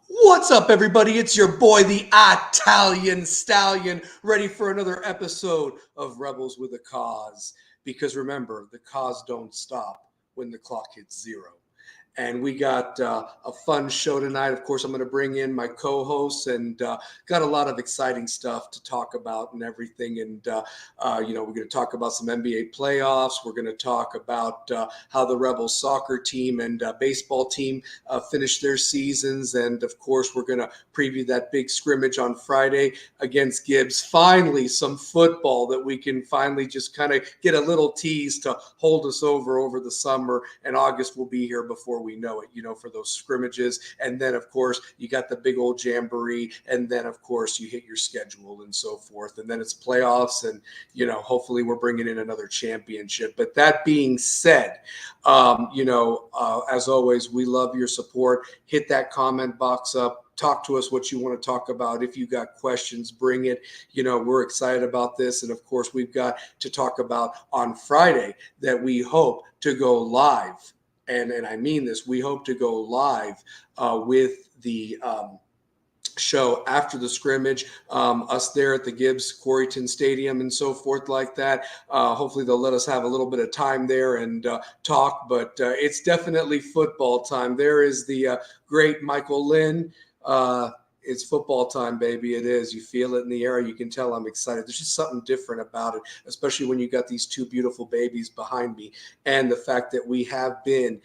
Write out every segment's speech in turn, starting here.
What's up, everybody? It's your boy, the Italian Stallion, ready for another episode of Rebels with a Cause. Because remember, the cause don't stop when the clock hits zero. And we got a fun show tonight. Of course, I'm going to bring in my co-hosts and got a lot of exciting stuff to talk about and everything. And we're going to talk about some NBA playoffs. We're going to talk about how the Rebels soccer team and baseball team finished their seasons. And of course, we're going to preview that big scrimmage on Friday against Gibbs. Finally, some football that we can finally just kind of get a little tease to hold us over the summer. And August will be here before we know it, for those scrimmages. And then, of course, you got the big old jamboree. And then, of course, you hit your schedule and so forth. And then it's playoffs. And, hopefully we're bringing in another championship. But that being said, as always, we love your support. Hit that comment box up. Talk to us what you want to talk about. If you got questions, bring it. We're excited about this. And of course, we've got to talk about on Friday that we hope to go live. And I mean this, we hope to go live with the show after the scrimmage, us there at the Gibbs Corryton Stadium and so forth like that. Hopefully they'll let us have a little bit of time there and talk, but it's definitely football time. There is the great Michael Lynn. It's football time, baby. It is. You feel it in the air. You can tell I'm excited. There's just something different about it, especially when you got these two beautiful babies behind me and the fact that we have been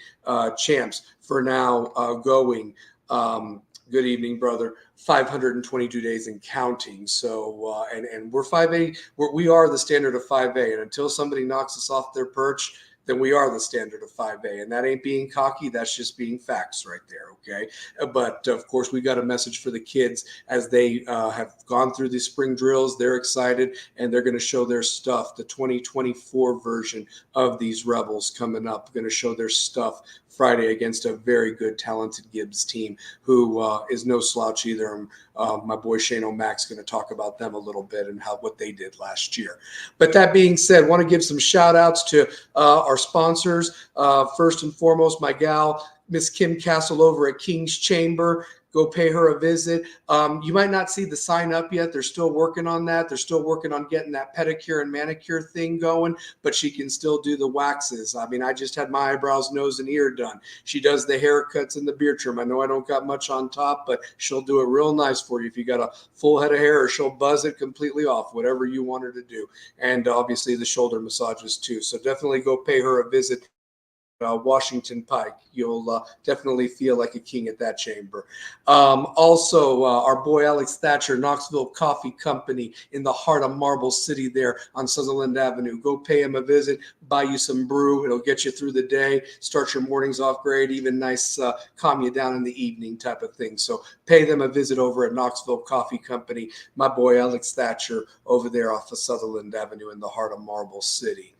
champs for now going good evening, brother. 522 days and counting. So, and we're 5A. We are the standard of 5A. And until somebody knocks us off their perch, then we are the standard of 5A. And that ain't being cocky. That's just being facts right there, okay? But, of course, we got a message for the kids as they have gone through these spring drills. They're excited, and they're going to show their stuff. The 2024 version of these Rebels coming up, going to show their stuff Friday against a very good, talented Gibbs team who is no slouch either. My boy Shane O'Mac's going to talk about them a little bit and what they did last year. But that being said, want to give some shout outs to our sponsors. First and foremost, my gal, Miss Kim Castle over at King's Chamber. Go pay her a visit. You might not see the sign up yet. They're still working on that. They're still working on getting that pedicure and manicure thing going, but she can still do the waxes. I mean, I just had my eyebrows, nose, and ear done. She does the haircuts and the beard trim. I know I don't got much on top, but she'll do it real nice for you. If you got a full head of hair, or she'll buzz it completely off, whatever you want her to do. And obviously the shoulder massages too. So definitely go pay her a visit. Washington Pike. You'll definitely feel like a king at that chamber. Also, our boy Alex Thatcher, Knoxville Coffee Company in the heart of Marble City there on Sutherland Avenue. Go pay him a visit, buy you some brew. It'll get you through the day, start your mornings off great, even nice, calm you down in the evening type of thing. So pay them a visit over at Knoxville Coffee Company. My boy Alex Thatcher over there off of Sutherland Avenue in the heart of Marble City.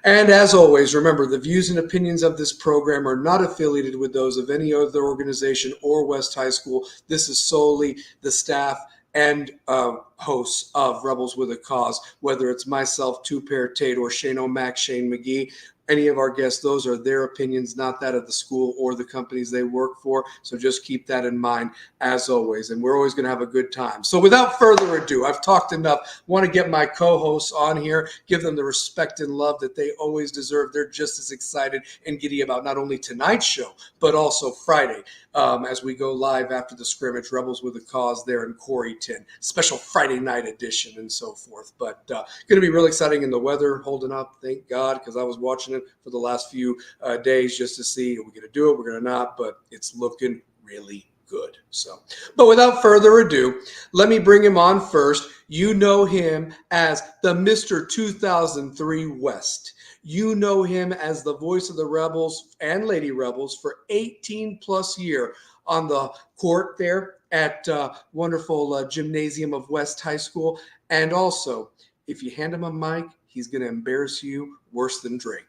And as always, remember, the views and opinions of this program are not affiliated with those of any other organization or West High School. This is solely the staff and hosts of Rebels with a Cause, whether it's myself, Two-Pair Tate, or Shane O'Mac, Shane McGee. Any of our guests, those are their opinions, not that of the school or the companies they work for. So just keep that in mind as always. And we're always going to have a good time. So without further ado, I've talked enough. Want to get my co-hosts on here, give them the respect and love that they always deserve. They're just as excited and giddy about not only tonight's show, but also Friday as we go live after the scrimmage, Rebels with a Cause there in Corryton, special Friday night edition and so forth. But going to be real exciting, in the weather holding up, thank God, because I was watching it for the last few days just to see, are we going to do it, we're going to not, but it's looking really good. So, but without further ado, let me bring him on first. You know him as the Mr. 2003 West. You know him as the voice of the Rebels and Lady Rebels for 18 plus years on the court there at wonderful Gymnasium of West High School. And also, if you hand him a mic, he's going to embarrass you worse than Drake.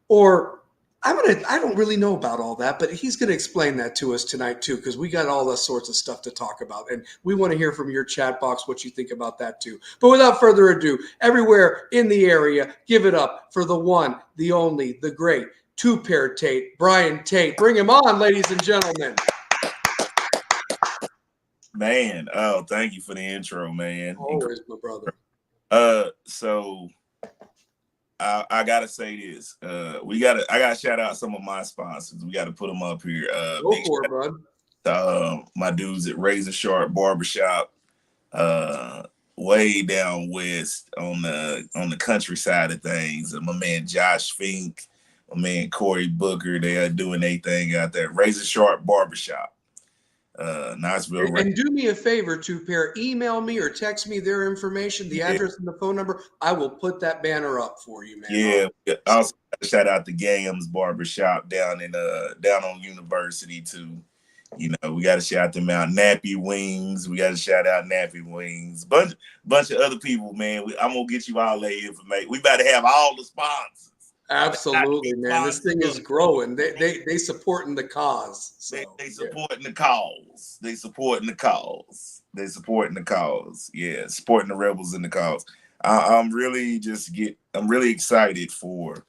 Or I don't really know about all that, but he's going to explain that to us tonight too, because we got all that sorts of stuff to talk about, and we want to hear from your chat box what you think about that too. But without further ado, everywhere in the area, give it up for the one, the only, the great Two-Pair Tate, Brian Tate. Bring him on, ladies and gentlemen. Man, oh, thank you for the intro, man. Always, my brother. So I gotta say this. I gotta shout out some of my sponsors. We gotta put them up here. Go for it, bud. My dudes at Razor Sharp Barbershop, way down west on the country side of things. My man Josh Fink, my man Corey Booker, they are doing their thing out there. Razor Sharp Barbershop. Niceville. And do me a favor, two pair, email me or text me their information, the address and the phone number. I will put that banner up for you, man. Yeah. Also shout out to Gams Barbershop down on University too. You know, we got to shout them out. Nappy Wings, we got to shout out Nappy Wings. Bunch of other people, man. I'm gonna get you all that information. We about to have all the sponsors. Absolutely, man. This thing is growing. They supporting the cause. So, they supporting the cause. They supporting the cause. They supporting the cause. Yeah, supporting the rebels in the cause. I'm really excited for.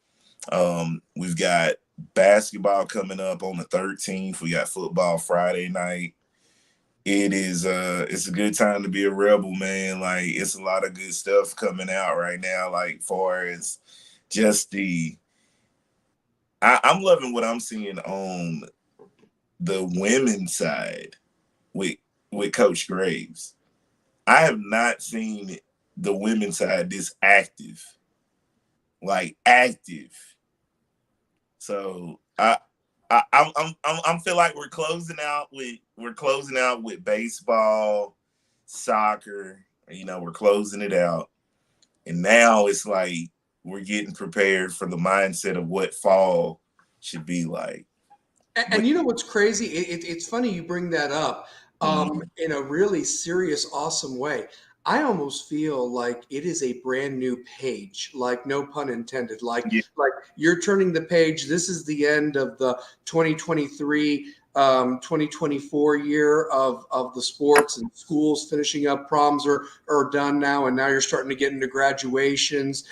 We've got basketball coming up on the 13th. We got football Friday night. It's a good time to be a rebel, man. Like, it's a lot of good stuff coming out right now. Like, far as just I'm loving what I'm seeing on the women's side with Coach Graves. I have not seen the women's side this active. Like, active. So I feel like we're closing out with baseball, soccer. You know, we're closing it out, and now it's like we're getting prepared for the mindset of what fall should be like. And you know what's crazy? It's funny you bring that up in a really serious, awesome way. I almost feel like it is a brand new page, like no pun intended. Like you're turning the page. This is the end of the 2023 2024 year of the sports, and schools finishing up. Proms are done now, and now you're starting to get into graduations.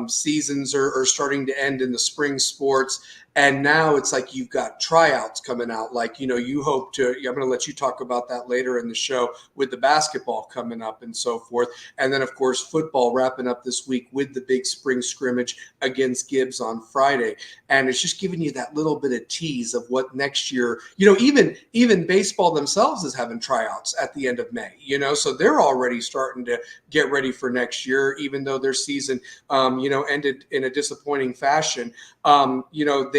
Seasons are starting to end in the spring sports, and now it's like you've got tryouts coming out. Like, you know, you hope to, I'm going to let you talk about that later in the show, with the basketball coming up and so forth. And then, of course, football wrapping up this week with the big spring scrimmage against Gibbs on Friday. And it's just giving you that little bit of tease of what next year, you know, even baseball themselves is having tryouts at the end of May, you know, so they're already starting to get ready for next year, even though their season, ended in a disappointing fashion.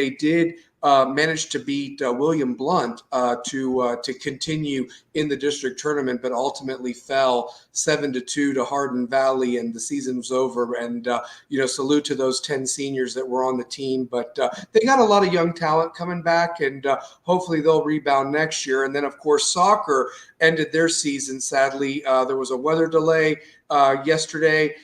They did manage to beat William Blunt to continue in the district tournament, but ultimately fell 7-2 to Hardin Valley, and the season was over. And salute to those 10 seniors that were on the team. But they got a lot of young talent coming back, and hopefully they'll rebound next year. And then, of course, soccer ended their season. Sadly, there was a weather delay yesterday.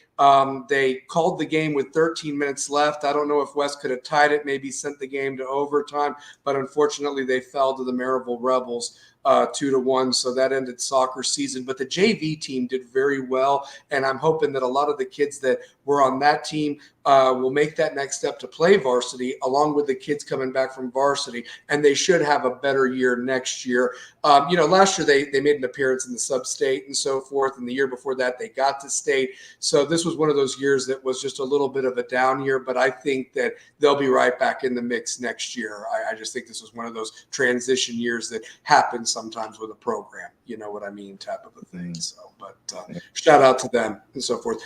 They called the game with 13 minutes left. I don't know if West could have tied it, maybe sent the game to overtime, but unfortunately they fell to the Maryville Rebels 2-1. So that ended soccer season. But the JV team did very well, and I'm hoping that a lot of the kids that were on that team will make that next step to play varsity, along with the kids coming back from varsity, and they should have a better year next year. Last year they made an appearance in the sub-state and so forth, and the year before that they got to state. So this was one of those years that was just a little bit of a down year, but I think that they'll be right back in the mix next year. I just think this was one of those transition years that happens sometimes with a program, you know what I mean, type of a thing. So, but shout out to them and so forth.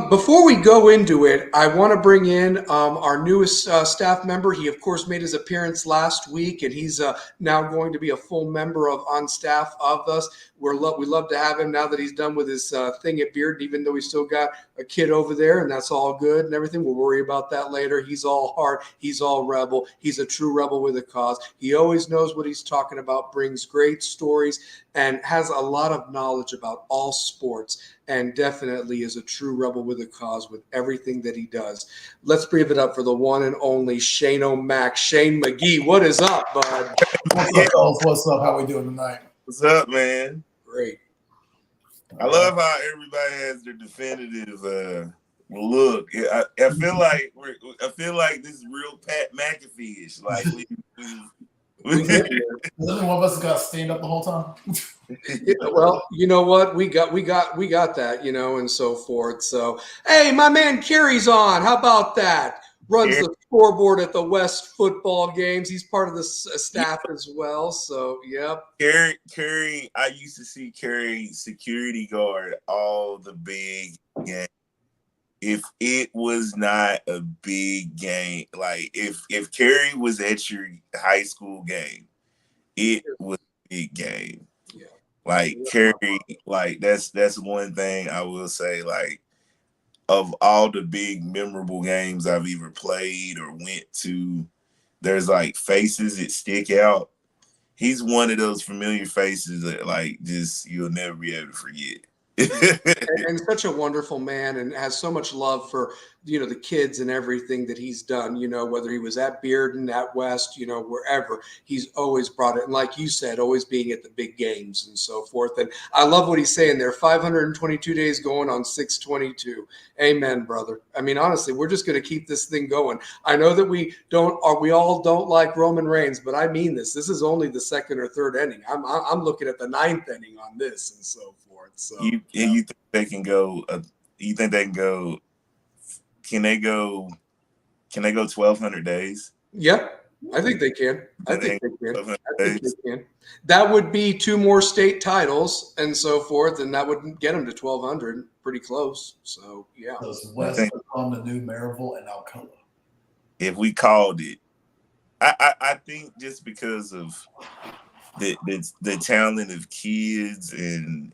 Before we go into it, I want to bring in our newest staff member. He, of course, made his appearance last week, and he's now going to be a full member on staff of us. We love to have him now that he's done with his thing at Beard, even though he's still got a kid over there, and that's all good and everything. We'll worry about that later. He's all heart. He's all rebel. He's a true rebel with a cause. He always knows what he's talking about, brings great stories, and has a lot of knowledge about all sports, and definitely is a true rebel with a cause with everything that he does. Let's breathe it up for the one and only Shane O'Mac. Shane McGee, what is up, bud? What's up, fellas? What's up? How we doing tonight? What's up, man? Great. I love how everybody has their definitive look. I feel like this is real Pat McAfee-ish. Like one of us got to stand up the whole time. Yeah, well, you know what? We got that, and so forth. So, hey, my man Kerry's on. How about that? Runs Kerry, the scoreboard at the West football games. He's part of the staff as well. So, yep. Kerry, I used to see Kerry security guard all the big games. If it was not a big game, like if Kerry was at your high school game, it was a big game. Yeah. Like Kerry, like that's one thing I will say. Like of all the big memorable games I've either played or went to, there's like faces that stick out. He's one of those familiar faces that like just you'll never be able to forget. And such a wonderful man, and has so much love for the kids and everything that he's done. Whether he was at Bearden, at West, wherever, he's always brought it. And like you said, always being at the big games and so forth. And I love what he's saying there. 522 days going on 622. Amen, brother. I mean, honestly, we're just going to keep this thing going. I know that we all don't like Roman Reigns, but I mean this. This is only the second or third inning. I'm looking at the ninth inning on this and so forth. So you think they can go? You think they can go? Can they go? Can they go 1,200 days? Yep, I think they can. I think they can. 1,200 I think days? they can. That would be 2 more state titles and so forth, and that would get them to 1,200, pretty close. So yeah. Does West become the new Maryville and Alcoa? If we called it, I think just because of the talent of kids and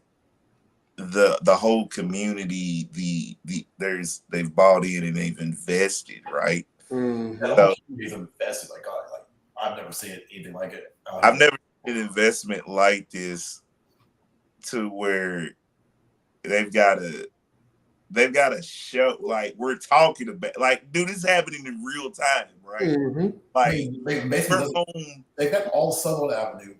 the whole community, they've bought in and they've invested, right? Mm-hmm. So, he's invested like God. Like I've never seen anything like it. I've never seen an investment like this to where they've got a show, like we're talking about, like, dude, this is happening in real time, right? Mm-hmm. Like they've got all Sutherland Avenue,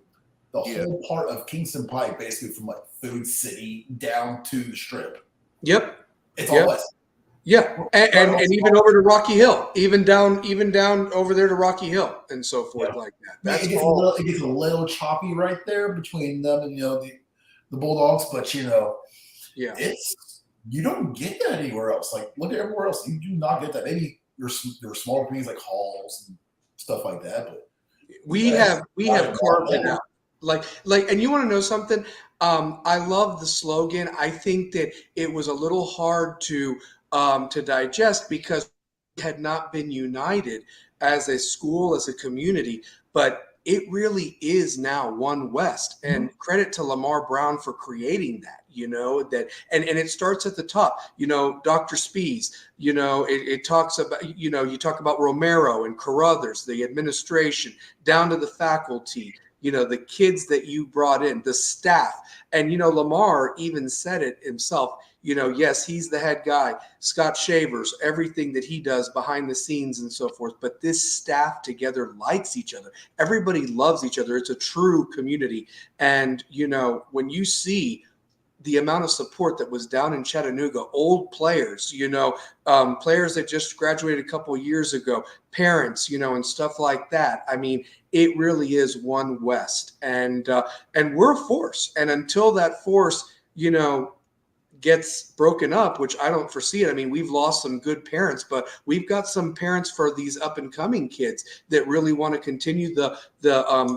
the Yeah. whole part of Kingston Pike, basically from like Food City down to the Strip. Yep. It's all West. Yeah, and even over to Rocky Hill, even down over there to Rocky Hill and so forth like that. That's it gets a little choppy right there between them and the Bulldogs, but yeah, you don't get that anywhere else. Like look at everywhere else, you do not get that. Maybe there are smaller communities like Halls and stuff like that, but we have carved it out. Like, and you want to know something? I love the slogan. I think that it was a little hard to digest because we had not been united as a school, as a community, but it really is now one West. And credit to Lamar Brown for creating that, that, and it starts at the top, Dr. Spees, it talks about, you talk about Romero and Carruthers, the administration, down to the faculty, the kids that you brought in, the staff. And, Lamar even said it himself, yes, he's the head guy, Scott Shavers, everything that he does behind the scenes and so forth. But this staff together likes each other. Everybody loves each other. It's a true community. And, when you see the amount of support that was down in Chattanooga, old players, players that just graduated a couple of years ago, parents, and stuff like that. I mean, it really is one West, and we're a force. And until that force, gets broken up, which I don't foresee it. I mean, we've lost some good parents, but we've got some parents for these up and coming kids that really want to continue the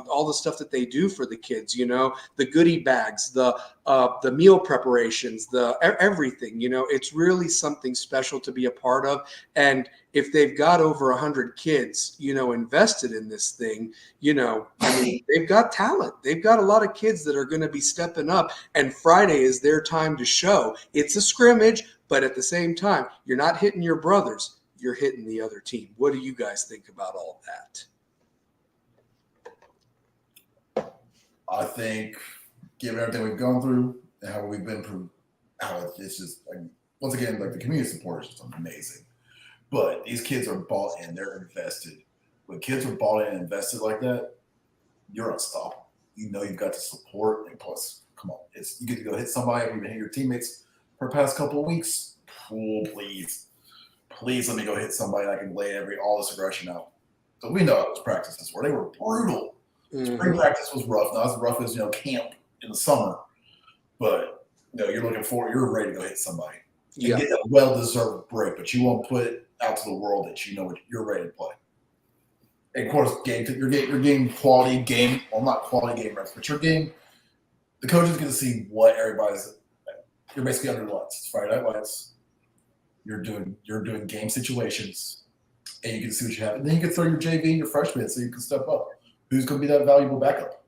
all the stuff that they do for the kids, the goodie bags, the meal preparations, the everything, it's really something special to be a part of. And if they've got over 100 kids, invested in this thing, I mean, they've got talent. They've got a lot of kids that are going to be stepping up, and Friday is their time to show. It's a scrimmage, but at the same time, you're not hitting your brothers, you're hitting the other team. What do you guys think about all that? I think, given everything we've gone through and how we've been through, how it's just like, once again, like the community support is just amazing. But these kids are bought in, they're invested. When kids are bought in and invested like that, you're unstoppable. You've got the support, and plus, come on, you get to go hit somebody, you've been hitting your teammates for the past couple of weeks. Oh, please let me go hit somebody, and I can lay all this aggression out. So we know how those practices were. They were brutal. Mm-hmm. Spring practice was rough, not as rough as camp in the summer, but you're ready to go hit somebody and Yeah. get a well-deserved break, but you won't put it out to the world that you're ready to play. And of course, your game quality game, well, not quality game reps, but your game, the coach is going to see what you're basically under lights. It's Friday night lights. You're doing game situations, and you can see what you have. And then you can throw your JV and your freshman so you can step up. Who's going to be that valuable backup?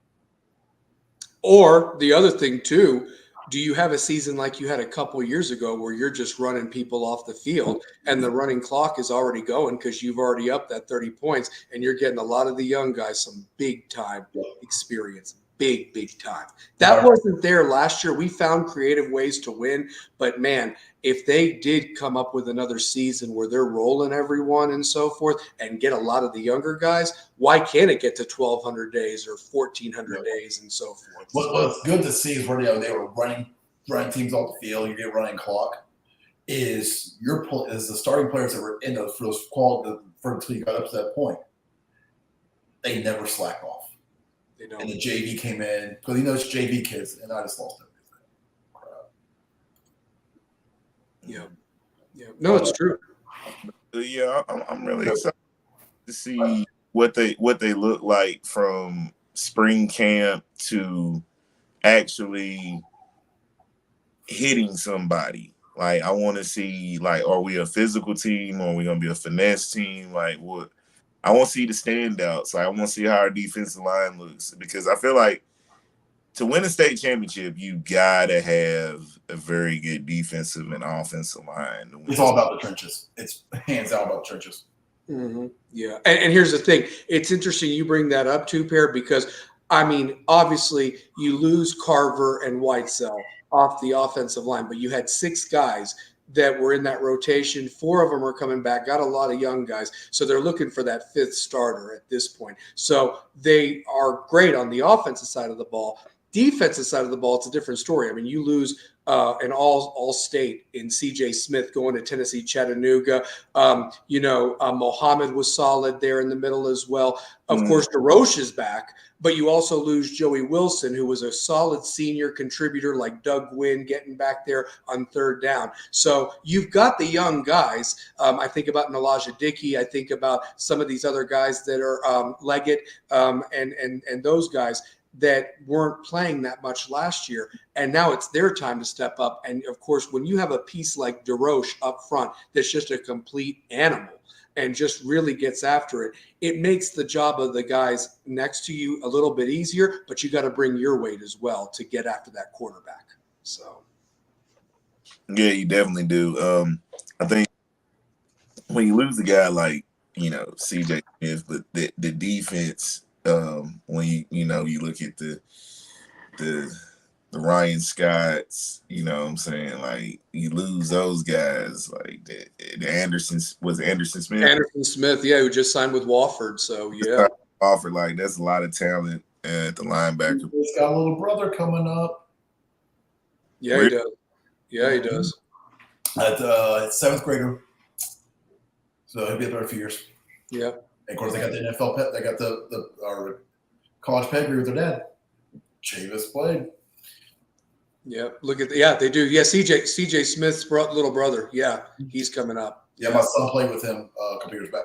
Or the other thing too, do you have a season like you had a couple years ago where you're just running people off the field and the running clock is already going because you've already upped that 30 points and you're getting a lot of the young guys some big time experience, big time. That wasn't there last year. We found creative ways to win, but man, if they did come up with another season where they're rolling everyone and so forth and get a lot of the younger guys, why can't it get to 1,200 days or 1,400 days and so forth? What's good to see is where they were running teams off the field. You get running clock. Is the starting players that were in those for those quality until you got up to that point, they never slack off. They don't. And the JV came in because it's JV kids, and I just lost everything. Yeah. No, it's true. Yeah, I'm really excited to see what they look like from spring camp to actually hitting somebody. Like, I want to see, like, are we a physical team or are we going to be a finesse team? Like, what? I want to see the standouts. Like, I want to see how our defensive line looks because I feel like to win a state championship, you got to have a very good defensive and offensive line. It's all about the trenches. It's hands out about the trenches. Mm-hmm. Yeah. And here's the thing. It's interesting you bring that up too, Pear, because, I mean, obviously you lose Carver and Whitesell off the offensive line, but you had 6 guys that were in that rotation. 4 of them are coming back, got a lot of young guys. So they're looking for that 5th starter at this point. So they are great on the offensive side of the ball. Defensive side of the ball, it's a different story. I mean, you lose an all-state in C.J. Smith going to Tennessee Chattanooga. Mohammed was solid there in the middle as well. Of course, DeRoche is back, but you also lose Joey Wilson, who was a solid senior contributor like Doug Gwynn getting back there on 3rd down. So you've got the young guys. I think about Nalaja Dickey. I think about some of these other guys that are Leggett and those guys that weren't playing that much last year. And now it's their time to step up. And of course, when you have a piece like DeRoche up front, that's just a complete animal and just really gets after it, it makes the job of the guys next to you a little bit easier, but you got to bring your weight as well to get after that quarterback. So. Yeah, you definitely do. I think when you lose a guy like, CJ Smith, but the defense, when you look at the Ryan Scotts, you know what I'm saying? Like, you lose those guys, like the Anderson Smith? Anderson Smith, yeah, who just signed with Wofford. So, yeah. Wofford, like, that's a lot of talent at the linebacker. He's got a little brother coming up. Yeah, he does. Yeah, he does. At 7th grader. So he'll be up there in a few years. Yeah. And of course, they got the NFL pet. They got the college pedigree with their dad. Chavis played. Yeah, they do. Yeah, CJ Smith's little brother. Yeah, he's coming up. Yeah, my son played with him a couple years back.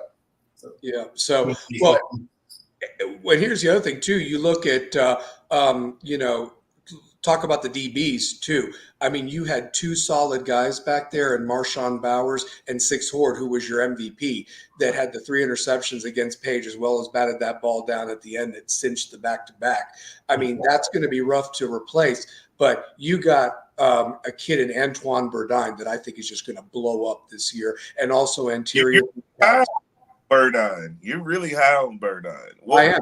So. Yeah. So, and here's the other thing too. You look at, talk about the DBs too. I mean, you had 2 solid guys back there in Marshawn Bowers and Six Horde, who was your MVP, that had the 3 interceptions against Page, as well as batted that ball down at the end that cinched the back-to-back. I mean, that's going to be rough to replace. But you got a kid in Antoine Burdine that I think is just going to blow up this year, and also anterior. Burdine, you're really high on Burdine. I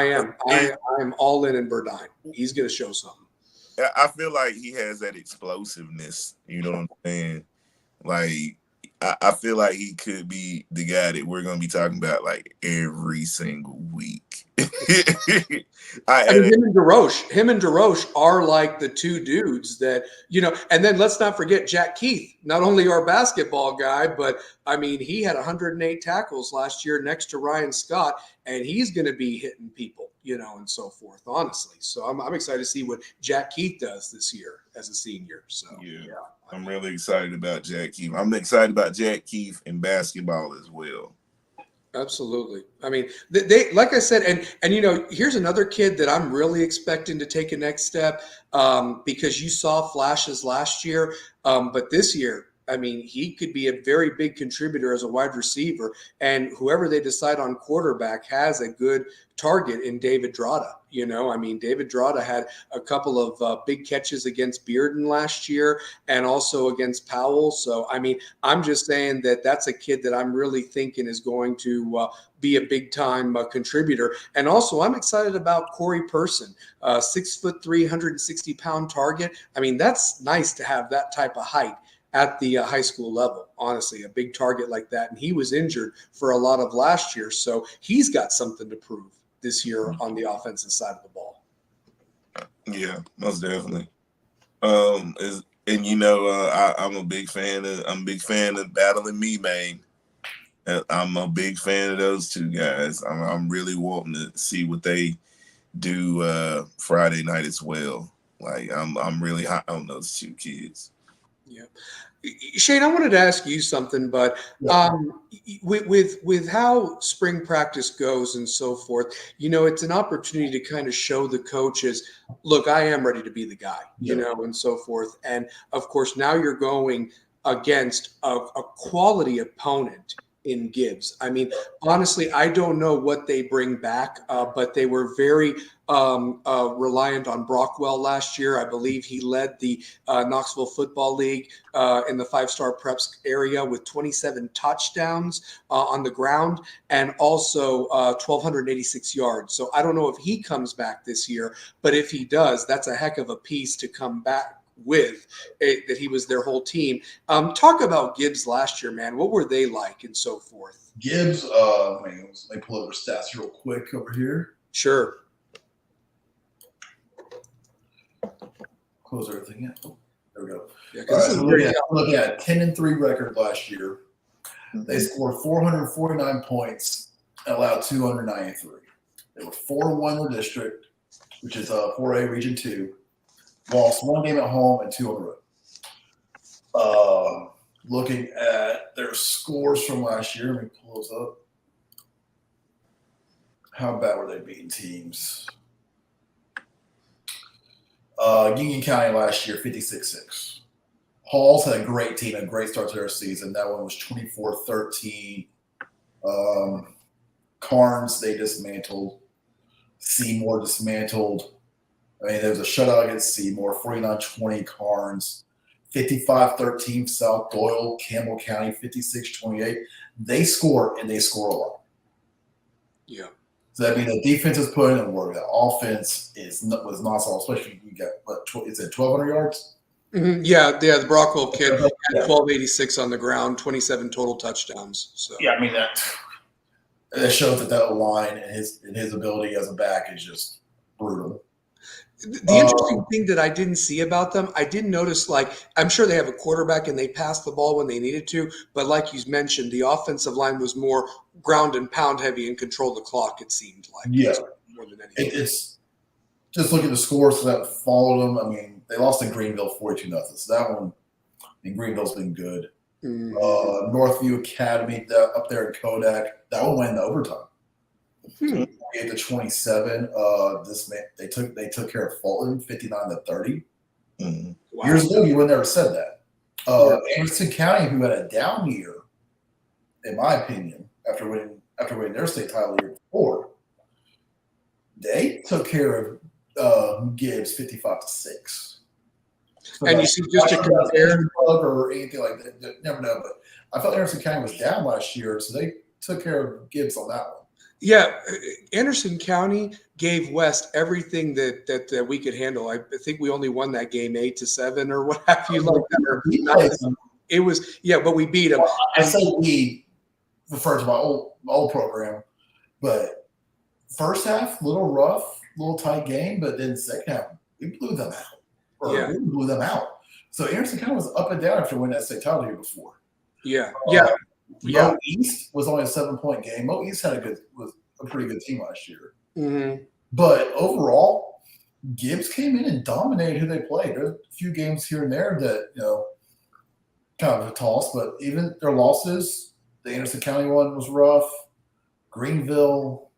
am. I am all in Burdine. He's going to show something. I feel like he has that explosiveness. You know what I'm saying? Like, I feel like he could be the guy that we're gonna be talking about like every single week. I mean, him and DeRoche are like the two dudes that, and then let's not forget Jack Keith, not only our basketball guy, but I mean, he had 108 tackles last year next to Ryan Scott, and he's going to be hitting people, and so forth, honestly. So I'm excited to see what Jack Keith does this year as a senior. So, yeah. I'm really excited about Jack Keith. I'm excited about Jack Keith in basketball as well. Absolutely. I mean, they like I said, and here's another kid that I'm really expecting to take a next step because you saw flashes last year, but this year, I mean, he could be a very big contributor as a wide receiver, and whoever they decide on quarterback has a good target in David Drata. I mean, David Drata had a couple of big catches against Bearden last year and also against Powell. So, I mean, I'm just saying that that's a kid that I'm really thinking is going to be a big time contributor. And also, I'm excited about Corey Person, 6'3", 160-pound target. I mean, that's nice to have that type of height at the high school level, honestly, a big target like that. And he was injured for a lot of last year. So he's got something to prove this year on the offensive side of the ball. Yeah, most definitely. I'm a big fan of Battling Me, man. I'm a big fan of those two guys. I'm really wanting to see what they do Friday night as well. Like I'm really hot on those two kids. Yeah. Shane, I wanted to ask you something, but with how spring practice goes and so forth, it's an opportunity to kind of show the coaches, look, I am ready to be the guy, and so forth. And of course, now you're going against a quality opponent in Gibbs. I mean, honestly, I don't know what they bring back, but they were very reliant on Brockwell last year. I believe he led the Knoxville Football League in the 5-star preps area with 27 touchdowns on the ground and also 1,286 yards. So I don't know if he comes back this year, but if he does, that's a heck of a piece to come back with that he was their whole team. Talk about Gibbs last year, man. What were they like and so forth? Gibbs, let me pull up their stats real quick over here. Sure. Close everything in. There we go. Yeah, all right, so looking at 10-3 record last year. They scored 449 points and allowed 293. They were 4-1 in the district, which is 4A Region 2. Lost one game at home and 2 on the road. Looking at their scores from last year, let me pull those up. How bad were they beating teams? Union County last year, 56-6. Halls had a great team, a great start to their season. That one was 24-13. Carnes, they dismantled. Seymour dismantled. I mean, there was a shutout against Seymour, 49-20 Carnes, 55-13 South Doyle, Campbell County, 56-28. They score, and they score a lot. Yeah. So that means the defense is putting in work. The offense was not solid, especially you got, is it 1,200 yards? Mm-hmm. Yeah, the Brockwell kid had 1,286 on the ground, 27 total touchdowns. So yeah, I mean that shows that line and his ability as a back is just brutal. The interesting thing that I didn't see about them, I didn't notice, I'm sure they have a quarterback and they passed the ball when they needed to, but like you mentioned, the offensive line was more ground and pound heavy and control the clock, it seemed like. Yeah. More than anything. It's just look at the scores that followed them. I mean, they lost in Greenville 42-0. So that one, Greenville's been good. Mm-hmm. Northview Academy up there in Kodak, that one went into overtime. 28-27. They took care of Fulton 59-30. Mm-hmm. Wow. Years ago, you would never said that. Anderson County, who had a down year, in my opinion, after winning their state title the year before, they took care of Gibbs 55-6. So and you see, just to compare, or anything like that, never know. But I felt Anderson County was down last year, so they took care of Gibbs on that one. Yeah, Anderson County gave West everything that we could handle. I think we only won that game 8-7 or what have you, like that. It was, but we beat them. I say we refer to my old program, but first half, little rough, little tight game, but then second half, we blew them out. We blew them out. So Anderson County was up and down after winning that state title here before. Mo East was only a 7-point game. Mo East was a pretty good team last year. Mm-hmm. But overall, Gibbs came in and dominated who they played. There's a few games here and there that, kind of a toss, but even their losses, the Anderson County one was rough. Greenville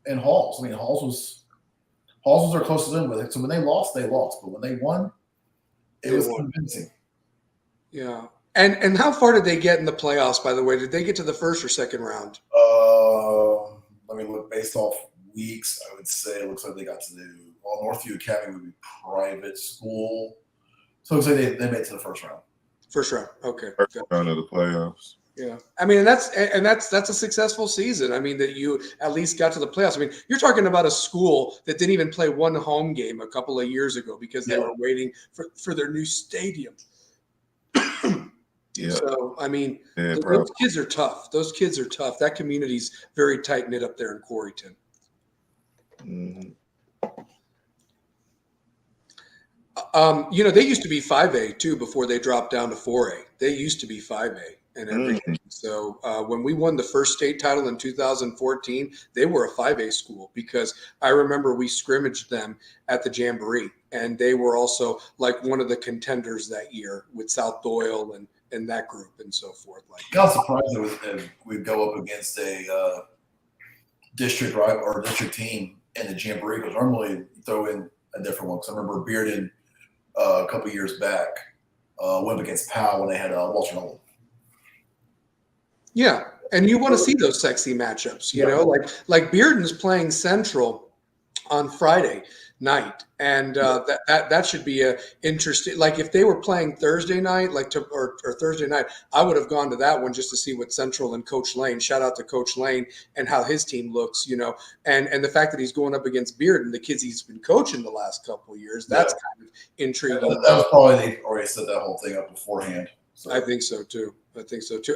and Halls. I mean, Halls was their closest in with it. So when they lost, they lost. But when they won, it was convincing. Yeah. And how far did they get in the playoffs, by the way? Did they get to the first or second round? Let me look. Based off weeks, I would say it looks like they got to Northview Academy would be private school. So I would say they made it to the first round. First round. Okay. First round of the playoffs. Yeah. I mean, that's a successful season. I mean, that you at least got to the playoffs. I mean, you're talking about a school that didn't even play one home game a couple of years ago because they were waiting for their new stadium. Yeah. So, I mean, those kids are tough. Those kids are tough. That community's very tight-knit up there in Corryton. Mm-hmm. They used to be 5A too before they dropped down to 4A. They used to be 5A and everything. Mm-hmm. So when we won the first state title in 2014, they were a 5A school because I remember we scrimmaged them at the Jamboree, and they were also like one of the contenders that year with South Doyle and that group and so forth. Like, I was surprised that we'd go up against a district rival or district team in the Jamboree, because normally you throw in a different one. Because I remember Bearden a couple years back went up against Powell when they had Walter Nolan. Yeah, and you want to see those sexy matchups, like Bearden's playing Central on Friday night, and that should be a interesting. Like if they were playing Thursday night, or Thursday night, I would have gone to that one just to see what Central and Coach Lane. Shout out to Coach Lane and how his team looks, and the fact that he's going up against Bearden, the kids he's been coaching the last couple of years. That's kind of intriguing. That was probably they already set that whole thing up beforehand. So. I think so too.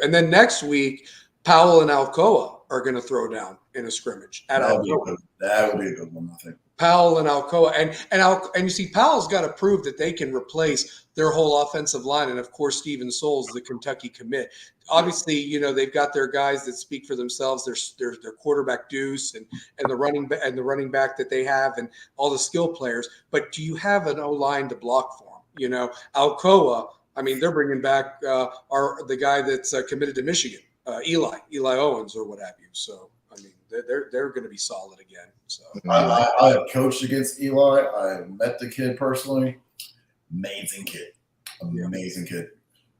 And then next week, Powell and Alcoa are going to throw down in a scrimmage at Alcoa. That will be a good one, I think. Powell and Alcoa, and you see, Powell's got to prove that they can replace their whole offensive line, and of course, Steven Souls, the Kentucky commit. Obviously, they've got their guys that speak for themselves. Their quarterback Deuce and the running back that they have, and all the skill players. But do you have an O-line to block for them? Alcoa. I mean, they're bringing back the guy that's committed to Michigan, Eli Owens or what have you. So, I mean, they're going to be solid again. So I have coached against Eli. I met the kid personally. Amazing kid.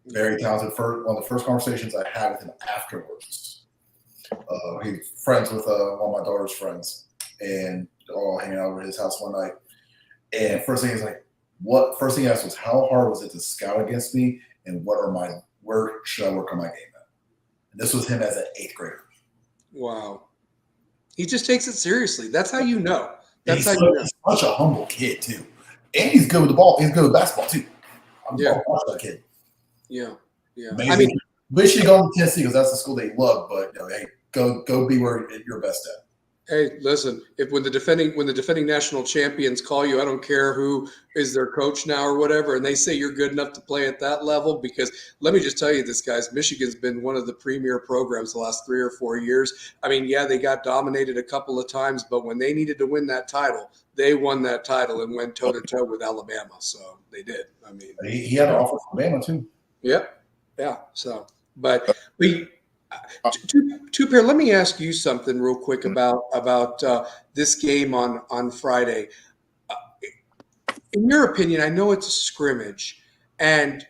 Very talented. One of the first conversations I had with him afterwards. He's friends with one of my daughter's friends, and all hanging out over his house one night. And first thing he's like, First thing he asked was, how hard was it to scout against me, and where should I work on my game at? And this was him as an 8th grader. Wow. He just takes it seriously. That's how you know. He's such a humble kid too. And he's good with the ball. He's good with basketball too. I'm watching that kid. Yeah. Amazing. I mean, wish he'd gone to Tennessee because that's the school they love, but hey, go be where you're best at. Hey, listen, when the defending national champions call you, I don't care who is their coach now or whatever, and they say you're good enough to play at that level, because let me just tell you this, guys, Michigan's been one of the premier programs the last 3 or 4 years. I mean, yeah, they got dominated a couple of times, but when they needed to win that title, they won that title and went toe-to-toe with Alabama. So they did. I mean, he had an offer from Alabama too. Yep. Yeah. So, but Two-Pair, let me ask you something real quick about this game on Friday. In your opinion, I know it's a scrimmage, and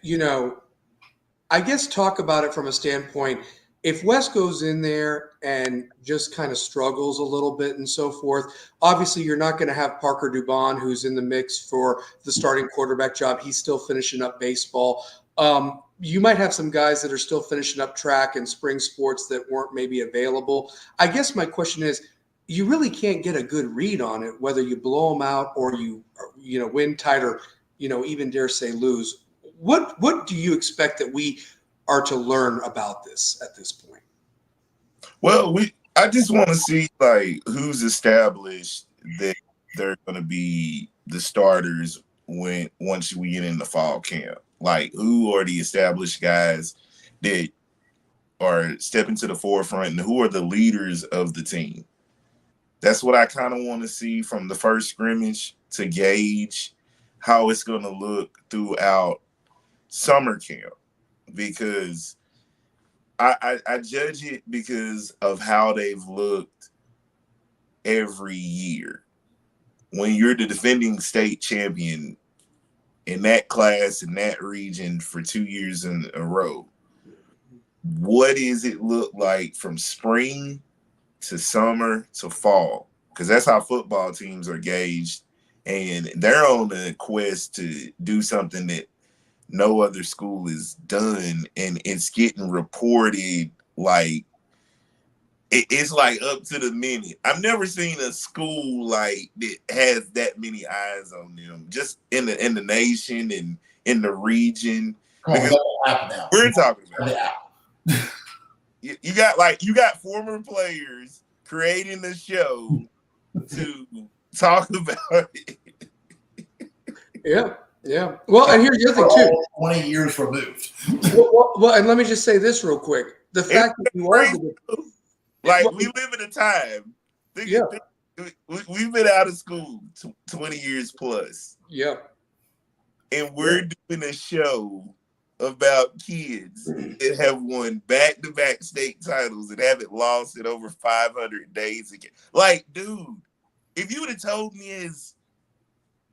I guess talk about it from a standpoint. If West goes in there and just kind of struggles a little bit and so forth, obviously you're not going to have Parker Dubon, who's in the mix for the starting quarterback job. He's still finishing up baseball. You might have some guys that are still finishing up track and spring sports that weren't maybe available. I guess my question is, you really can't get a good read on it, whether you blow them out or you win tight or, even dare say lose. What do you expect that we are to learn about this at this point. Well, I just want to see like who's established that they're going to be the starters once we get in the fall camp. Like who are the established guys that are stepping to the forefront and who are the leaders of the team? That's what I kind of want to see from the first scrimmage to gauge how it's going to look throughout summer camp, because I judge it because of how they've looked every year. When you're the defending state champion in that class, in that region for 2 years in a row, what does it look like from spring to summer to fall? Because that's how football teams are gauged. And they're on a quest to do something that no other school has done. And it's getting reported like it's like up to the minute. I've never seen a school like that has that many eyes on them, just in the nation and in the region. Come on, now. We're talking about you got former players creating a show to talk about it. Yeah. Yeah. Well, and here's the other thing too. 20 years removed. Well, and let me just say this real quick. The fact that you are like we live in a time. We've been out of school 20 years plus. Yeah. And we're doing a show about kids that have won back-to-back state titles and haven't lost in over 500 days again. Like, dude, if you would have told me as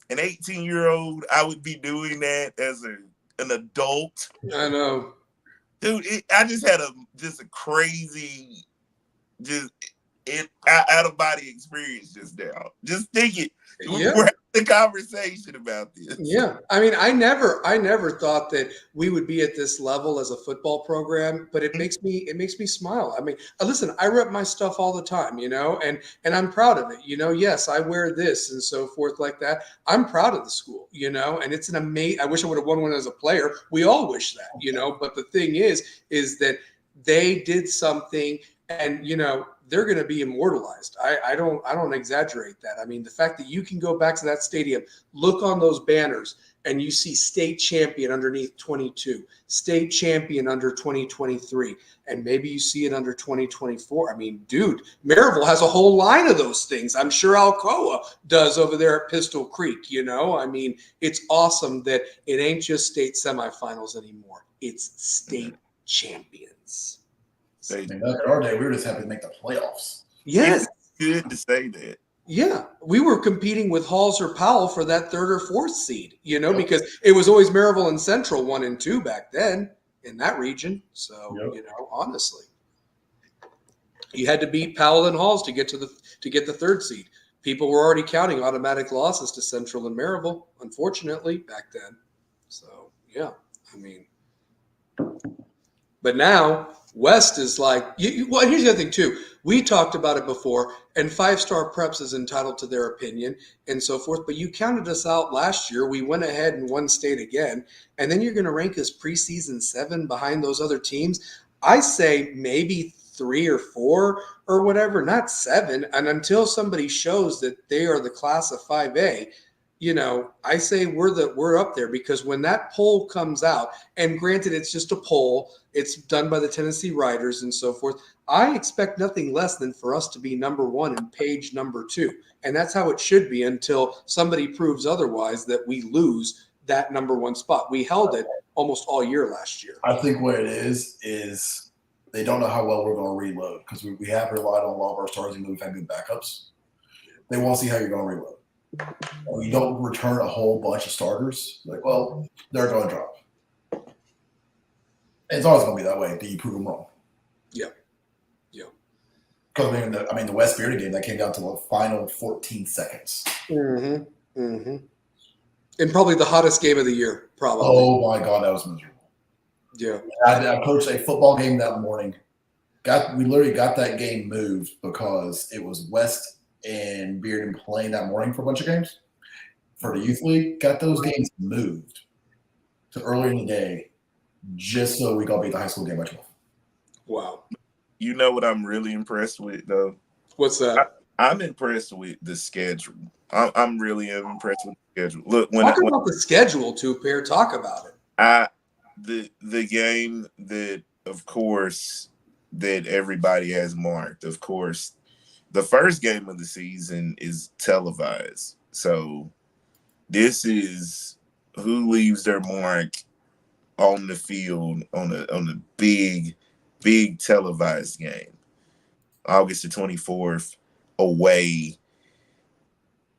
an 18-year-old I would be doing that as an adult. I know. Dude, I just had a crazy, out of body experience just now. Just thinking, we're having a conversation about this. Yeah, I mean, I never thought that we would be at this level as a football program, but it makes me smile. I mean, listen, I rep my stuff all the time, and I'm proud of it. Yes, I wear this and so forth like that. I'm proud of the school, and it's an amazing. I wish I would have won one as a player. We all wish that, but the thing is that they did something, and they're going to be immortalized. I don't exaggerate that. I mean, the fact that you can go back to that stadium, look on those banners, and you see state champion underneath 22, state champion under 2023, and maybe you see it under 2024. I mean, dude, Maryville has a whole line of those things. I'm sure Alcoa does over there at Pistol Creek. I mean, it's awesome that it ain't just state semifinals anymore. It's state champions. In our day, we were just happy to make the playoffs. Yes. It's good to say that. Yeah. We were competing with Halls or Powell for that 3rd or 4th seed, because it was always Maryville and Central 1 and 2 back then in that region. So, honestly, you had to beat Powell and Halls to get the 3rd seed. People were already counting automatic losses to Central and Maryville, unfortunately, back then. So, yeah, I mean, but now West is like, well, here's the other thing too. We talked about it before, and 5-Star Preps is entitled to their opinion and so forth. But you counted us out last year. We went ahead and won state again. And then you're going to rank us preseason 7 behind those other teams. I say maybe 3 or 4 or whatever, not 7. And until somebody shows that they are the class of 5A, I say we're up there, because when that poll comes out, and granted, it's just a poll, it's done by the Tennessee Writers and so forth. I expect nothing less than for us to be number 1 and Page number 2. And that's how it should be until somebody proves otherwise, that we lose that number 1 spot. We held it almost all year last year. I think what it is they don't know how well we're going to reload, because we have relied on a lot of our stars, even though we've had good backups. They want to see how you're going to reload. You don't return a whole bunch of starters. Like, well, they're going to drop. And it's always going to be that way until you prove them wrong. Yeah. Because the West Bearded game, that came down to the final 14 seconds. Mm-hmm. Mm-hmm. And probably the hottest game of the year, probably. Oh my God, that was miserable. Yeah. I coached a football game that morning. We literally got that game moved because it was West and Bearden playing that morning for a bunch of games for the youth league. Got those games moved to earlier in the day just so we go beat the high school game by 12. Wow. You know what I'm really impressed with, though? What's that? I'm impressed with the schedule. I'm really impressed with the schedule. Look, when Talk about the schedule, Two-Pair. Talk about it. the game that, of course, that everybody has marked, of course, the first game of the season is televised. So this is who leaves their mark on the field on a big televised game. August the 24th, away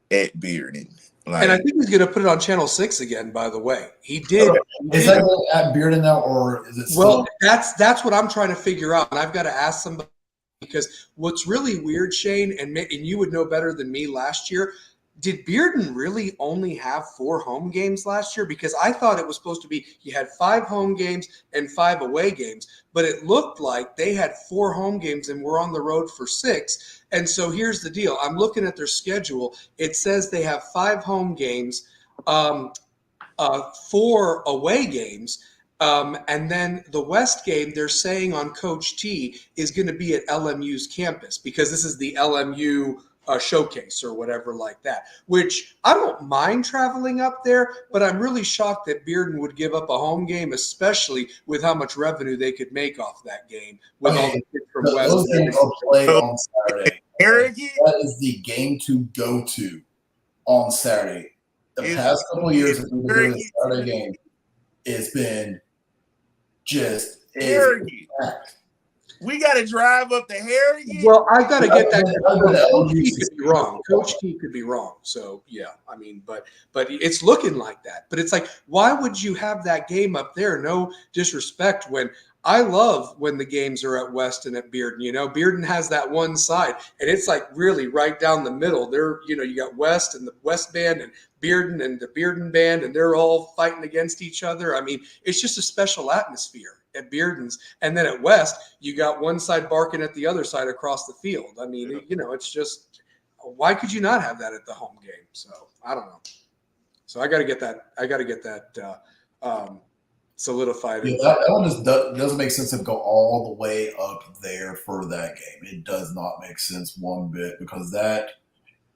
at Bearden. And I think he's going to put it on Channel 6 again, by the way. He did. Is that at Bearden now, or is it still? Well, that's what I'm trying to figure out. And I've got to ask somebody, because what's really weird, Shane, and you would know better than me last year, did Bearden really only have 4 home games last year? Because I thought it was supposed to be you had 5 home games and 5 away games, but it looked like they had 4 home games and were on the road for 6. And so here's the deal. I'm looking at their schedule. It says they have 5 home games, 4 away games. And then the West game, they're saying on Coach T, is going to be at LMU's campus, because this is the LMU showcase or whatever like that, which I don't mind traveling up there, but I'm really shocked that Bearden would give up a home game, especially with how much revenue they could make off that game with all the kids from West. Those games are played on Saturday. Arrogant. That is the game to go to on Saturday. The past couple of years, we've been doing the Saturday game, it's been just Harrogate. We got to drive up to Harrogate. Well, I got to get that. Coach T could be wrong. Coach T could be wrong. So yeah, I mean, but it's looking like that. But it's like, why would you have that game up there? No disrespect, when I love when the games are at West and at Bearden. You know, Bearden has that one side, and it's like really right down the middle. They're, you know, you got West and the West band and Bearden and the Bearden band, and they're all fighting against each other. I mean, it's just a special atmosphere at Bearden's. And then at West, you got one side barking at the other side across the field. I mean, you know, it's just, why could you not have that at the home game? So I don't know. So I got to get that solidified. Yeah, that one just doesn't make sense to go all the way up there for that game. It does not make sense one bit, because that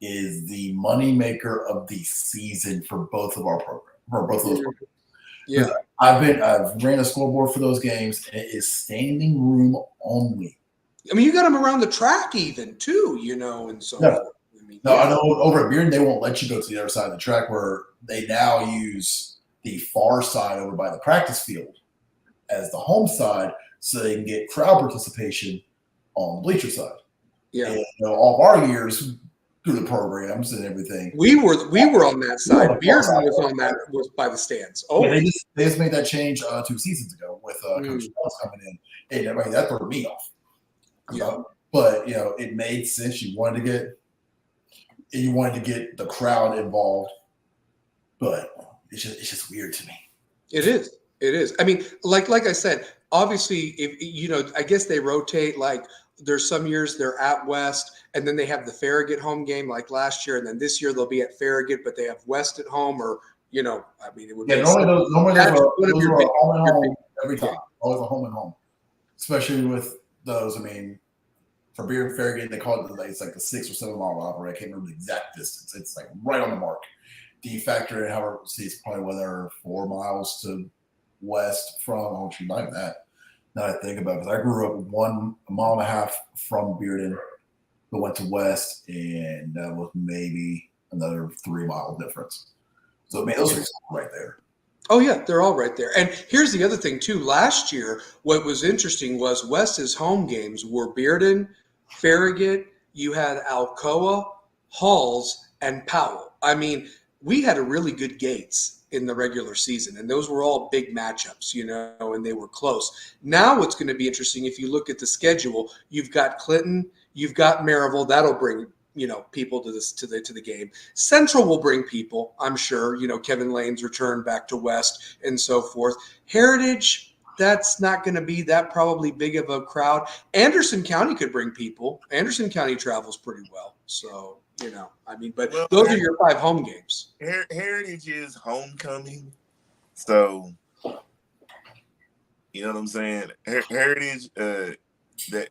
is the moneymaker of the season for both of our programs, for both of those programs. Yeah, I've ran a scoreboard for those games, and it is standing room only. I mean, you got them around the track even too, you know, and so. Yeah. I mean, I know over at Bearden, they won't let you go to the other side of the track, where they now use the far side over by the practice field as the home side, so they can get crowd participation on the bleacher side. Yeah, And, all of our years through the programs and everything, we were on that side. Bearden was by the stands. Oh, yeah, they just made that change 2 seasons ago with Coach Wells coming in, and I mean, that threw me off. Yeah. But it made sense. You wanted to get the crowd involved, but it's just weird to me. It is. I mean, like I said, obviously, if I guess they rotate. Like, there's some years they're at West, and then they have the Farragut home game like last year, and then this year they'll be at Farragut, but they have West at home, or I mean, it would be normally those are home and home every time. Yeah. Always a home and home, especially with those. I mean, for Beer and Farragut, they call it it's like the 6 or 7 mile operator. I can't remember the exact distance. It's like right on the mark. Do you factor in however it's probably whether 4 miles to west from? I should like that. Now I think about it, because I grew up 1.5 miles from Bearden, but went to West, and that was maybe another 3 mile difference. So man, those are right there. Oh yeah, they're all right there. And here's the other thing too. Last year, what was interesting was West's home games were Bearden, Farragut. You had Alcoa, Halls, and Powell. I mean, we had a really good Gates in the regular season, and those were all big matchups, and they were close. Now what's going to be interesting, if you look at the schedule, you've got Clinton, you've got Maryville. That'll bring people to the game. Central will bring people, I'm sure. Kevin Lane's return back to West and so forth. Heritage, that's not going to be that probably big of a crowd. Anderson County could bring people. Anderson County travels pretty well, so. But those are your 5 home games. Heritage is homecoming. So You know what I'm saying? Heritage. That's the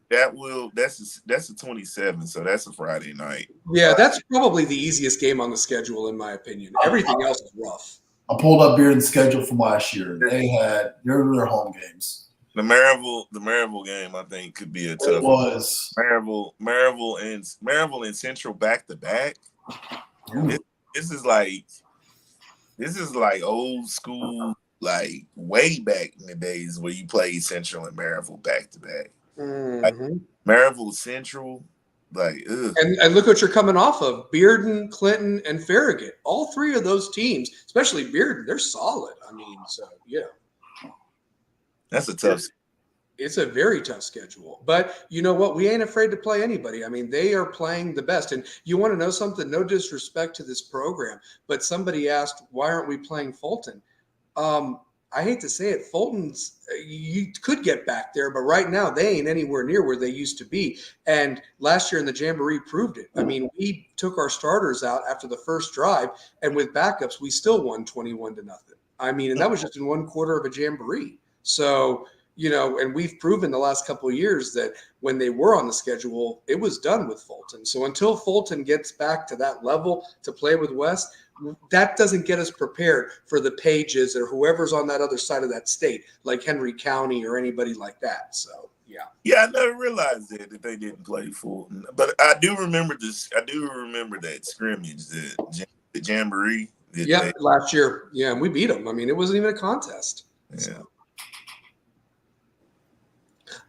27th, so that's a Friday night. Yeah, that's probably the easiest game on the schedule, in my opinion. Everything else is rough. I pulled up Bearden's schedule from last year. They had their home games. The Maryville game, I think, could be a tough. It was Maryville and Central back to back. This is like old school, like way back in the days where you played Central and Maryville back to back. Like Maryville Central, like ugh. And look what you're coming off of: Bearden, Clinton, and Farragut. All three of those teams, especially Bearden, they're solid. I mean, so yeah. That's a tough. It's a very tough schedule. But you know what? We ain't afraid to play anybody. I mean, they are playing the best. And you want to know something? No disrespect to this program, but somebody asked, why aren't we playing Fulton? I hate to say it, Fulton's, you could get back there, but right now they ain't anywhere near where they used to be. And last year in the Jamboree proved it. I mean, we took our starters out after the first drive, and with backups, we still won 21-0. I mean, and that was just in one quarter of a Jamboree. So, you know, and we've proven the last couple of years that when they were on the schedule, it was done with Fulton. So until Fulton gets back to that level to play with West, that doesn't get us prepared for the Pages or whoever's on that other side of that state, like Henry County or anybody like that. So, yeah. Yeah, I never realized that they didn't play Fulton. But I do remember this. I do remember that scrimmage, the Jamboree. Yeah, last year. Yeah, and we beat them. I mean, it wasn't even a contest. Yeah. So.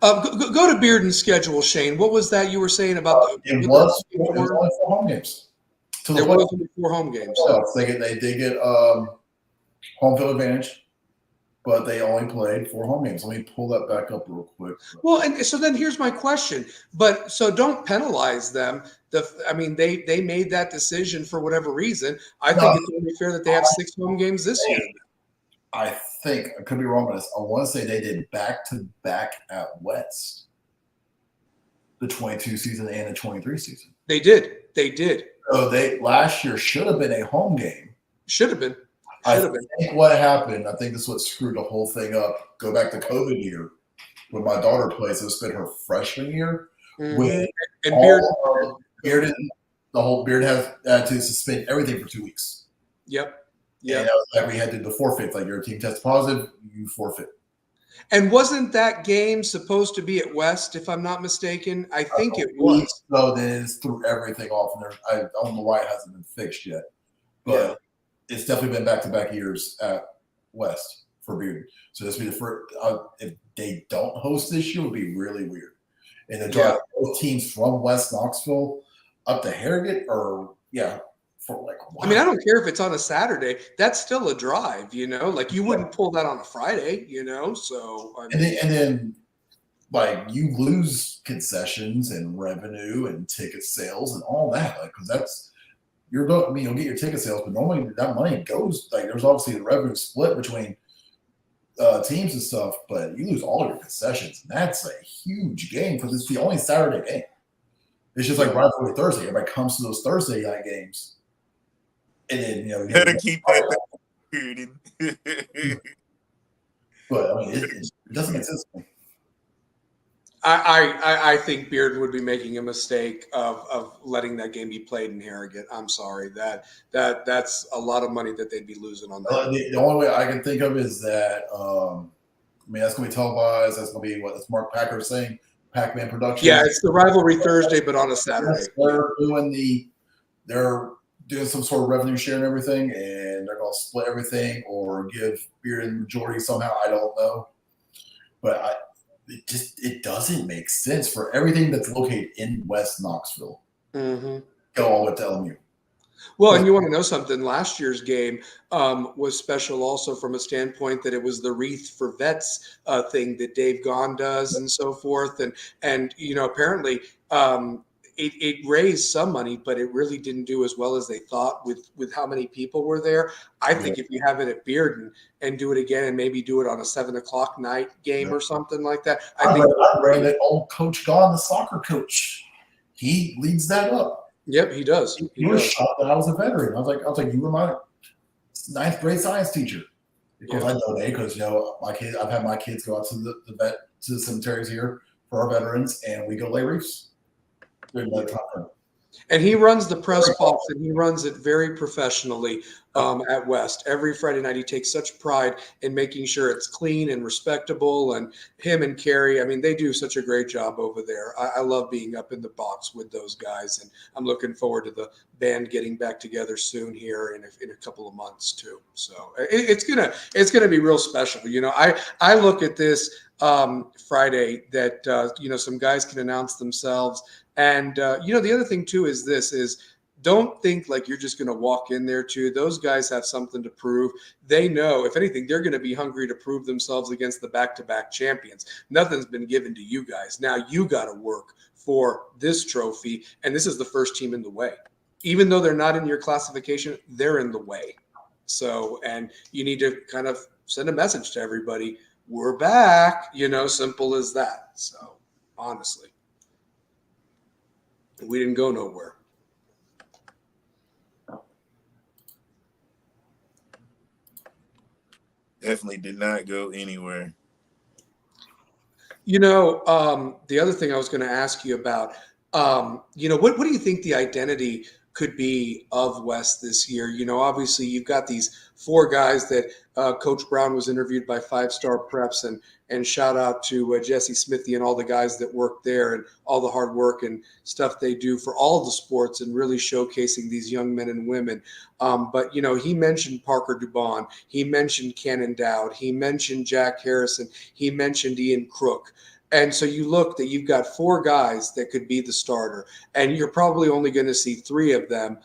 Go to Bearden's schedule, Shane. What was that you were saying about it was only 4 home games. There was only 4 home games. They did get home field advantage, but they only played 4 home games. Let me pull that back up real quick. Well, and so then here's my question. But so don't penalize them. I mean, they made that decision for whatever reason. I think it's only fair that they have 6 home games this year. I think I could be wrong on this. I want to say they did back-to-back at West, the 22 season and the 23 season. They did. So last year should have been a home game. Should have been. I think what happened, I think this is what screwed the whole thing up. Go back to COVID year when my daughter plays. It's been her freshman year. When Bearden had to suspend everything for 2 weeks. Yep. Yeah, and that was like we had to do the forfeit. Like your team tests positive, you forfeit. And wasn't that game supposed to be at West, if I'm not mistaken? I think it was. So then it's threw everything off, and I don't know why it hasn't been fixed yet. But it's definitely been back-to-back years at West for Bearden. So this will be the first. If they don't host this year, it would be really weird. And then drive both teams from West Knoxville up to Harrogate, or for like. Wow. I mean, I don't care if it's on a Saturday. That's still a drive, you know. Like you wouldn't pull that on a Friday, you know. So and then like you lose concessions and revenue and ticket sales and all that, like because that's you'll get your ticket sales, but normally that money goes like there's obviously the revenue split between teams and stuff, but you lose all your concessions, and that's a huge game because it's the only Saturday game. It's just like right before Thursday. Everybody comes to those Thursday night games. And then, you better keep that period. But I mean, it doesn't make sense to me. I think Bearden would be making a mistake of letting that game be played in Harrogate. I'm sorry, that's a lot of money that they'd be losing on that. The only way I can think of is that that's going to be televised. That's going to be what that's Mark Packer saying. Pac-Man Productions. Yeah, it's the rivalry Thursday, but on a Saturday. They're doing some sort of revenue share and everything, and they're going to split everything or give Bearden the majority somehow. I don't know, but it doesn't make sense for everything that's located in West Knoxville. Mm-hmm. Go all the way to LMU. Well, and you want to know something? Last year's game was special also from a standpoint that it was the Wreath for Vets thing that Dave Gahn does and so forth. And you know, apparently it raised some money, but it really didn't do as well as they thought with how many people were there. I think if you have it at Bearden and do it again and maybe do it on a 7:00 night game or something like that. I think that old Coach Gahn, the soccer coach, he leads that up. Yep, he does. He was shocked that I was a veteran. I was like, you were my 9th grade science teacher. Of course, I donate because I've had my kids go out to the cemeteries here for our veterans, and we go lay wreaths during that time. And he runs the press box, and he runs it very professionally at West. Every Friday night, he takes such pride in making sure it's clean and respectable. And him and Carrie, I mean, they do such a great job over there. I love being up in the box with those guys, and I'm looking forward to the band getting back together soon here in a couple of months too. So it's gonna be real special. I look at this Friday that some guys can announce themselves. And the other thing too is don't think like you're just going to walk in there too. Those guys have something to prove. They know, if anything, they're going to be hungry to prove themselves against the back-to-back champions. Nothing's been given to you guys. Now you got to work for this trophy, and this is the first team in the way. Even though they're not in your classification, they're in the way. So, and you need to kind of send a message to everybody. We're back, simple as that. So, honestly. We didn't go nowhere. Definitely did not go anywhere. The other thing I was going to ask you about, what do you think the identity could be of West this year? Obviously you've got these 4 guys that Coach Brown was interviewed by 5-Star Preps, and shout out to Jesse Smithy and all the guys that work there and all the hard work and stuff they do for all the sports and really showcasing these young men and women. But he mentioned Parker Dubon, he mentioned Cannon Dowd, he mentioned Jack Harrison, he mentioned Ian Crook. And so you look that you've got 4 guys that could be the starter, and you're probably only going to see 3 of them,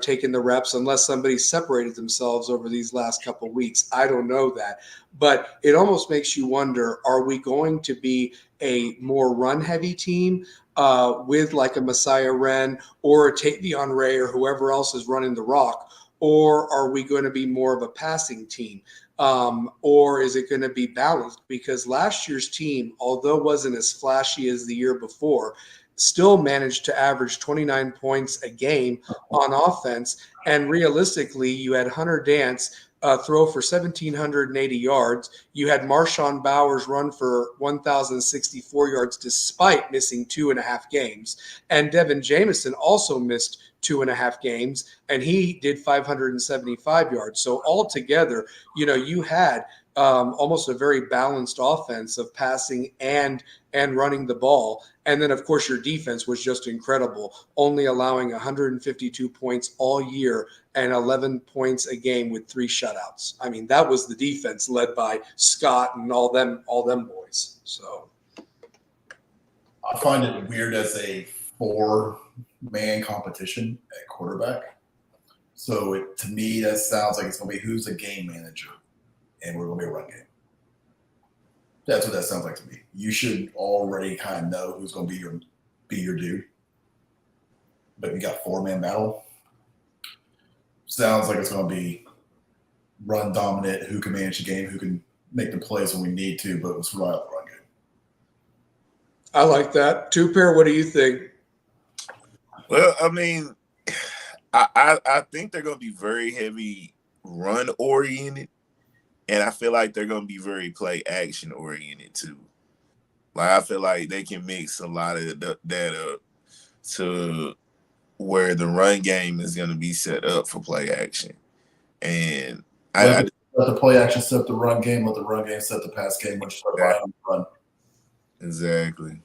taking the reps unless somebody separated themselves over these last couple of weeks. I don't know that, but it almost makes you wonder, are we going to be a more run-heavy team with like a Messiah Wren or a Tavion Ray or whoever else is running the rock, or are we going to be more of a passing team? Or is it going to be balanced? Because last year's team, although wasn't as flashy as the year before, still managed to average 29 points a game on offense. And realistically, you had Hunter Dance throw for 1,780 yards. You had Marshawn Bowers run for 1,064 yards despite missing 2.5 games. And Devin Jamison also missed 2.5 games, and he did 575 yards. So altogether, you had almost a very balanced offense of passing and running the ball. And then, of course, your defense was just incredible, only allowing 152 points all year and 11 points a game with 3 shutouts. I mean, that was the defense led by Scott and all them boys. So I find it weird as a 4-man competition at quarterback. So to me, that sounds like it's going to be who's a game manager, and we're going to be a run game. That's what that sounds like to me. You should already kind of know who's going to be your dude. But you got 4-man battle. Sounds like it's going to be run dominant, who can manage the game, who can make the plays when we need to, but let's rely on the run game. I like that. 2-Pair, what do you think? Well, I mean, I think they're going to be very heavy run oriented, and I feel like they're going to be very play action oriented too. Like I feel like they can mix a lot of that up to where the run game is going to be set up for play action, and let the play action set the run game. Let the run game set the pass game. When you start run. Exactly.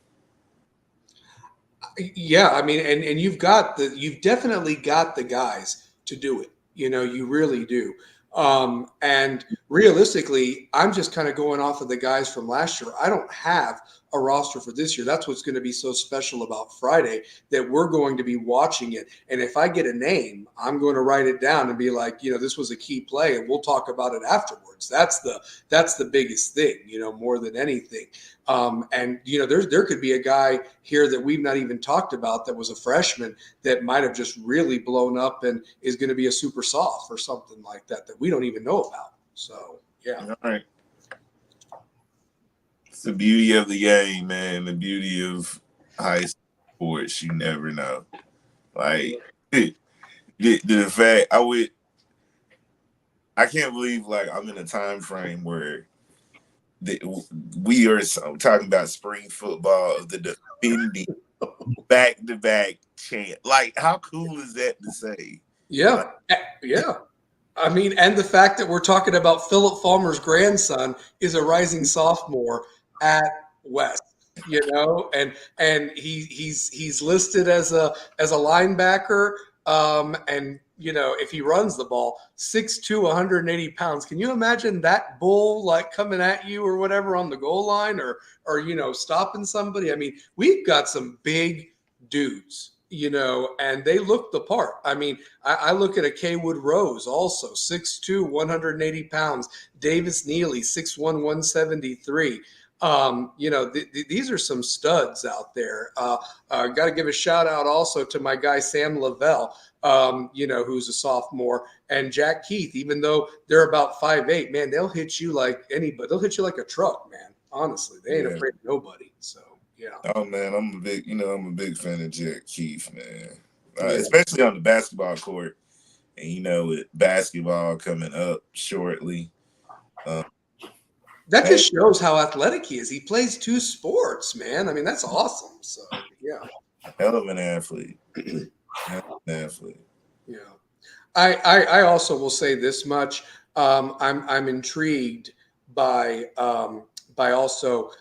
Yeah, I mean, and you've definitely got the guys to do it. You really do. And realistically, I'm just kind of going off of the guys from last year. I don't have a roster for this year. That's what's going to be so special about Friday, that we're going to be watching it. And if I get a name, I'm going to write it down and be like, this was a key play, and we'll talk about it afterwards. That's the biggest thing, more than anything. And there could be a guy here that we've not even talked about that was a freshman that might have just really blown up and is going to be a super soft or something like that we don't even know about. So yeah. All right. It's the beauty of the game, man. The beauty of high sports. You never know. Like the fact I can't believe like I'm in a time frame where we are talking about spring football of the defending back-to-back champ. Like, how cool is that to say? Yeah, yeah. I mean, and the fact that we're talking about Philip Fulmer's grandson is a rising sophomore at West, and he's listed as a linebacker, and if he runs the ball, 6'2", 180 pounds. Can you imagine that bull like coming at you or whatever on the goal line, or stopping somebody? I mean, we've got some big dudes. And they look the part. I mean, I look at a Kaywood Rose, also 6'2", 180 pounds. Davis Neely, 6'1", 173. These are some studs out there. Got to give a shout out also to my guy Sam Lavelle, who's a sophomore, and Jack Keith. Even though they're about 5'8", man, they'll hit you like anybody. They'll hit you like a truck, man. Honestly, they ain't afraid of nobody. So. Yeah. Oh man, I'm a big fan of Jack Keith, man. Especially on the basketball court, and with basketball coming up shortly. That just shows how athletic he is. He plays 2 sports, man. I mean, that's awesome. So yeah, hell of an athlete. Hell of an athlete. Yeah, I also will say this much. I'm intrigued by also.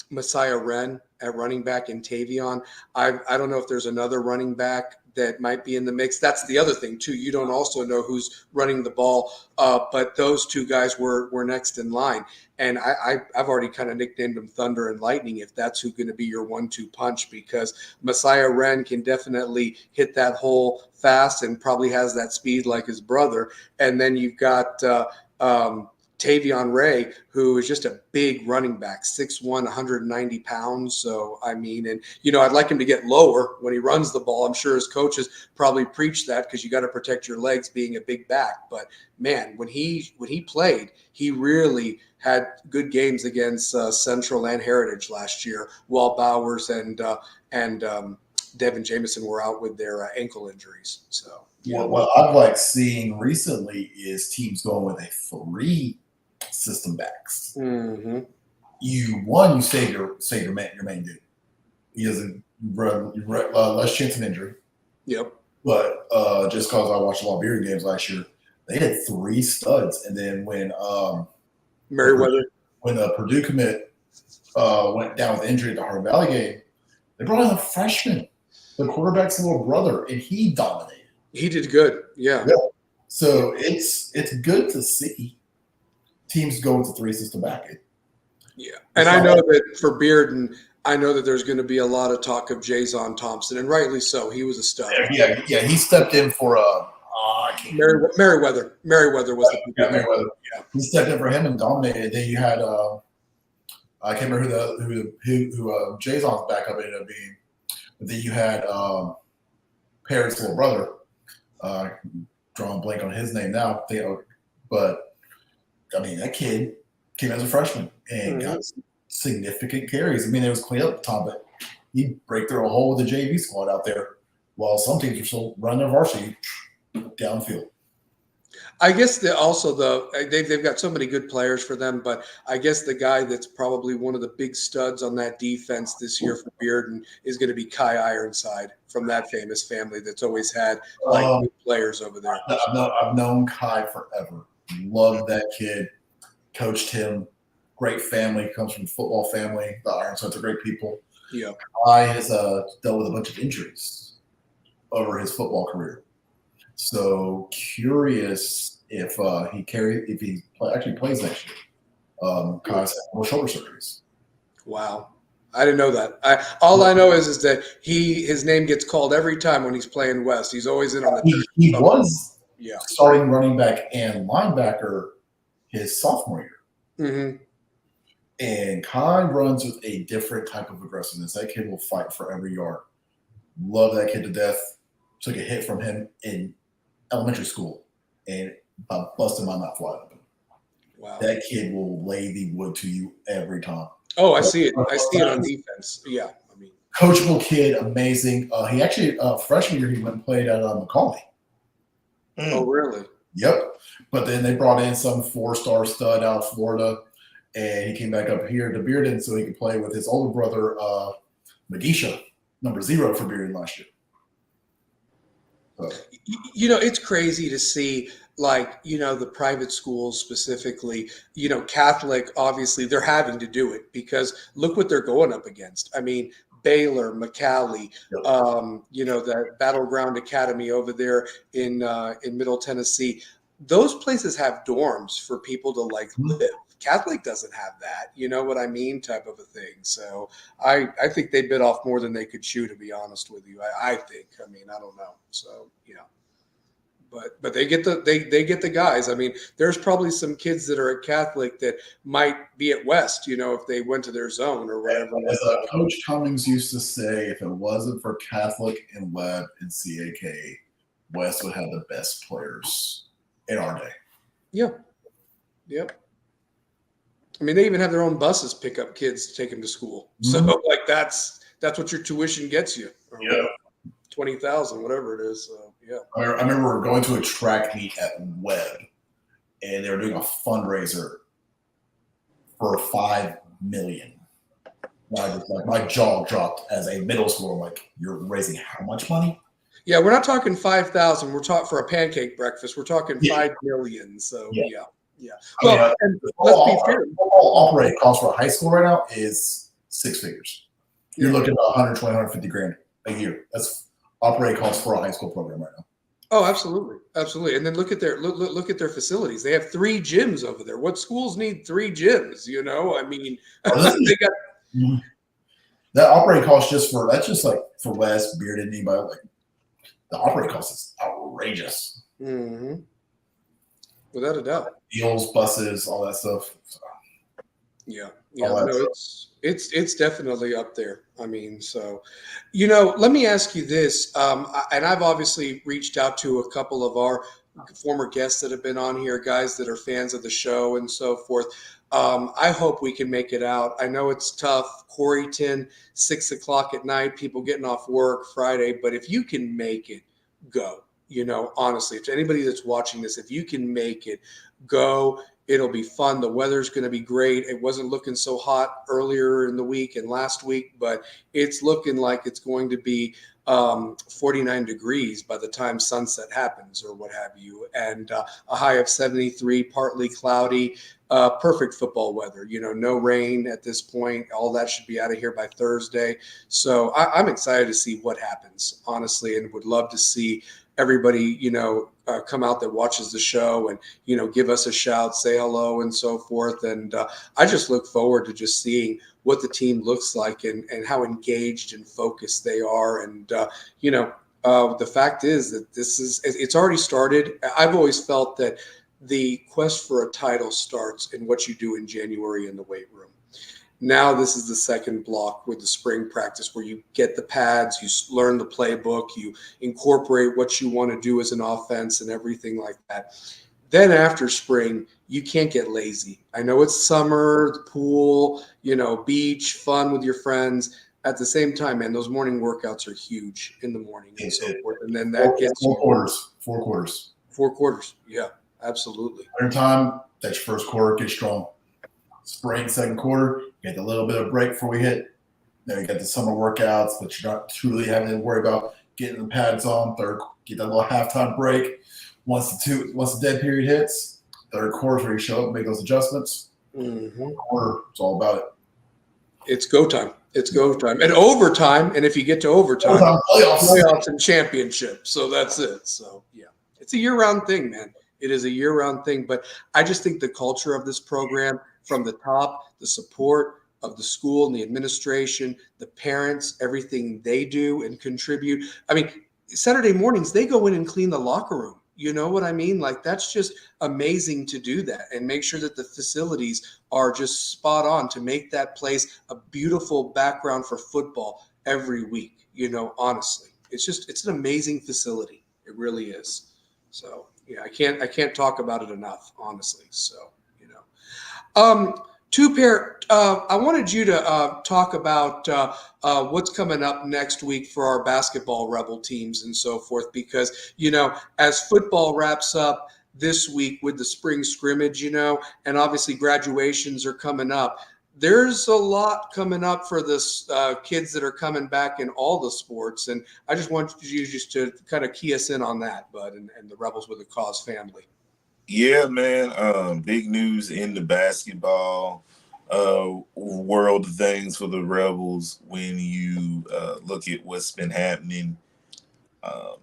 Messiah Wren at running back in Tavion. I don't know if there's another running back that might be in the mix. That's the other thing too. You don't also know who's running the ball, but those 2 guys were next in line. And I've already kind of nicknamed them Thunder and Lightning, if that's who's going to be your 1-2 punch, because Messiah Wren can definitely hit that hole fast and probably has that speed like his brother. And then you've got Tavion Ray, who is just a big running back, 6'1", 190 pounds. So, I mean, and, I'd like him to get lower when he runs the ball. I'm sure his coaches probably preach that because you got to protect your legs being a big back. But, man, when he played, he really had good games against Central and Heritage last year, while Bowers and Devin Jameson were out with their ankle injuries. So, yeah. What I've liked seeing recently is teams going with a 3 system backs. Mm-hmm. You save your main dude. He doesn't run less chance of injury. Yep. But just because I watched a lot of Beard games last year, they had 3 studs, and then when the Purdue commit went down with injury at the Hard Valley game, they brought in a freshman, the quarterback's little brother, and he dominated. He did good. Yeah. So it's good to see teams go with the 3 system back. Yeah. And I know that for Bearden, I know that there's going to be a lot of talk of Jason Thompson, and rightly so. He was a stud. Yeah. He stepped in for Merriweather. Merriweather was the Merriweather. Yeah. He stepped in for him and dominated. Then you had I can't remember who Jason's backup ended up being, but then you had Perry's little brother. Drawing a blank on his name now, but I mean, that kid came as a freshman and got significant carries. I mean, it was clean up at the time, but he'd break through a hole with the JV squad out there, while some teams are still running their varsity downfield. I guess they've got so many good players for them, but I guess the guy that's probably one of the big studs on that defense this year for Bearden is going to be Kai Ironside from that famous family that's always had good players over there. I've known Kai forever. Love that kid. Coached him. Great family. Comes from a football family. The Ironsides are great people. Yeah. Kai has dealt with a bunch of injuries over his football career. So curious if he actually plays next year. Kai's had more shoulder surgeries. Wow. I didn't know that. All I know is that his name gets called every time when he's playing West. He's always in on the He was starting running back and linebacker his sophomore year. Mm-hmm. And Kai runs with a different type of aggressiveness. That kid will fight for every yard. Love that kid to death. Took a hit from him in elementary school and busted my mouth wide open. Wow. That kid will lay the wood to you every time. Oh, I see it. I see it on defense. Yeah. I mean, coachable kid, amazing. He actually freshman year he went and played at Macaulay. Oh, really? Yep. But then they brought in some 4-star stud out of Florida, and he came back up here to Bearden so he could play with his older brother, Magisha, number 0 for Bearden last year. So. It's crazy to see, like, the private schools specifically, Catholic, obviously they're having to do it because look what they're going up against. I mean, Baylor, McCallie, Yep. The Battleground Academy over there in Middle Tennessee. Those places have dorms for people to like live. Catholic doesn't have that, you know what I mean, type of a thing. So I think they bit off more than they could chew, to be honest with you. I think. I mean, I don't know. So but they get they get the guys. I mean, there's probably some kids that are at Catholic that might be at West, if they went to their zone or whatever. As Coach Cummings used to say, if it wasn't for Catholic and Webb and CAK, West would have the best players in our day. Yeah. Yep. I mean, they even have their own buses pick up kids to take them to school. So like that's what your tuition gets you. Or Yeah. 20,000, whatever it is. So, yeah. I remember going to a track meet at Webb, and they were doing a fundraiser for $5 million. My jaw dropped as a middle schooler. I'm like, you're raising how much money? Yeah, we're not talking 5,000. We're talking for a pancake breakfast. We're talking 5 million. So yeah. Well, and let's be fair. All operating cost for a high school right now is 6 figures. You're looking at 120, 150 grand a year. That's operating costs for a high school program right now. Oh, absolutely, absolutely. And then look at their facilities. They have 3 gyms over there. What schools need 3 gyms? I mean, they got that operating cost that's just like for West, Bearded, anybody, like the operating cost is outrageous. Mm-hmm. Without a doubt. Deals, buses, all that stuff. So. Yeah. No, it's definitely up there. I mean, so, let me ask you this. And I've obviously reached out to a couple of our former guests that have been on here, guys that are fans of the show and so forth. I hope we can make it out. I know it's tough. Corryton, 6:00 at night, people getting off work Friday. But if you can make it, go. Honestly, if anybody that's watching this, if you can make it, go. It'll be fun. The weather's going to be great. It wasn't looking so hot earlier in the week and last week, but it's looking like it's going to be 49 degrees by the time sunset happens or what have you. And a high of 73, partly cloudy, perfect football weather. No rain at this point. All that should be out of here by Thursday. So I'm excited to see what happens, honestly, and would love to see everybody, come out that watches the show and, give us a shout, say hello and so forth. And I just look forward to just seeing what the team looks like and how engaged and focused they are. And, the fact is that it's already started. I've always felt that the quest for a title starts in what you do in January in the weight room. Now this is the second block with the spring practice where you get the pads, you learn the playbook, you incorporate what you want to do as an offense and everything like that. Then after spring, you can't get lazy. I know it's summer, the pool, beach, fun with your friends. At the same time, man, those morning workouts are huge in the morning and so forth. And then that gets 4 quarters. 4 quarters. 4 quarters. Yeah, absolutely. Every time, that's your first quarter, get strong. Spring, second quarter, you get a little bit of break before we hit. Then you get the summer workouts, but you're not truly having to worry about getting the pads on. Third, get that little halftime break. Once the dead period hits, third quarter where you show up and make those adjustments. Mm-hmm. Quarter, it's all about it. It's go time. It's go time. And overtime, and if you get to overtime, playoffs and championship. So that's it. So, yeah. It's a year-round thing, man. It is a year-round thing. But I just think the culture of this program from the top, the support of the school and the administration, the parents, everything they do and contribute. I mean, Saturday mornings, they go in and clean the locker room. You know what I mean? Like, that's just amazing to do that and make sure that the facilities are just spot on to make that place a beautiful background for football every week. Honestly, it's an amazing facility. It really is. So, yeah, I can't talk about it enough, honestly. So, I wanted you to talk about what's coming up next week for our basketball Rebel teams and so forth, because, as football wraps up, this week with the spring scrimmage, and obviously graduations are coming up. There's a lot coming up for this kids that are coming back in all the sports. And I just want you just to kind of key us in on that, Bud, and the Rebels with a Cause family. Yeah, man. Big news in the basketball world of things for the Rebels when you look at what's been happening. Um,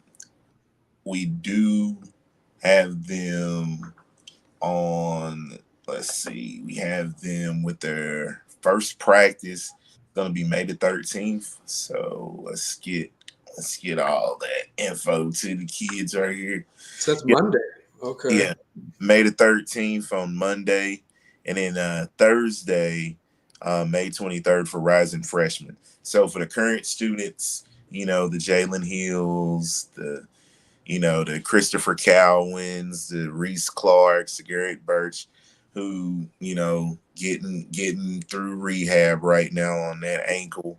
we do have them on, let's see, we have them with their first practice going to be May the 13th. So let's get all that info to the kids right here. So that's Yeah. Monday. Okay. Yeah, May the 13th on Monday, and then Thursday, May 23rd for rising freshmen. So for the current students, the Jalen Hills, the Christopher Cowens, the Reese Clarks, the Garrett Birch, who, getting through rehab right now on that ankle.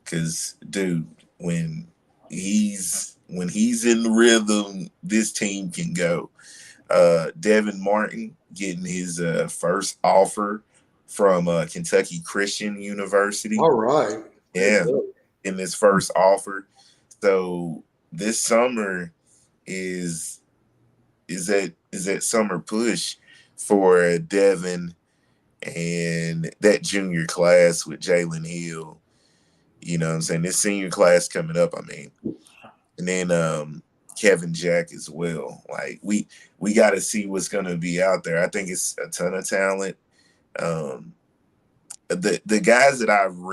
Cause dude, when he's in the rhythm, this team can go. Devin Martin getting his first offer from Kentucky Christian University. All right. Yeah, in his first offer. So this summer is that summer push for Devin and that junior class with Jalen Hill. You know what I'm saying? This senior class coming up, and then Kevin Jack as well. Like we got to see what's going to be out there. I think it's a ton of talent. The guys that I'm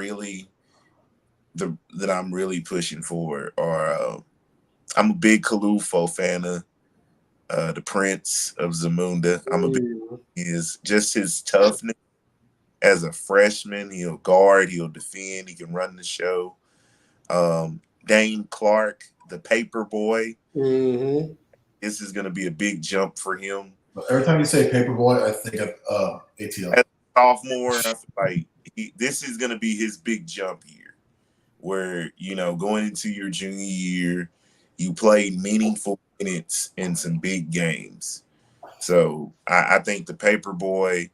really pushing for are I'm a big Kalufo fan of the Prince of Zamunda. Is just his toughness as a freshman. He'll guard, he'll defend, he can run the show. Dane Clark, the paper boy. Mm-hmm. This is going to be a big jump for him. Every time you say paper boy, I think of ATL. As a sophomore, I feel like this is going to be his big jump year where, going into your junior year, you play meaningful minutes in some big games. So I think the paper boy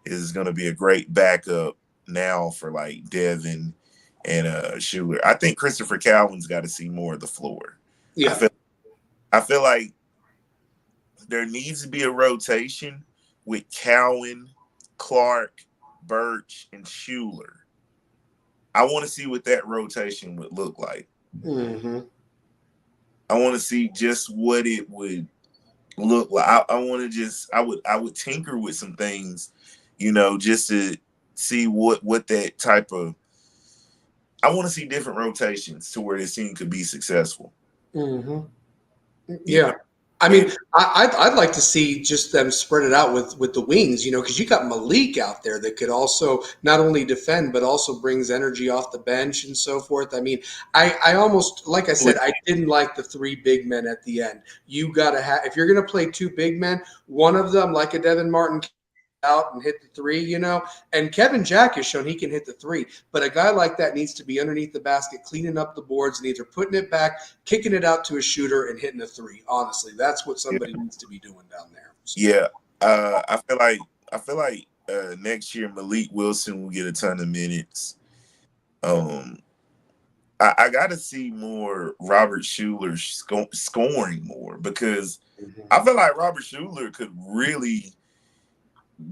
is going to be a great backup now for like Devin and Schuler. I think Christopher Calvin's got to see more of the floor. Yeah. I feel like there needs to be a rotation with Cowan, Clark, Birch, and Schuler. I want to see what that rotation would look like. Mm-hmm. I want to see just what it would look like. I would tinker with some things, just to see what that type of. I want to see different rotations to where this team could be successful. Mm-hmm. Yeah. I mean, I'd like to see just them spread it out with the wings, because you got Malik out there that could also not only defend, but also brings energy off the bench and so forth. I mean, I almost, like I said, I didn't like the three big men at the end. You got to have, if you're going to play two big men, one of them, like a Devin Martin, out and hit the three, and Kevin Jack has shown he can hit the three, but a guy like that needs to be underneath the basket, cleaning up the boards and either putting it back, kicking it out to a shooter and hitting a three. Honestly, that's what somebody needs to be doing down there. So. Yeah. I feel like next year Malik Wilson will get a ton of minutes. I got to see more Robert Schuler scoring more because I feel like Robert Schuler could really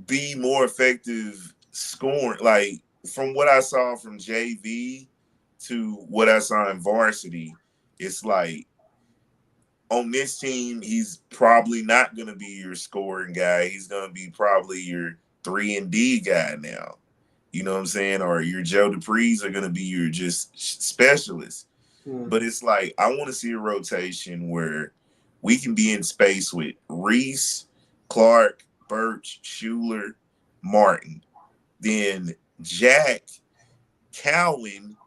be more effective scoring. Like from what I saw from JV to what I saw in varsity, it's like on this team, he's probably not going to be your scoring guy. He's going to be probably your 3-and-D guy now. You know what I'm saying? Or your Joe Duprees are going to be your just specialists. But it's like I want to see a rotation where we can be in space with Reese, Clark, Birch, Schuler, Martin. Then Jack, Cowan,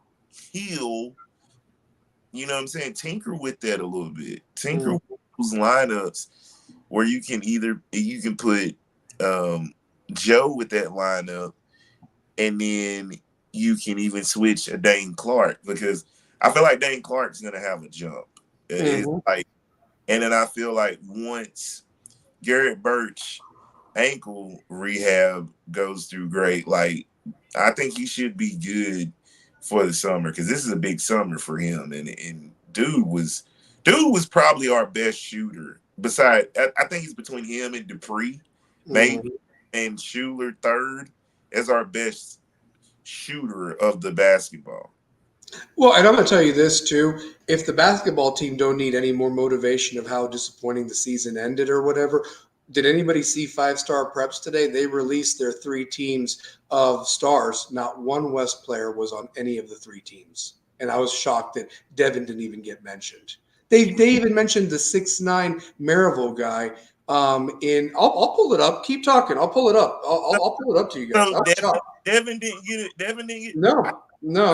Hill, you know what I'm saying? Tinker with that a little bit. Tinker with those lineups where you can put Joe with that lineup, and then you can even switch a Dane Clark because I feel like Dane Clark's gonna have a jump. It's like, and then I feel like once Garrett Birch ankle rehab goes through great, like I think he should be good for the summer because this is a big summer for him. And dude was probably our best shooter. Besides, I think he's between him and Dupree, maybe, and Schuler third as our best shooter of the basketball. Well, and I'm going to tell you this too. If the basketball team don't need any more motivation of how disappointing the season ended or whatever, did anybody see 5-star preps today? They released their 3 teams of stars. Not one West player was on any of the 3 teams. And I was shocked that Devin didn't even get mentioned. They even mentioned the 6'9" Maryville guy. I'll pull it up. Keep talking. I'll pull it up. I'll pull it up to you guys. So Devin didn't get it. Devin didn't get No.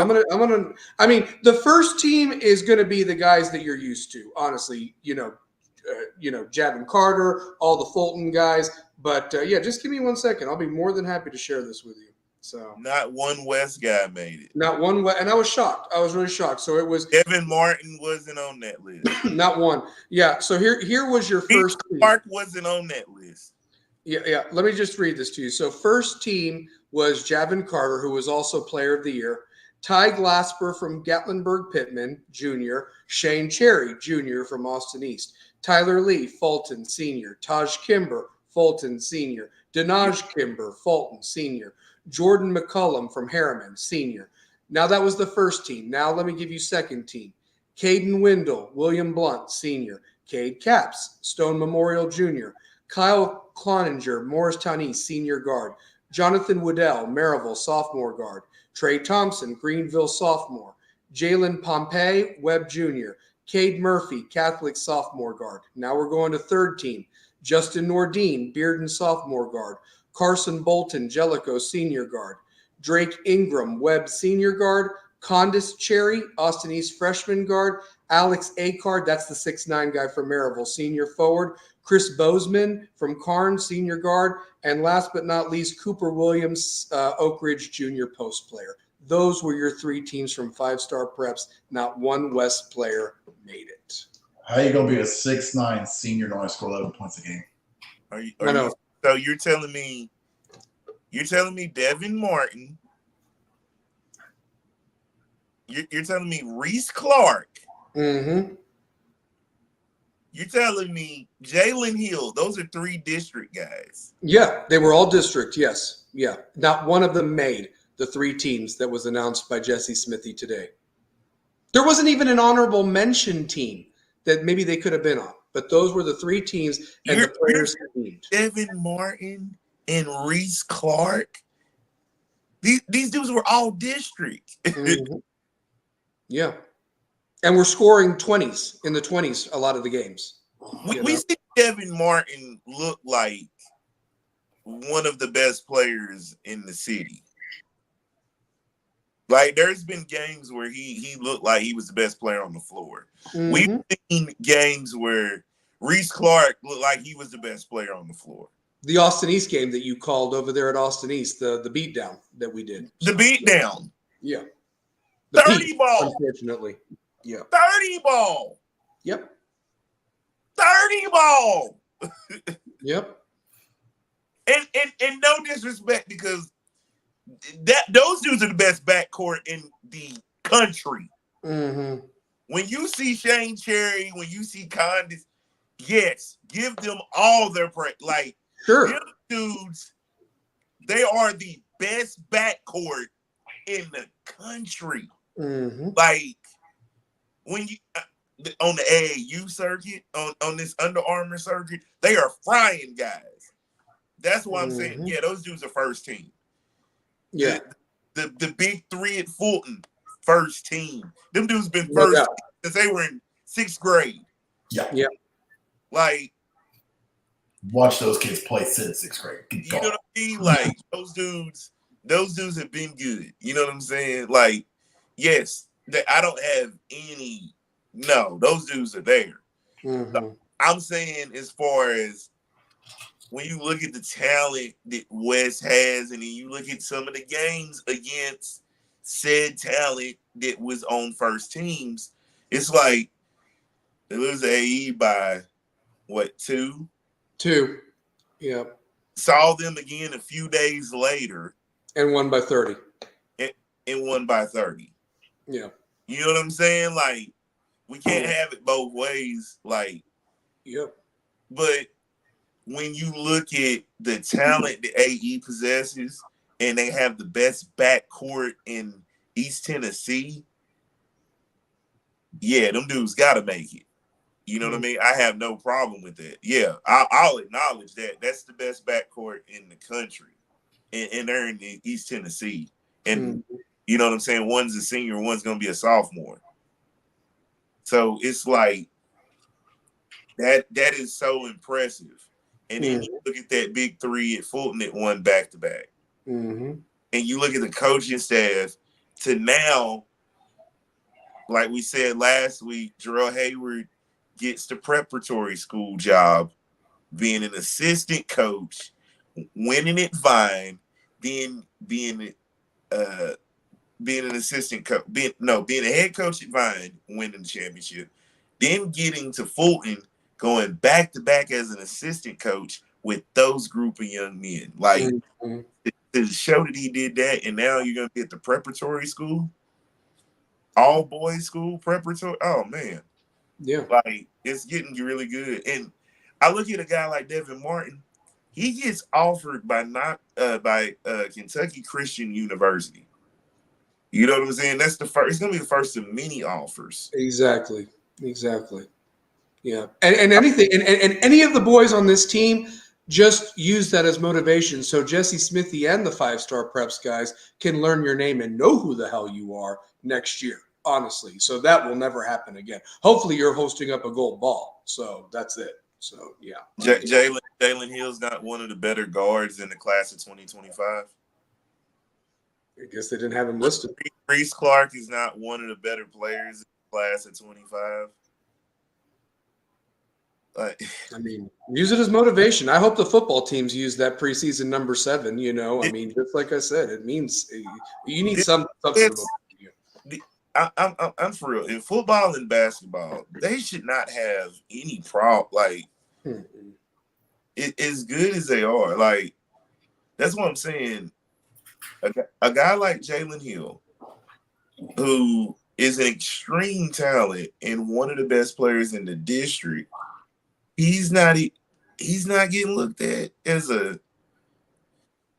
I mean, the first team is gonna be the guys that you're used to, honestly, Javin Carter, all the Fulton guys. But yeah, just give me 1 second. I'll be more than happy to share this with you. So not one West guy made it. not one, and I was shocked. I was really shocked. So it was Devin Martin wasn't on that list. not one. Yeah. So here was your first team. Clark wasn't on that list. Yeah. Let me just read this to you. So first team was Javin Carter, who was also Player of the Year. Ty Glasper from Gatlinburg Pittman, Jr., Shane Cherry, Jr. from Austin East, Tyler Lee, Fulton, Sr., Taj Kimber, Fulton, Sr., Denaj Kimber, Fulton, Sr., Jordan McCullum from Harriman, Sr. Now that was the first team. Now let me give you second team. Caden Wendell, William Blunt, Sr., Cade Capps, Stone Memorial, Jr., Kyle Cloninger, Morristown East, Senior Guard, Jonathan Woodell, Maryville, Sophomore Guard, Trey Thompson, Greenville sophomore, Jalen Pompey, Webb Jr., Cade Murphy, Catholic sophomore guard. Now we're going to third team. Justin Nordine, Bearden sophomore guard, Carson Bolton, Jellicoe senior guard, Drake Ingram, Webb senior guard, Condis Cherry, Austin East freshman guard, Alex Acard, that's the 6'9" guy from Maryville, senior forward, Chris Bozeman from Karn, senior guard, and last but not least, Cooper Williams, Oak Ridge junior post player. Those were your 3 teams from 5-star preps. Not one West player made it. How you gonna be a 6'9" senior and only score 11 points a game? So you're telling me Devin Martin? You're telling me Reese Clark? Mm-hmm. You're telling me Jalen Hill? Those are 3 district guys. Yeah, they were all district, yes. Yeah. Not one of them made the 3 teams that was announced by Jesse Smithy today. There wasn't even an honorable mention team that maybe they could have been on. But those were the 3 teams and the players named. Devin Martin and Reese Clark. These dudes were all district. Mm-hmm. Yeah. And we're scoring 20s in the 20s a lot of the games. We see Devin Martin look like one of the best players in the city. Like there's been games where he looked like he was the best player on the floor. Mm-hmm. We've seen games where Reese Clark looked like he was the best player on the floor. The Austin East game that you called over there at Austin East, the beatdown that we did. The beatdown. Yeah. 30 ball. Unfortunately. Yeah. 30 ball. Yep. 30 ball. Yep. And no disrespect because those dudes are the best backcourt in the country. Mm-hmm. When you see Shane Cherry, when you see Condis, yes, give them all their praise. Like, sure, them dudes, they are the best backcourt in the country. Mm-hmm. Like, when you on the AAU circuit, on this Under Armour circuit, they are frying guys. That's why I'm saying, yeah, those dudes are first team. Yeah. The big 3 at Fulton, first team. Them dudes been first team since they were in 6th grade. Yeah. Yeah. Like, watch those kids play since 6th grade. You know what I mean? Like, those dudes have been good. You know what I'm saying? Like, yes, I don't have any. No, those dudes are there. Mm-hmm. So I'm saying as far as when you look at the talent that West has, and then you look at some of the games against said talent that was on first teams, it's like they lose AE by what, 2? 2. Yeah. Saw them again a few days later. And won by 30. And won by 30. Yeah. You know what I'm saying? Like, we can't have it both ways. Like, yep. But when you look at the talent the AE possesses, and they have the best backcourt in East Tennessee, yeah, them dudes got to make it. You know what I mean? I have no problem with that. Yeah, I'll acknowledge that. That's the best backcourt in the country, and they're in East Tennessee. And you know what I'm saying? One's a senior, one's going to be a sophomore. So it's like that is so impressive. And then you look at that big 3 at Fulton that won back-to-back. And you look at the coaching staff to now, like we said last week, Jarrell Hayward gets the preparatory school job, being an assistant coach, winning at Vine, being an assistant coach, being a head coach at Vine, winning the championship, then getting to Fulton, going back to back as an assistant coach with those group of young men. Like to show that he did that, and now you're gonna be at the preparatory school, all boys school, preparatory. Oh man. Yeah. Like, it's getting really good. And I look at a guy like Devin Martin, he gets offered by Kentucky Christian University. You know what I'm saying? That's the first. It's gonna be the first of many offers. Exactly. Yeah. And anything and any of the boys on this team just use that as motivation. So Jesse Smithy and the 5-star preps guys can learn your name and know who the hell you are next year. Honestly, so that will never happen again. Hopefully, you're hosting up a gold ball. So that's it. So yeah, Jalen Hill's not one of the better guards in the class of 2025. I guess they didn't have him listed. Reese Clark is not one of the better players in the class of 25. I mean, use it as motivation. I hope the football teams use that preseason number 7. You know, I mean, just like I said, it means you need something. I'm for real. In football and basketball, they should not have any problem. Like, as good as they are, like, that's what I'm saying. A guy like Jalen Hill, who is an extreme talent and one of the best players in the district, he's not getting looked at as a.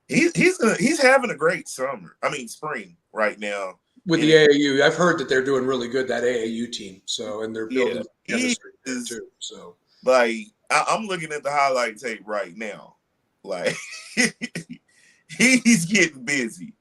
He's having a great spring right now. With the AAU, I've heard that they're doing really good, that AAU team. So, and they're building chemistry there too. So, like, I'm looking at the highlight tape right now. Like, he's getting busy.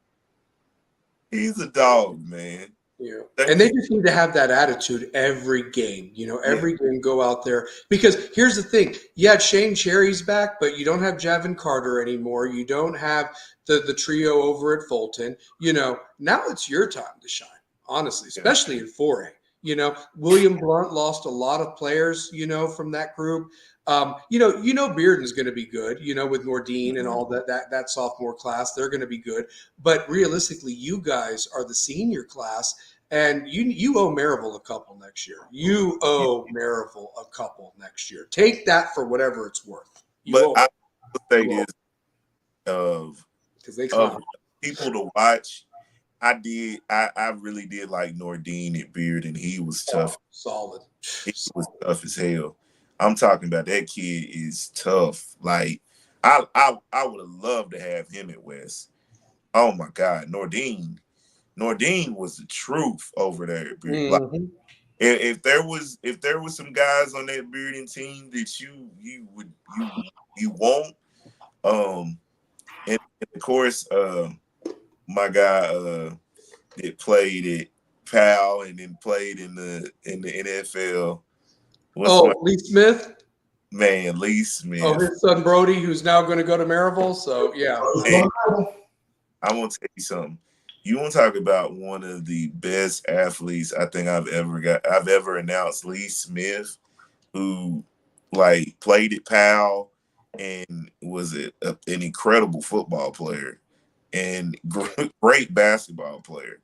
He's a dog, man. Yeah. And they just need to have that attitude every game. You know, every game go out there. Because here's the thing. Yeah, Shane Cherry's back, but you don't have Javin Carter anymore. You don't have the trio over at Fulton. You know, now it's your time to shine, honestly, especially in 4A. You know, William Blunt lost a lot of players, you know, from that group. You know, Bearden's going to be good, you know, with Nordine and all that sophomore class. They're going to be good. But realistically, you guys are the senior class. And you owe Maryville a couple next year. You owe Maryville a couple next year. Take that for whatever it's worth. But I would say this because they people to watch. I really did like Nordine at Beard, and he was tough. Solid. He was tough as hell. I'm talking about that kid is tough. Like, I would have loved to have him at West. Oh my God, Nordine was the truth over there. Like, if there was some guys on that Bearden team that you want, and of course, my guy that played at Pal and then played in the NFL. Lee Smith. Man, Lee Smith. Oh, his son Brody, who's now going to go to Maryville. So yeah, man, I'm gonna tell you something. You want to talk about one of the best athletes I think I've ever announced, Lee Smith, who like played at Powell and was an incredible football player and great basketball player.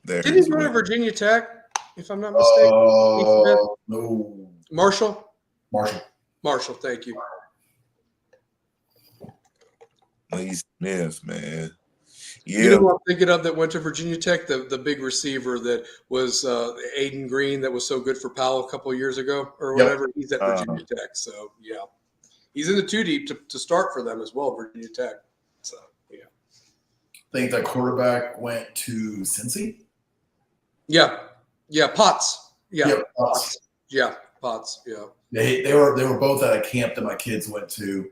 Didn't he go to Virginia Tech, if I'm not mistaken? No. Marshall, Marshall. thank you. E. Smith, man. You Yeah. know what I'm thinking of that went to Virginia Tech? The big receiver that was Aiden Green that was so good for Powell a couple of years ago or Yep. whatever. He's at Virginia Tech. So, yeah. He's in the two deep to start for them as well, Virginia Tech. So, yeah. I think that quarterback went to Cincy. Yeah. Yeah. Potts. Yeah. Yep. Potts. Yeah. Potts. Yeah. They were both at a camp that my kids went to,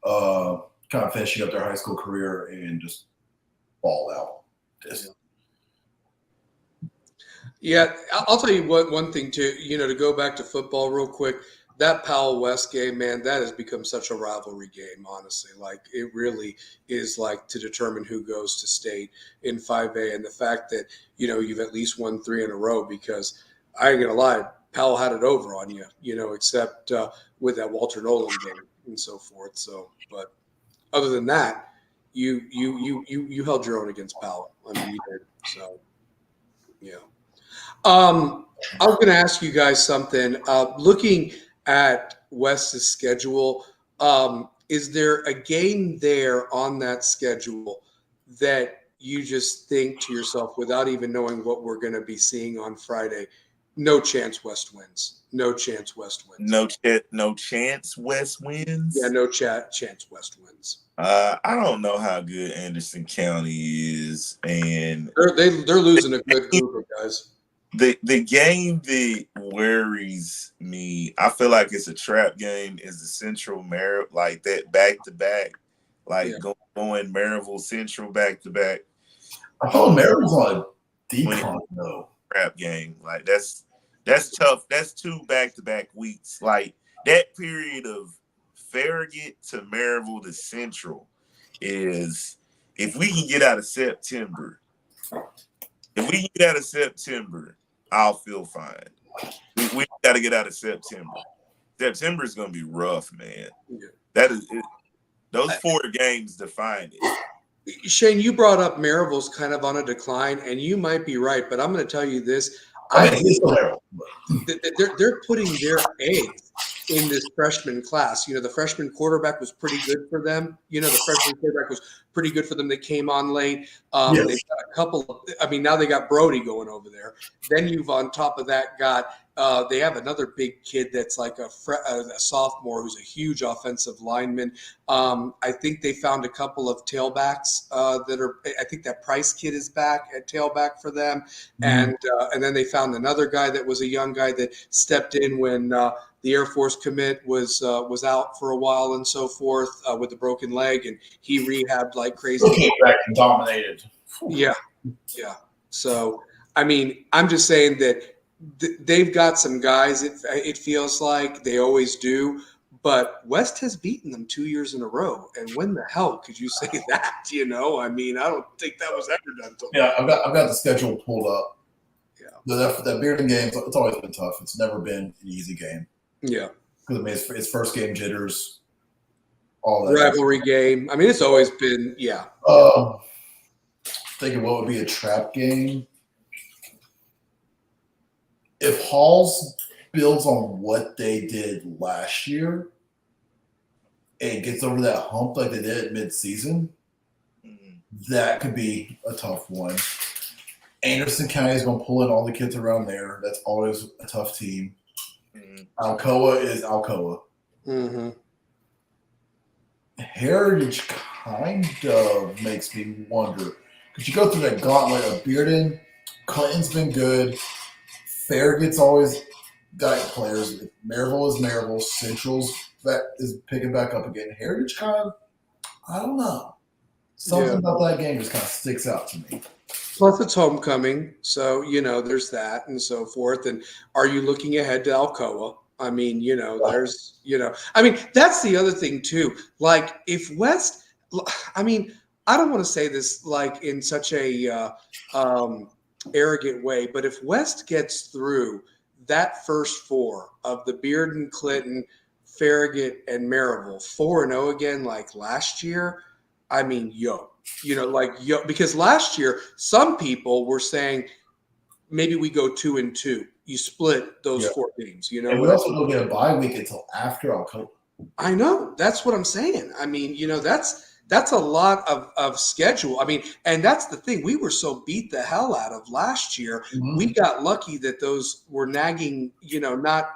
kind of finishing up their high school career and just ball out. Yeah, I'll tell you what. One thing too, to go back to football real quick. That Powell West game, man, that has become such a rivalry game. Honestly, like it really is, like to determine who goes to state in 5A, and the fact that you've at least won 3 in a row. Because I ain't gonna lie, Powell had it over on you, except with that Walter Nolan game and so forth. So, but other than that, you held your own against Powell. I mean, you did. So, yeah. I was going to ask you guys something. Looking at West's schedule, is there a game there on that schedule that you just think to yourself, without even knowing what we're going to be seeing on Friday, no chance West wins? No chance West wins. No chance West wins? Yeah, no chance West wins. I don't know how good Anderson County is, and they're losing a good group of guys. The game that worries me, I feel like it's a trap game, is the Central Maryville, like that back-to-back, going Maryville Central back-to-back. I thought Maryville's on a decline, though. Trap game. Like, that's tough. That's 2 back-to-back weeks. Like, that period of Farragut to Maryville to Central is, if we can get out of September, I'll feel fine. We got to get out of September. September is going to be rough, man. Yeah. That is it. Those 4 games define it. Shane, you brought up Maryville's kind of on a decline, and you might be right, but I'm going to tell you this. They're putting their eggs in this freshman class. The freshman quarterback was pretty good for them. The freshman quarterback was pretty good for them. They came on late. They've got a couple of, now they got Brody going over there. Then you've on top of that got they have another big kid that's like a sophomore who's a huge offensive lineman. I think they found a couple of tailbacks that are. I think that Price kid is back at tailback for them, and then they found another guy that was a young guy that stepped in when the Air Force commit was out for a while and so forth with a broken leg, and he rehabbed like crazy. Came back and dominated. Yeah. So I'm just saying that. They've got some guys, it feels like they always do, but West has beaten them 2 years in a row. And when the hell could you say that? I don't think that was ever done. Yeah, I've got the schedule pulled up. Yeah. That Bearden game, it's always been tough. It's never been an easy game. Yeah. Because it's first game jitters, all that. Rivalry game. It's always been, yeah. Thinking what would be a trap game. If Halls builds on what they did last year and gets over that hump like they did at midseason, that could be a tough one. Anderson County is going to pull in all the kids around there. That's always a tough team. Alcoa is Alcoa. Mm-hmm. Heritage kind of makes me wonder. Because you go through that gauntlet of Bearden, Clinton's been good. Farragut's always got players. Maryville is Maryville. Central's that is picking back up again. Heritage kind of, I don't know. Something about that game just kind of sticks out to me. Plus, it's homecoming, so there's that and so forth. And are you looking ahead to Alcoa? There's that's the other thing too. Like if West, I don't want to say this like in such a arrogant way, but if West gets through that first 4 of the Bearden, Clinton, Farragut, and Maryville 4-0 again like last year, because last year some people were saying maybe we go 2-2. You split those 4 games. And we also don't get a bye week until after Alcoa. I know. That's what I'm saying. That's a lot of schedule. I mean, and that's the thing. We were so beat the hell out of last year. Mhm. We got lucky that those were nagging, not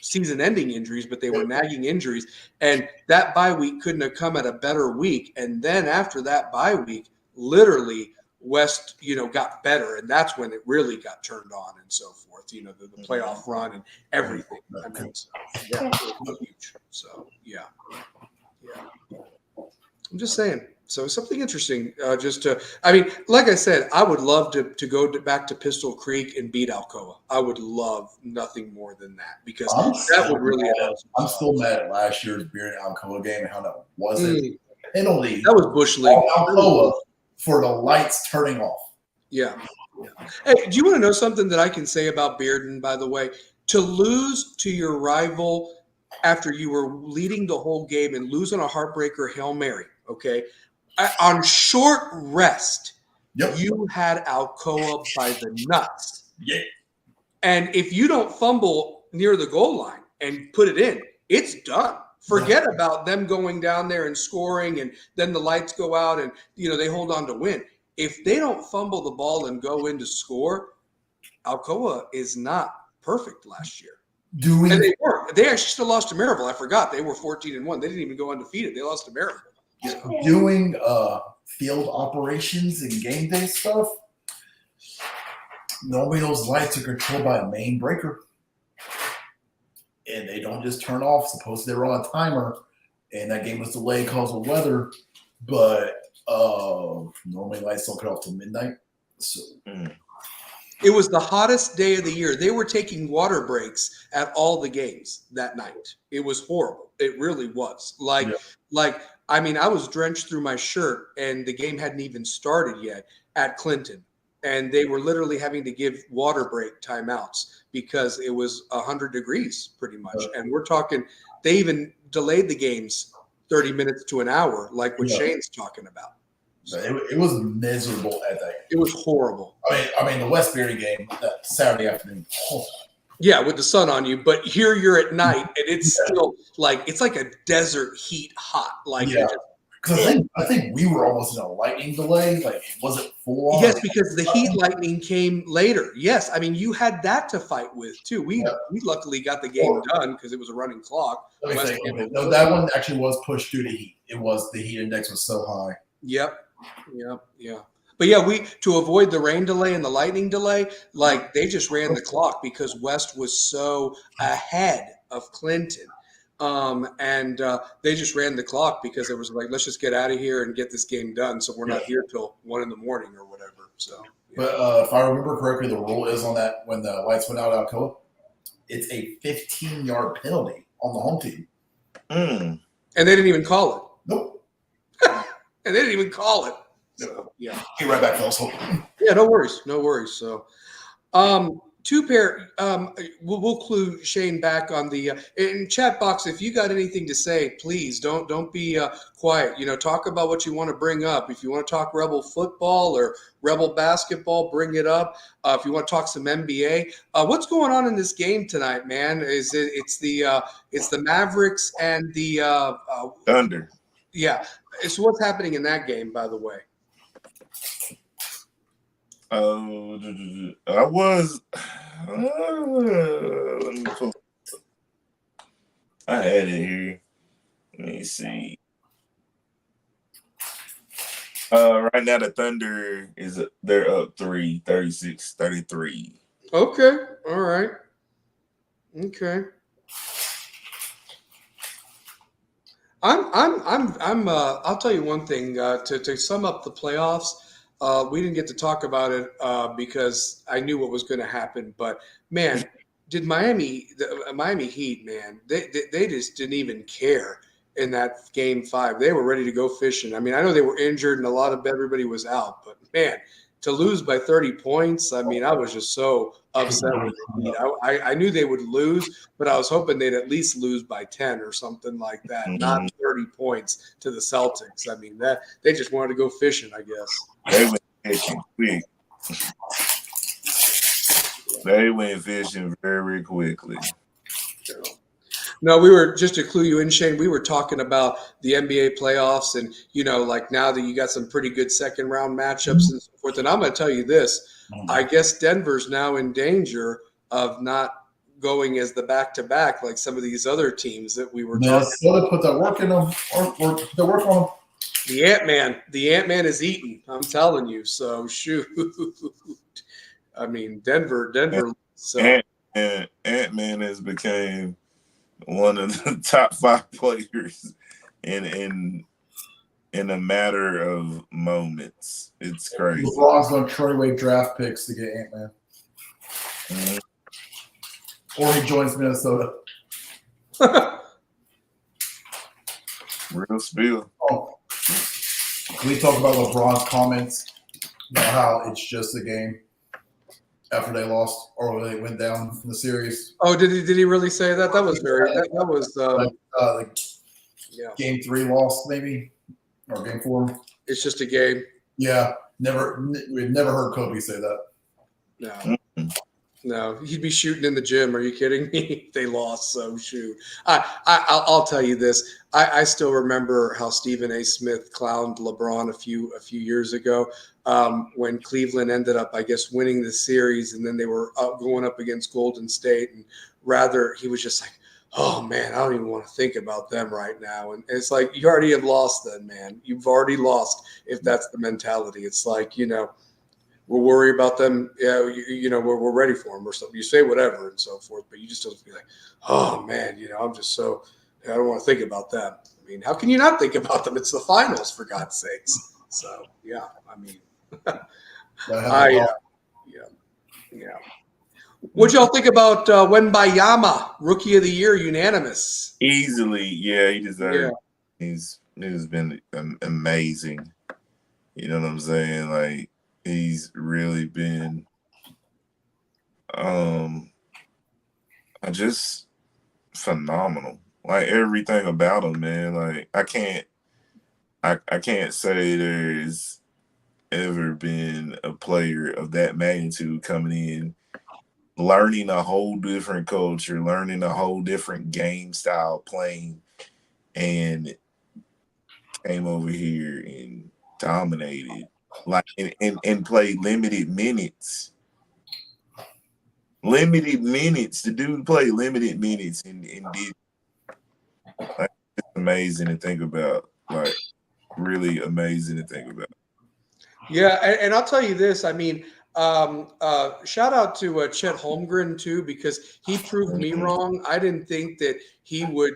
season-ending injuries, but they were nagging injuries. And that bye week couldn't have come at a better week. And then after that bye week, literally West, got better, and that's when it really got turned on and so forth. The playoff run and everything. I mean, yeah, it was huge. So yeah. I'm just saying. So something interesting. Like I said, I would love to go back to Pistol Creek and beat Alcoa. I would love nothing more than that because that would really. I'm still mad at last year's Beard and Alcoa game and how that wasn't penalty. That was Bush League. Alcoa for the lights turning off. Yeah. Hey, do you want to know something that I can say about Bearden, by the way? To lose to your rival after you were leading the whole game and lose on a heartbreaker Hail Mary, okay? On short rest, you had Alcoa by the nuts. Yeah. And if you don't fumble near the goal line and put it in, it's done. Forget about them going down there and scoring and then the lights go out and, they hold on to win. If they don't fumble the ball and go in to score, Alcoa is not perfect last year. And they weren't. They actually still lost to Maryville. I forgot. They were 14-1. They didn't even go undefeated. They lost to Maryville. So. Doing field operations and game day stuff, normally those lights are controlled by a main breaker. And they don't just turn off. Supposedly they were on a timer, and that game was delayed because of weather. But normally lights don't cut off till midnight. So it was the hottest day of the year. They were taking water breaks at all the games that night. It was horrible. It really was. I was drenched through my shirt, and the game hadn't even started yet at Clinton. And they were literally having to give water break timeouts because it was 100 degrees pretty much. And we're talking, they even delayed the games 30 minutes to an hour, like what Shane's talking about. So it was miserable at that. It was horrible. I mean the Westbury game that Saturday afternoon. Oh. Yeah, with the sun on you, but here you're at night, and it's still it's like a desert heat hot. Because I think we were almost in a lightning delay. Like, was it full on? Yes, because the heat lightning came later. Yes, I mean you had that to fight with too. We luckily got the game done because it was a running clock. No, that one actually was pushed due to heat. It was the heat index was so high. Yep. But yeah, to avoid the rain delay and the lightning delay, they just ran the clock because West was so ahead of Clinton. And they just ran the clock because it was let's just get out of here and get this game done. So we're not here till 1 a.m. or whatever. So, But if I remember correctly, the rule is on that when the lights went out Alcoa, it's a 15-yard penalty on the home team. And they didn't even call it. Nope. And they didn't even call it. So, yeah. Get right back, fellas. Yeah, no worries. So, two pair. We'll clue Shane back on the in chat box. If you got anything to say, please don't be quiet. Talk about what you want to bring up. If you want to talk Rebel football or Rebel basketball, bring it up. If you want to talk some NBA, what's going on in this game tonight, man? It's the Mavericks and the Thunder. Yeah. So what's happening in that game, by the way? I was. I had it here. Let me see. Right now the Thunder they're up 36-33. Okay. All right. Okay. I'll tell you one thing, to sum up the playoffs. We didn't get to talk about it because I knew what was going to happen. But man, did Miami Heat, man, they just didn't even care in that game 5. They were ready to go fishing. I mean, I know they were injured and everybody was out, but man, to lose by 30 points, I mean, I was just so upset with the Heat. I knew they would lose, but I was hoping they'd at least lose by 10 or something like that, not 30 points to the Celtics. I mean, that they just wanted to go fishing, I guess. They went fishing quick. They went fishing very quickly. No, we were just to clue you in, Shane. We were talking about the NBA playoffs, and like now that you got some pretty good second round matchups and so forth. And I'm going to tell you this: I guess Denver's now in danger of not going as the back to back like some of these other teams that we were talking. Minnesota put that work in them, or the work on them. The Ant Man is eating. I'm telling you. So shoot. I mean, Denver. So Ant-Man has became one of the top 5 players in a matter of moments. It's crazy. LeBron's going to trade away draft picks to get Ant-Man. Mm-hmm. Or he joins Minnesota. Real spill. Oh. Can we talk about LeBron's comments about how it's just a game after they lost or they went down in the series? Oh, did he really say that? That was very. That was. Like game 3 loss maybe or game 4. It's just a game. Yeah, we've never heard Kobe say that. No. Mm-hmm. No, he'd be shooting in the gym. Are you kidding me? They lost, so shoot. I'll tell you this. I still remember how Stephen A. Smith clowned LeBron a few years ago when Cleveland ended up, I guess, winning the series, and then they were going up against Golden State, and rather he was just like, "Oh man, I don't even want to think about them right now." And it's like you already have lost, then, man. You've already lost if that's the mentality. It's like we'll worry about them. Yeah, we're ready for them or something. You say whatever and so forth, but you just don't be like, oh man, I'm just so I don't want to think about them. I mean, how can you not think about them? It's the finals, for God's sakes. So yeah, I mean, yeah. What'd y'all think about Wembayama, Rookie of the Year, unanimous? Easily, yeah, he deserved. Yeah. He's been amazing. You know what I'm saying? Like. He's really been just phenomenal. Like everything about him, man. Like I can't say there's ever been a player of that magnitude coming in, learning a whole different culture, learning a whole different game style playing, and came over here and dominated. Like and played limited minutes. The dude played limited minutes and did. Like, it's amazing to think about. Like really amazing to think about. Yeah, and I'll tell you this. I mean, shout out to Chet Holmgren too, because he proved me wrong. I didn't think that he would.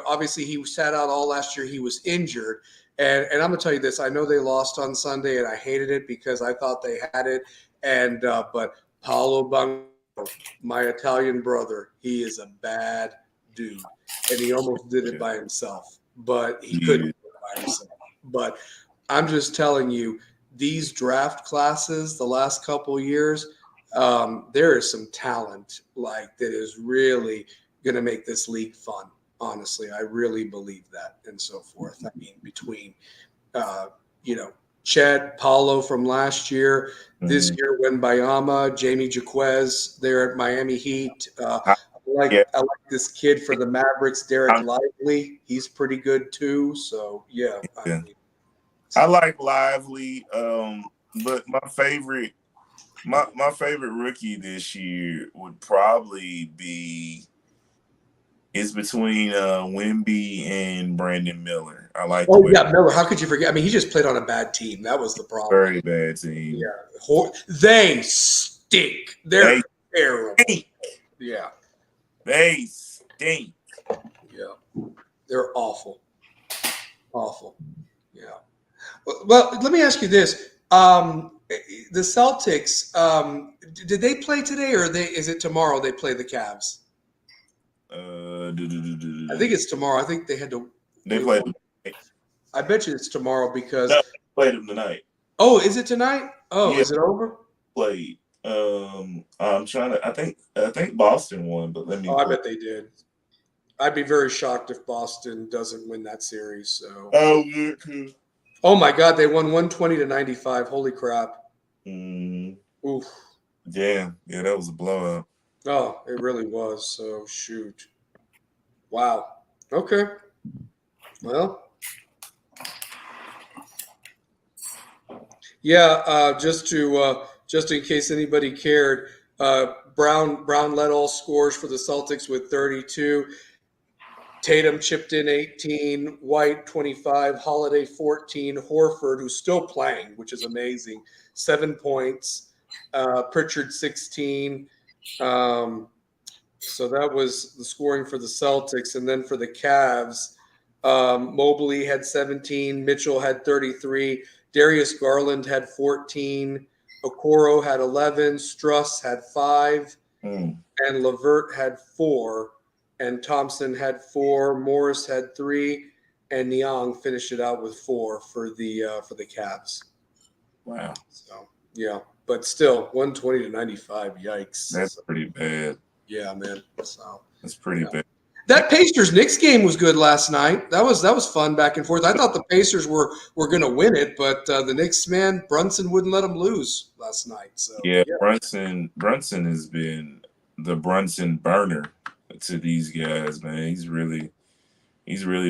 Obviously he sat out all last year. He was injured. And I'm gonna tell you this. I know they lost on Sunday, and I hated it because I thought they had it. And but Paolo Banchero, my Italian brother, he is a bad dude, and he almost did it by himself, but he couldn't do it by himself. But I'm just telling you, these draft classes, the last couple of years, there is some talent that is really gonna make this league fun. Honestly, I really believe that and so forth. I mean, between, Chet, Paulo from last year, this year, Wembayama, Jamie Jaquez there at Miami Heat. I like this kid for the Mavericks, Derek Lively. He's pretty good too. So, yeah. I like Lively, but my favorite rookie this year would probably be. It's between Wemby and Brandon Miller. I like. Oh yeah, Miller. How could you forget? I mean, he just played on a bad team. That was the problem. Very bad team. Yeah, they stink. They're terrible. Yeah, they stink. Yeah, they're awful. Awful. Yeah. Well, let me ask you this: the Celtics. Did they play today, or is it tomorrow? They play the Cavs. I think it's tomorrow. I think they had to. They played. I bet you it's tomorrow because they played them tonight. Oh, is it tonight? Oh, yeah, is it over? Played. I'm trying to. I think Boston won, but let me. Oh, I bet they did. I'd be very shocked if Boston doesn't win that series. So. Oh my God, they won 120-95. Holy crap! Oof. Yeah, that was a blowout. Oh, it really was. So shoot. Wow. Wow. Okay. Well, yeah. Just in case anybody cared, Brown led all scores for the Celtics with 32. Tatum chipped in 18, White 25, Holiday 14, Horford, who's still playing, which is amazing, 7 points, Pritchard 16. So that was the scoring for the Celtics. And then for the Cavs, Mobley had 17, Mitchell had 33, Darius Garland had 14, Okoro had 11, Struss had 5, and LeVert had 4, and Thompson had 4, Morris had 3, and Niang finished it out with 4 for the Cavs. Wow. So yeah, but still 120 to 95. Yikes. That's pretty bad. Yeah, man. So That's pretty bad. that Pacers-Knicks game was good last night. That was fun back and forth. I thought the Pacers were going to win it, but the Knicks, man, Brunson wouldn't let them lose last night. So yeah. Brunson has been the Brunson burner to these guys, man. He's really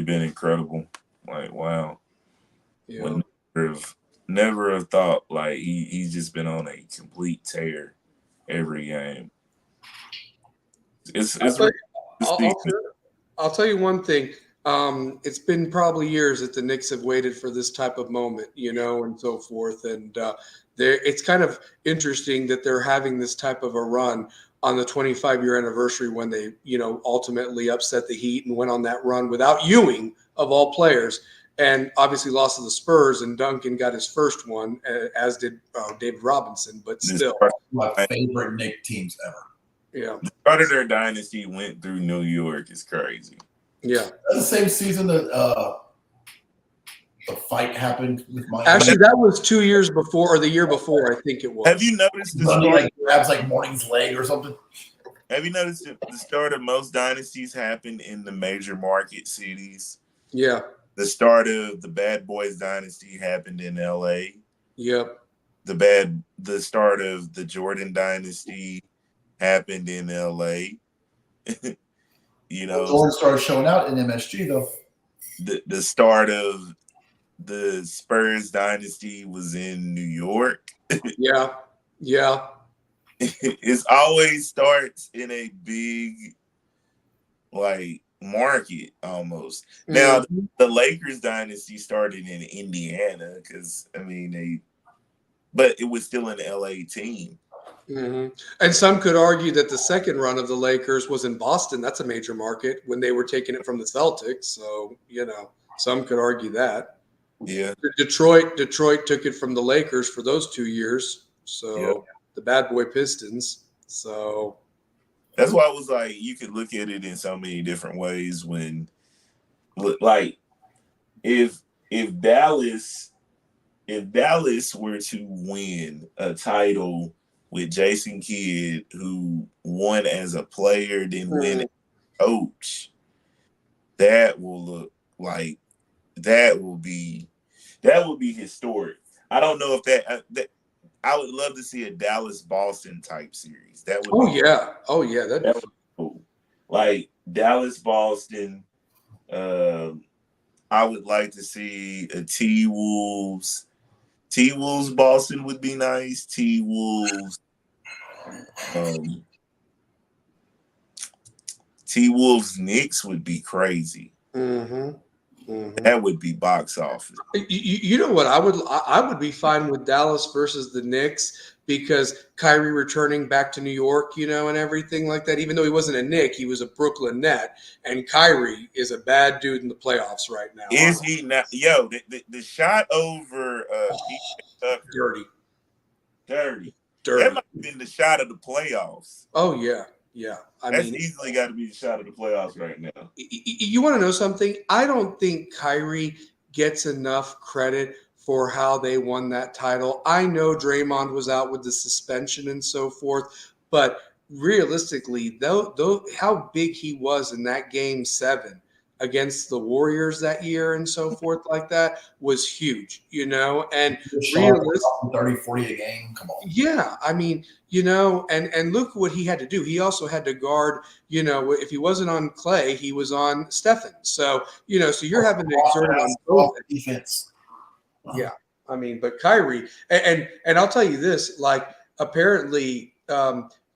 been incredible. Like, wow. Yeah. Would never have thought, like, he's just been on a complete tear every game. I'll tell you one thing. It's been probably years that the Knicks have waited for this type of moment, and so forth. And it's kind of interesting that they're having this type of a run on the 25-year anniversary when they, ultimately upset the Heat and went on that run without Ewing, of all players, and obviously lost to the Spurs. And Duncan got his first one, as did David Robinson. But still, my favorite Knicks teams ever. Yeah. The start of their dynasty went through New York is crazy. Yeah. The same season that the fight happened with Miami. Actually, that was 2 years before, or the year before, I think it was. Have you noticed the Bundy, start? like grabs like Morning's leg or something? Have you noticed that the start of most dynasties happened in the major market cities? Yeah. The start of the Bad Boys dynasty happened in LA. Yep. The start of the Jordan dynasty happened in LA. Jordan started showing out in MSG though. The start of the Spurs dynasty was in New York. Yeah. It always starts in a big, like, market almost. Now, the Lakers dynasty started in Indiana because, but it was still an LA team. Mm-hmm. And some could argue that the second run of the Lakers was in Boston. That's a major market when they were taking it from the Celtics. So, some could argue that. Yeah. Detroit took it from the Lakers for those 2 years. So the Bad Boy Pistons. So that's why I was like, you could look at it in so many different ways when, like, if Dallas were to win a title with Jason Kidd, who won as a player, then win as a coach, that will look like that will be historic. I don't know if that I would love to see a Dallas Boston type series. That would that'd be cool. Like Dallas Boston. I would like to see a T-Wolves Boston would be nice. T-Wolves Knicks would be crazy. That would be box office. You know what? I would be fine with Dallas versus the Knicks because Kyrie returning back to New York, and everything like that. Even though he wasn't a Knick, he was a Brooklyn Net, and Kyrie is a bad dude in the playoffs right now. Is he not? Yo, the shot over dirty. That might have been the shot of the playoffs. Oh yeah. Yeah, that's easily got to be the shot of the playoffs right now. You want to know something? I don't think Kyrie gets enough credit for how they won that title. I know Draymond was out with the suspension and so forth, but realistically, though how big he was in that Game 7 against the Warriors that year and so forth like that was huge, and Sean 30, 40 a game. Come on. yeah, I mean, and look what he had to do. He also had to guard, if he wasn't on Clay, he was on Stephen. So, so you're having to exert it on both defense. Yeah. I mean, but Kyrie, and I'll tell you this, like apparently,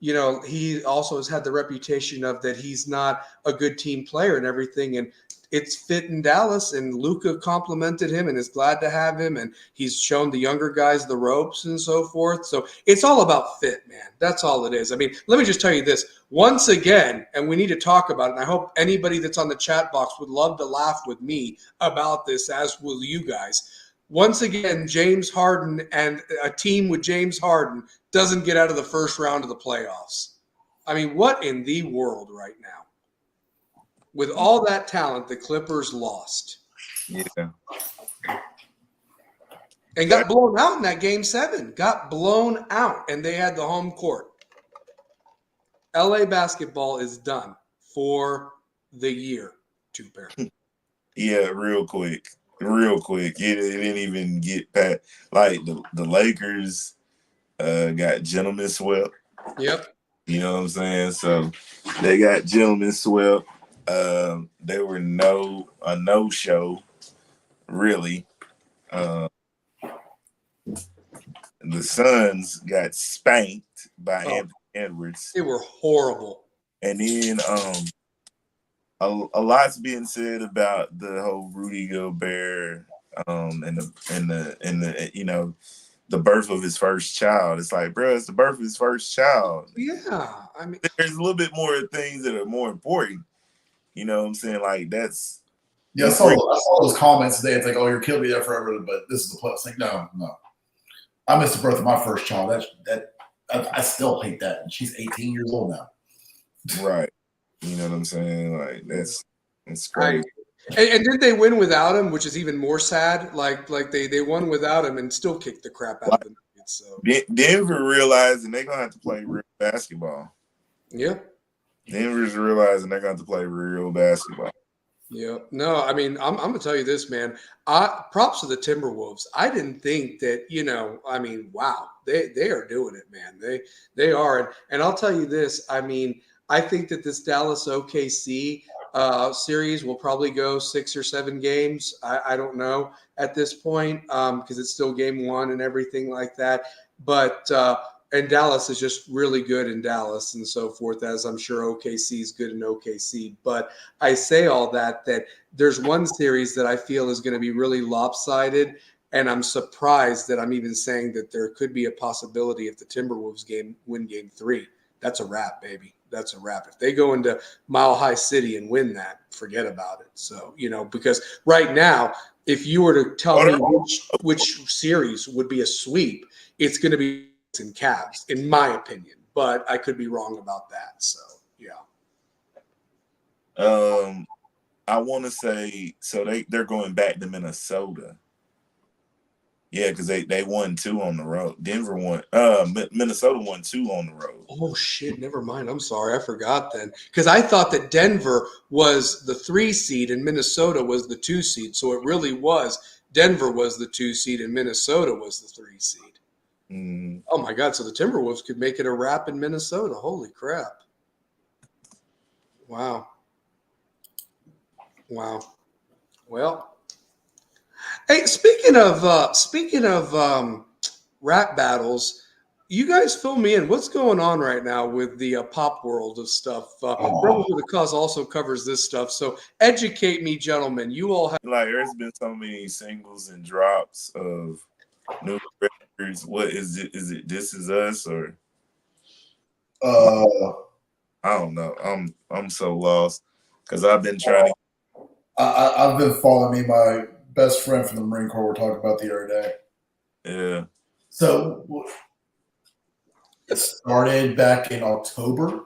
he also has had the reputation of that he's not a good team player and everything. And it's fit in Dallas, and Luka complimented him and is glad to have him. And he's shown the younger guys the ropes and so forth. So it's all about fit, man. That's all it is. I mean, let me just tell you this once again, and we need to talk about it. And I hope anybody that's on the chat box would love to laugh with me about this, as will you guys. Once again, James Harden and a team with James Harden doesn't get out of the first round of the playoffs. I mean, what in the world right now? With all that talent, the Clippers lost. Yeah. And got blown out in that game 7. Got blown out, and they had the home court. LA basketball is done for the year, two-pair. Yeah, real quick. It didn't even get past. Like, the Lakers got gentlemen swept. Yep. You know what I'm saying? So they got gentlemen swept. They were a no-show, really. The Suns got spanked by Anthony Edwards. They were horrible. And then a lot's being said about the whole Rudy Gobert and the the birth of his first child. It's like, bro, it's the birth of his first child. Yeah, I mean, there's a little bit more things that are more important. You know what I'm saying? Like, that's I saw those comments today. It's like, oh, your kid will be there forever, but this is the plus. Like, no. I missed the birth of my first child. I still hate that. And she's 18 years old now. Right. You know what I'm saying? Like, that's crazy. And did they win without him, which is even more sad? Like they won without him and still kicked the crap out of them. So Denver realizing they're gonna have to play real basketball. Yeah. Denver's realizing they're gonna have to play real basketball. Yeah. No, I mean, I'm gonna tell you this, man. Props to the Timberwolves. I didn't think that, I mean, wow, they are doing it, man. They are. And I'll tell you this, I mean, I think that this Dallas OKC series will probably go 6 or 7 games. I don't know at this point because it's still game 1 and everything like that. But and Dallas is just really good in Dallas and so forth, as I'm sure OKC is good in OKC. But I say all that there's one series that I feel is going to be really lopsided. And I'm surprised that I'm even saying that there could be a possibility if the Timberwolves win game 3. That's a wrap, baby. That's a wrap. If they go into Mile High City and win that, forget about it. So, because right now, if you were to tell me which series would be a sweep, it's going to be in Cavs, in my opinion. But I could be wrong about that. So, yeah. I want to say, so they're going back to Minnesota. Yeah, because they won 2 on the road. Denver won. Minnesota won 2 on the road. Oh shit! Never mind. I'm sorry, I forgot then. Because I thought that Denver was the 3 seed and Minnesota was the 2 seed. So it really was Denver was the 2 seed and Minnesota was the 3 seed. Mm. Oh my God! So the Timberwolves could make it a wrap in Minnesota. Holy crap! Wow. Well. Hey, speaking of rap battles, you guys fill me in. What's going on right now with the pop world of stuff? Rebels with a Cause also covers this stuff, so educate me, gentlemen. You all have there's been so many singles and drops of new records. What is it? Is it This Is Us or? I don't know. I'm so lost because I've been trying to. I've been following me. My best friend from the Marine Corps were talking about the other day. Yeah. So it started back in October.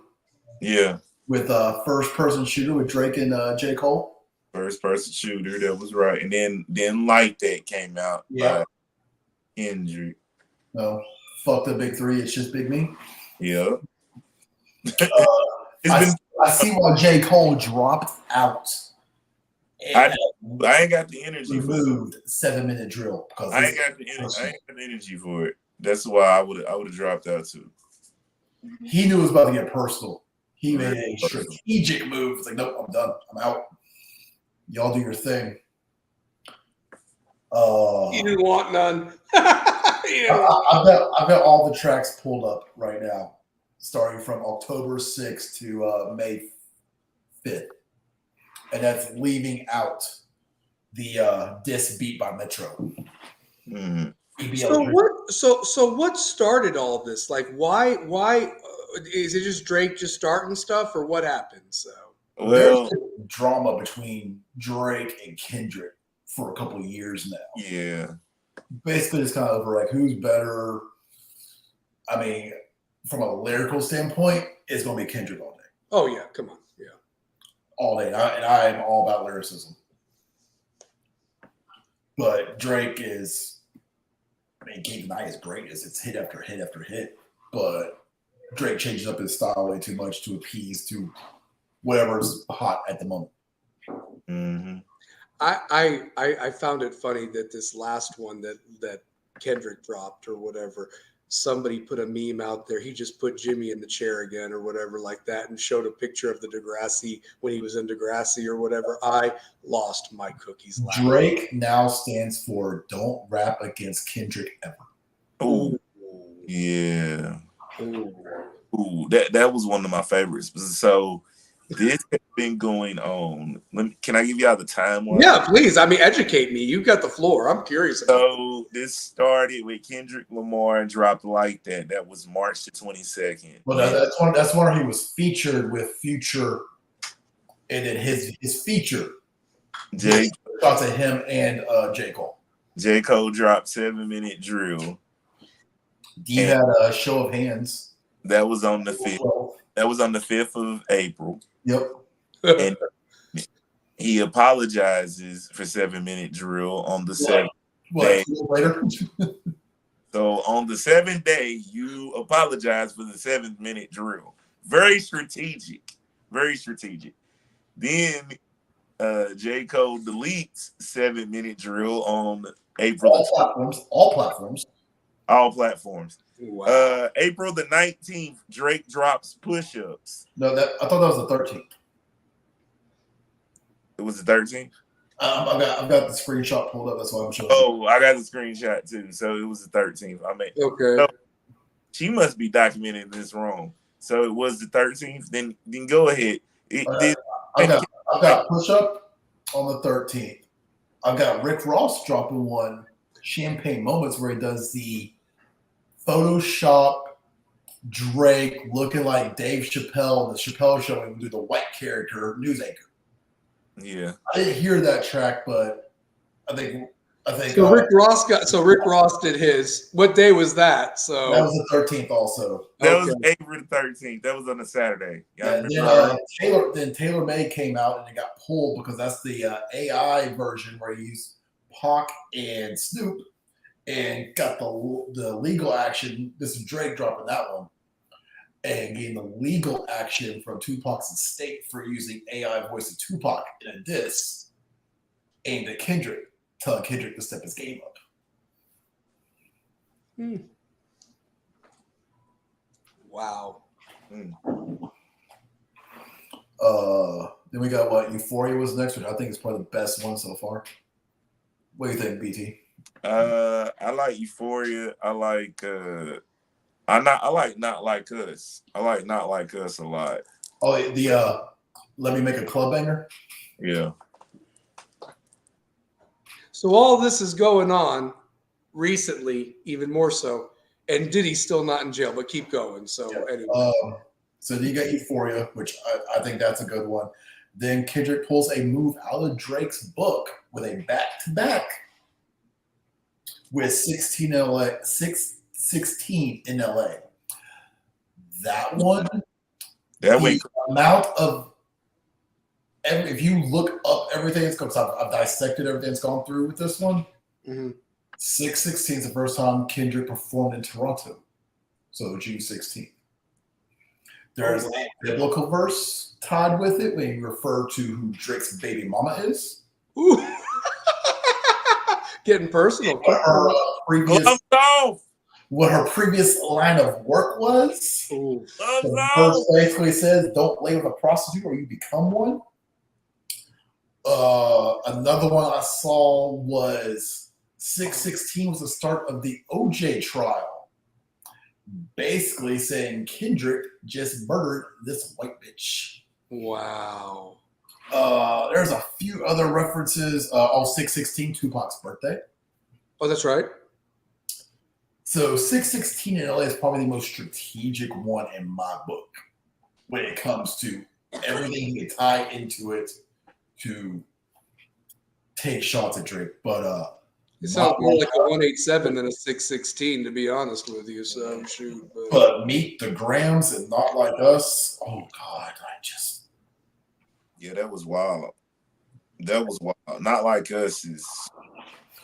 Yeah. With First Person Shooter with Drake and J. Cole. First Person Shooter, that was right. And then Like That came out. Yeah. Injury. No. Fuck the big 3. It's just Big Me. Yeah. I see why J. Cole dropped out I ain't got the energy for it. Removed 7-minute drill because I ain't got the energy for it. That's why I would have dropped out too. He knew it was about to get personal. He made a strategic move. It's like, nope, I'm done. I'm out. Y'all do your thing. He didn't want none. I've got all the tracks pulled up right now, starting from October 6th to May 5th. And that's leaving out the disc beat by Metro. Mm-hmm. So what started all this? Like, why is it just Drake just starting stuff, or what happened? So there's drama between Drake and Kendrick for a couple of years now. Yeah. Basically, it's kind of over like who's better. I mean, from a lyrical standpoint, it's going to be Kendrick all day. Oh yeah, come on, yeah, all day. And I am all about lyricism, but Drake is. I mean, can't deny his greatness. It's hit after hit after hit, but Drake changes up his style way too much to appease to whatever's hot at the moment. Mm-hmm. I found it funny that this last one that Kendrick dropped or whatever, somebody put a meme out there. He just put Jimmy in the chair again or whatever like that and showed a picture of the Degrassi when he was in Degrassi or whatever. I lost my cookies laughing. Drake now stands for don't rap against Kendrick ever. Oh, yeah. Ooh, that was one of my favorites. So this has been going on. Can I give y'all the timeline? Yeah, please. I mean, educate me. You got the floor. I'm curious. So this started with Kendrick Lamar dropped Like That. That was March the 22nd. Well, that's where he was featured with Future, and then his feature. Shout to him and J. Cole. J. Cole dropped 7-minute drill. He had a show of hands. That was on the 5th. That was on the 5th of April. Yep. And he apologizes for 7-minute drill on the 7th day. Later. So on the 7th day, you apologize for the 7-minute drill. Very strategic. Very strategic. Then J. Cole deletes 7-minute drill on April. All platforms. All platforms. Wow. April the 19th, Drake drops Push-Ups. No, I thought that was the 13th. It was the 13th? I've got the screenshot pulled up. That's why I'm showing. Oh, I got the screenshot too. So it was the 13th. I mean, okay. So she must be documenting this wrong. So it was the 13th. Then go ahead. I've got Push-Up on the 13th. I've got Rick Ross dropping one, Champagne Moments, where he does the Photoshop Drake looking like Dave Chappelle, the Chappelle Show, and do the white character news anchor. Yeah, I didn't hear that track, but I think. So Rick Ross did his. What day was that? So that was the 13th, also. That was April the 13th. That was on a Saturday. Then Taylor May came out and it got pulled because that's the AI version where you use Pac and Snoop and got the legal action. This is Drake dropping that one. And getting the legal action from Tupac's estate for using AI voice of Tupac in a diss aimed at Kendrick, telling Kendrick to step his game up. Wow. Then we got what Euphoria was next, which I think is probably the best one so far. What do you think, BT? I like Euphoria. I like Not Like Us. I like Not Like Us a lot. Oh, the Let Me Make a Club Banger? Yeah. So all this is going on recently, even more so, and Diddy's still not in jail, but keep going. So anyway. So you got Euphoria, which I think that's a good one. Then Kendrick pulls a move out of Drake's book with a back-to-back with 16 in LA. That one, the amount of if you look up everything that's gone, I've dissected everything that's gone through with this one. 6/16 is the first time Kendrick performed in Toronto, so June 16th. There's a biblical verse tied with it when you refer to who Drake's baby mama is. Ooh. Getting personal. What her previous Gloves off. what her previous line of work was. Ooh. Gloves The off. verse basically says, "Don't lay with a prostitute, or you become one." Another one I saw was 6/16 was the start of the OJ trial, basically saying Kendrick just murdered this white bitch. Wow. There's a few other references. 6/16, Tupac's birthday. Oh, that's right. So 6/16 in LA is probably the most strategic one in my book when it comes to everything you tie into it to take shots at Drake. But It sounds more like a 187 than a 616, to be honest with you. So shoot. but Meet the Grams and Not Like Us. Oh God, Yeah, that was wild. That was wild. Not Like Us is.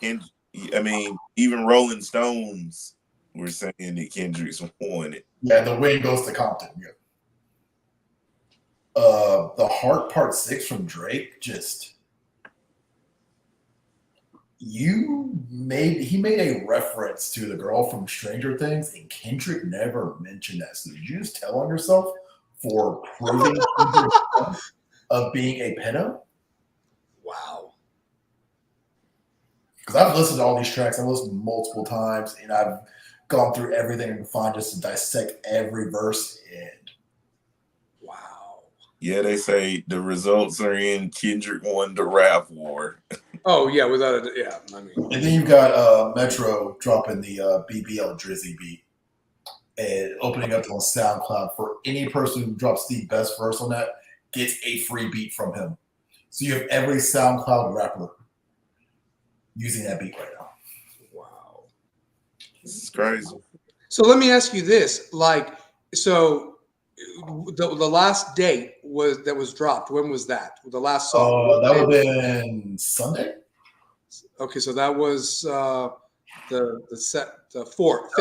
I mean, even Rolling Stones were saying that Kendrick's won it. yeah, the win goes to Compton. Yeah. The Heart Part 6 from Drake, just he made a reference to the girl from Stranger Things, and Kendrick never mentioned that. So did you just tell on yourself for proving of being a pedo? Wow. Because I've listened to all these tracks, I've listened multiple times, and I've gone through everything I can find just to dissect every verse. And Wow. Yeah, they say the results are in. Kendrick won the rap war. Oh yeah, without a yeah. I mean, and then you've got Metro dropping the BBL Drizzy beat and opening up on SoundCloud for any person who drops the best verse on that gets a free beat from him. So you have every SoundCloud rapper using that beat right now. wow. This is crazy. So let me ask you this: like, so the last date was dropped. When was that? The last song. That would have been Sunday. Okay, so that was the fourth,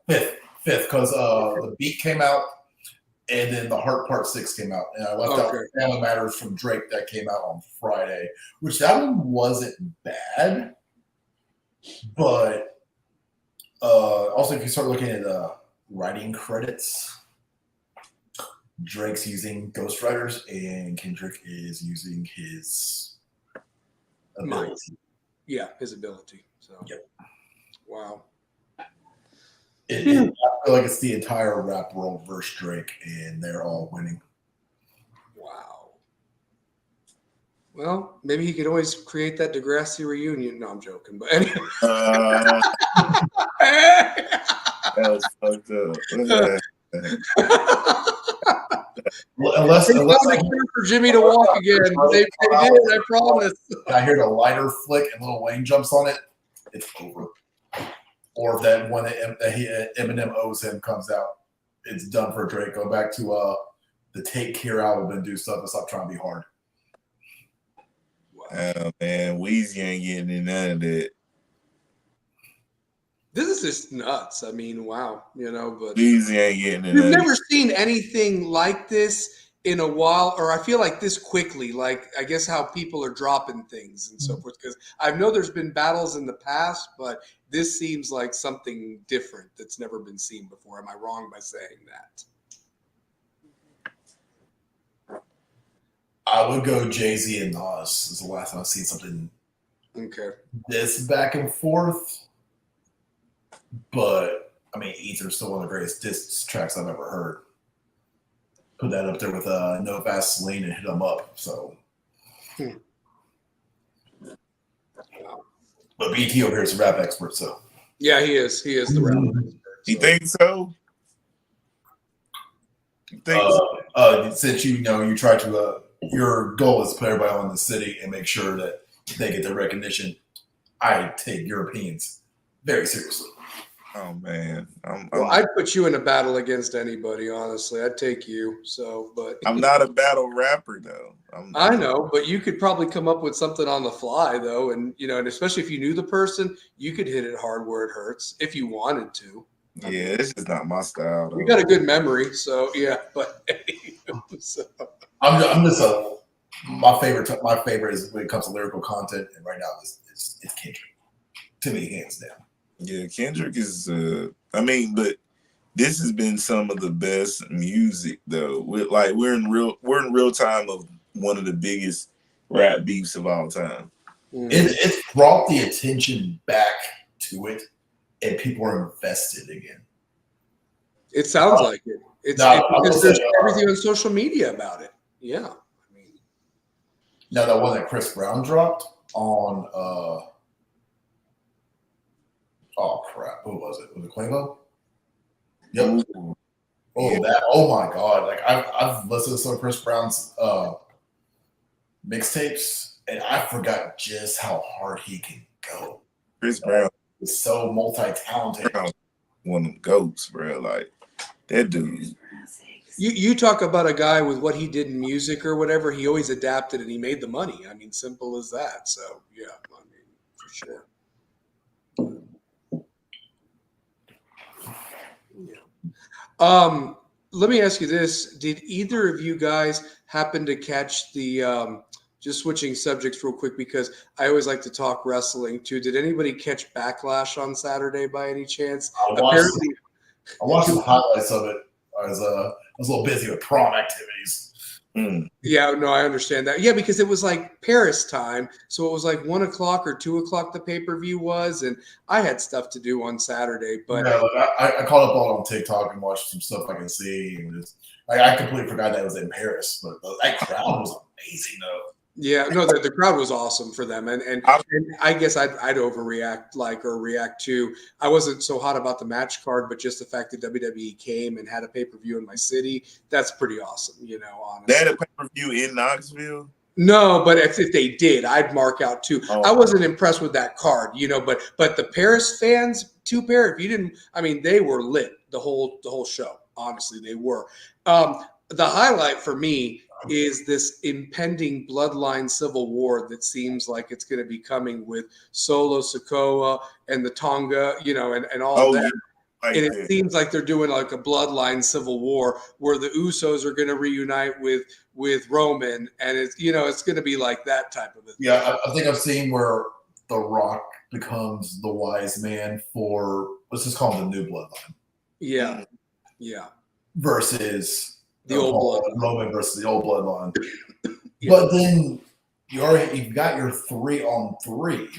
fifth, because the beat came out, and then the Heart Part 6 came out, and I left out Family Matters from Drake that came out on Friday, which that one wasn't bad, but also if you start looking at writing credits, Drake's using ghostwriters, and Kendrick is using his ability. Yeah, his ability. So, yep. Wow. I feel like it's the entire rap world versus Drake, and they're all winning. Wow. Well, maybe he could always create that Degrassi reunion. No, I'm joking, but anyway. That was fucked up. Unless for Jimmy to walk again. They did, I promise. I hear the lighter flick and Lil Wayne jumps on it, it's over. Or if that one that Eminem owes him comes out, it's done for Drake. Go back to the Take Care album and do stuff and stop trying to be hard. Oh man, Weezy ain't getting in none of that. This is just nuts. I mean, wow, but Weezy ain't getting in. We've never seen anything like this in a while, or I feel like this quickly, like I guess how people are dropping things and so forth. Because I know there's been battles in the past, but this seems like something different that's never been seen before. Am I wrong by saying that? I would go Jay-Z and Nas. Is the last time I've seen something this back and forth. But I mean, Ether's still one of the greatest diss tracks I've ever heard. Put that up there with No Vaseline and Hit 'Em Up. So, but BT over here is a rap expert. So yeah, he is. He is the rap expert. You think so? You think so? Since you try to your goal is to put everybody on the city and make sure that they get their recognition. I take your opinions very seriously. Oh man, I'd put you in a battle against anybody. Honestly, I'd take you. So, but I'm not a battle rapper though. I know, but you could probably come up with something on the fly though, and and especially if you knew the person, you could hit it hard where it hurts if you wanted to. Yeah, it's just not my style. Though. You got a good memory, so yeah. But so. I'm just My favorite is when it comes to lyrical content, and right now it's Kendrick. To me, hands down. Yeah, Kendrick is. But this has been some of the best music though. We're in real time of one of the biggest rap beefs of all time. It's brought the attention back to it, and people are invested again. It sounds like it. Because there's everything on social media about it. Yeah. Now that one that Chris Brown dropped on oh crap, who was it? Was it Quavo? Yep. Oh my god! Like I've listened to some of Chris Brown's mixtapes, and I forgot just how hard he can go. Chris Brown is so multi-talented. One of them goats, bro. Like that dude. You talk about a guy with what he did in music or whatever. He always adapted and he made the money. I mean, simple as that. So yeah, I mean, for sure. Yeah. Let me ask you this: did either of you guys happen to catch the? Just switching subjects real quick because I always like to talk wrestling too. Did anybody catch Backlash on Saturday by any chance? I watched some highlights of it. I was a little busy with prom activities. Yeah, no, I understand that. Yeah, because it was like Paris time, so it was like 1 o'clock or 2 o'clock. The pay-per-view was, and I had stuff to do on Saturday. But yeah, I caught up on TikTok and watched some stuff I can see. And I completely forgot that it was in Paris, but that crowd was amazing, though. Yeah, no, the crowd was awesome for them, and I guess I'd overreact react to. I wasn't so hot about the match card, but just the fact that WWE came and had a pay-per-view in my city, that's pretty awesome, honestly. They had a pay-per-view in Knoxville? No, but if they did, I'd mark out too. Oh. I wasn't impressed with that card, but the Paris fans, if you didn't, I mean, they were lit the whole show. Honestly, they were. The highlight for me is this impending bloodline civil war that seems like it's going to be coming with Solo Sikoa and the Tonga, and all that. Yeah. And it seems like they're doing like a bloodline civil war where the Usos are going to reunite with Roman, and it's going to be like that type of a thing. Yeah, I think I've seen where The Rock becomes the wise man for, let's just call him the new bloodline. Yeah, yeah. Versus the old bloodline. Roman versus the old bloodline. Yeah. But then you've got your 3-on-3.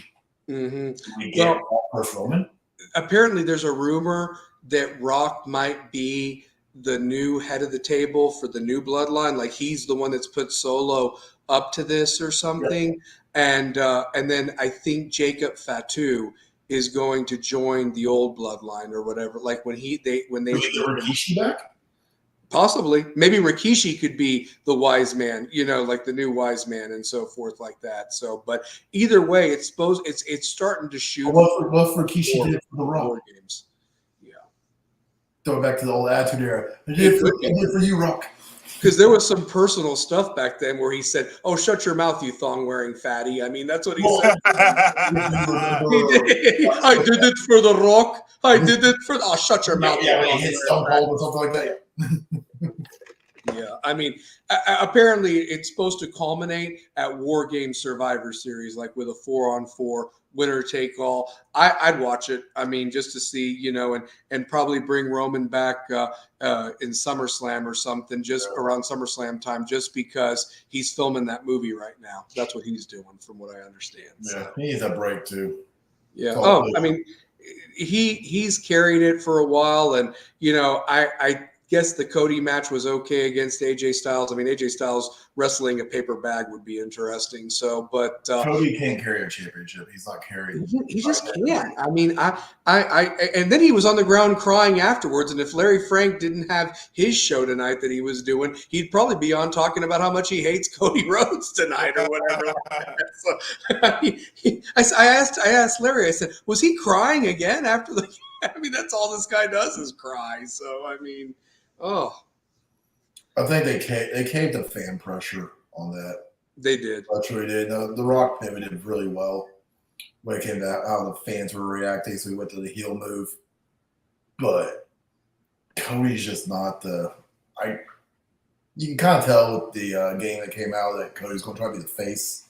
Mm-hmm. We get first Roman. Apparently, there's a rumor that Rock might be the new head of the table for the new bloodline. Like he's the one that's put Solo up to this or something. Yeah. And then I think Jacob Fatu is going to join the old bloodline or whatever. Like when they Rikishi back. Possibly. Maybe Rikishi could be the wise man, like the new wise man and so forth like that. So, but either way, it's starting to shoot. What Rikishi did for the Rock? Games. Yeah. Throw it back to the old Attitude Era. I did for you, Rock. Because there was some personal stuff back then where he said, "Oh, shut your mouth, you thong-wearing fatty." I mean, that's what he said. He did. I did it for the Rock. I did it for. Oh, shut your mouth. Yeah, when he hits Stone Cold or something like that. Yeah, I mean, apparently it's supposed to culminate at War Games Survivor Series, like with a 4-on-4 winner take all. I'd watch it. I mean, just to see, and probably bring Roman back in SummerSlam or something, just around SummerSlam time, just because he's filming that movie right now. That's what he's doing, from what I understand. Yeah, so. He needs a break too. Yeah. I mean, he's carried it for a while, and I guess the Cody match was okay against AJ Styles. I mean, AJ Styles wrestling a paper bag would be interesting. So, but Cody can't carry a championship. He's not carrying. He just can't. I mean, I and then he was on the ground crying afterwards. And if Larry Frank didn't have his show tonight that he was doing, he'd probably be on talking about how much he hates Cody Rhodes tonight or whatever. So, I asked Larry. I said, was he crying again after the? I mean, that's all this guy does is cry. So, I mean. Oh, I think they caved to fan pressure on that. They did. That's what they did. The Rock pivoted really well when it came to how the fans were reacting, so he went to the heel move. But Cody's just not you can kind of tell with the game that came out that Cody's going to try to be the face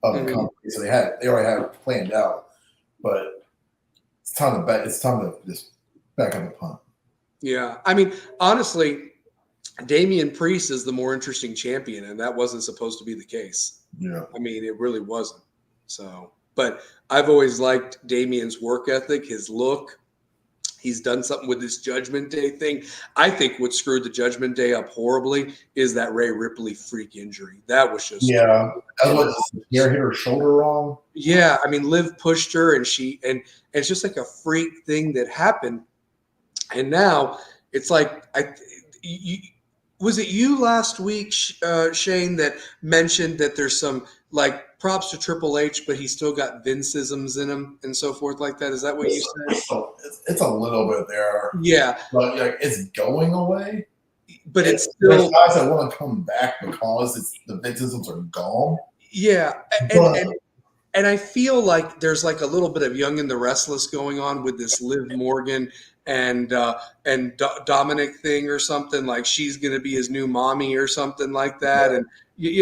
of the company. So they already had it planned out, but it's time to bet. It's time to just back up the punt. Yeah, I mean, honestly, Damian Priest is the more interesting champion, and that wasn't supposed to be the case. Yeah, I mean, it really wasn't. So, but I've always liked Damian's work ethic, his look. He's done something with this Judgment Day thing. I think what screwed the Judgment Day up horribly is that Rhea Ripley freak injury. That was just that was hit her shoulder wrong. Yeah, I mean, Liv pushed her, and it's just like a freak thing that happened. And now it's like, was it you last week, Shane, that mentioned that there's some like props to Triple H, but he's still got Vince-isms in him and so forth like that? Is that what you said? It's a little bit there. Yeah, but like it's going away. But it's still there's guys that want to come back because the Vince-isms are gone. Yeah, and I feel like there's like a little bit of Young and the Restless going on with this Liv Morgan and Dominic thing or something, like she's going to be his new mommy or something like that. And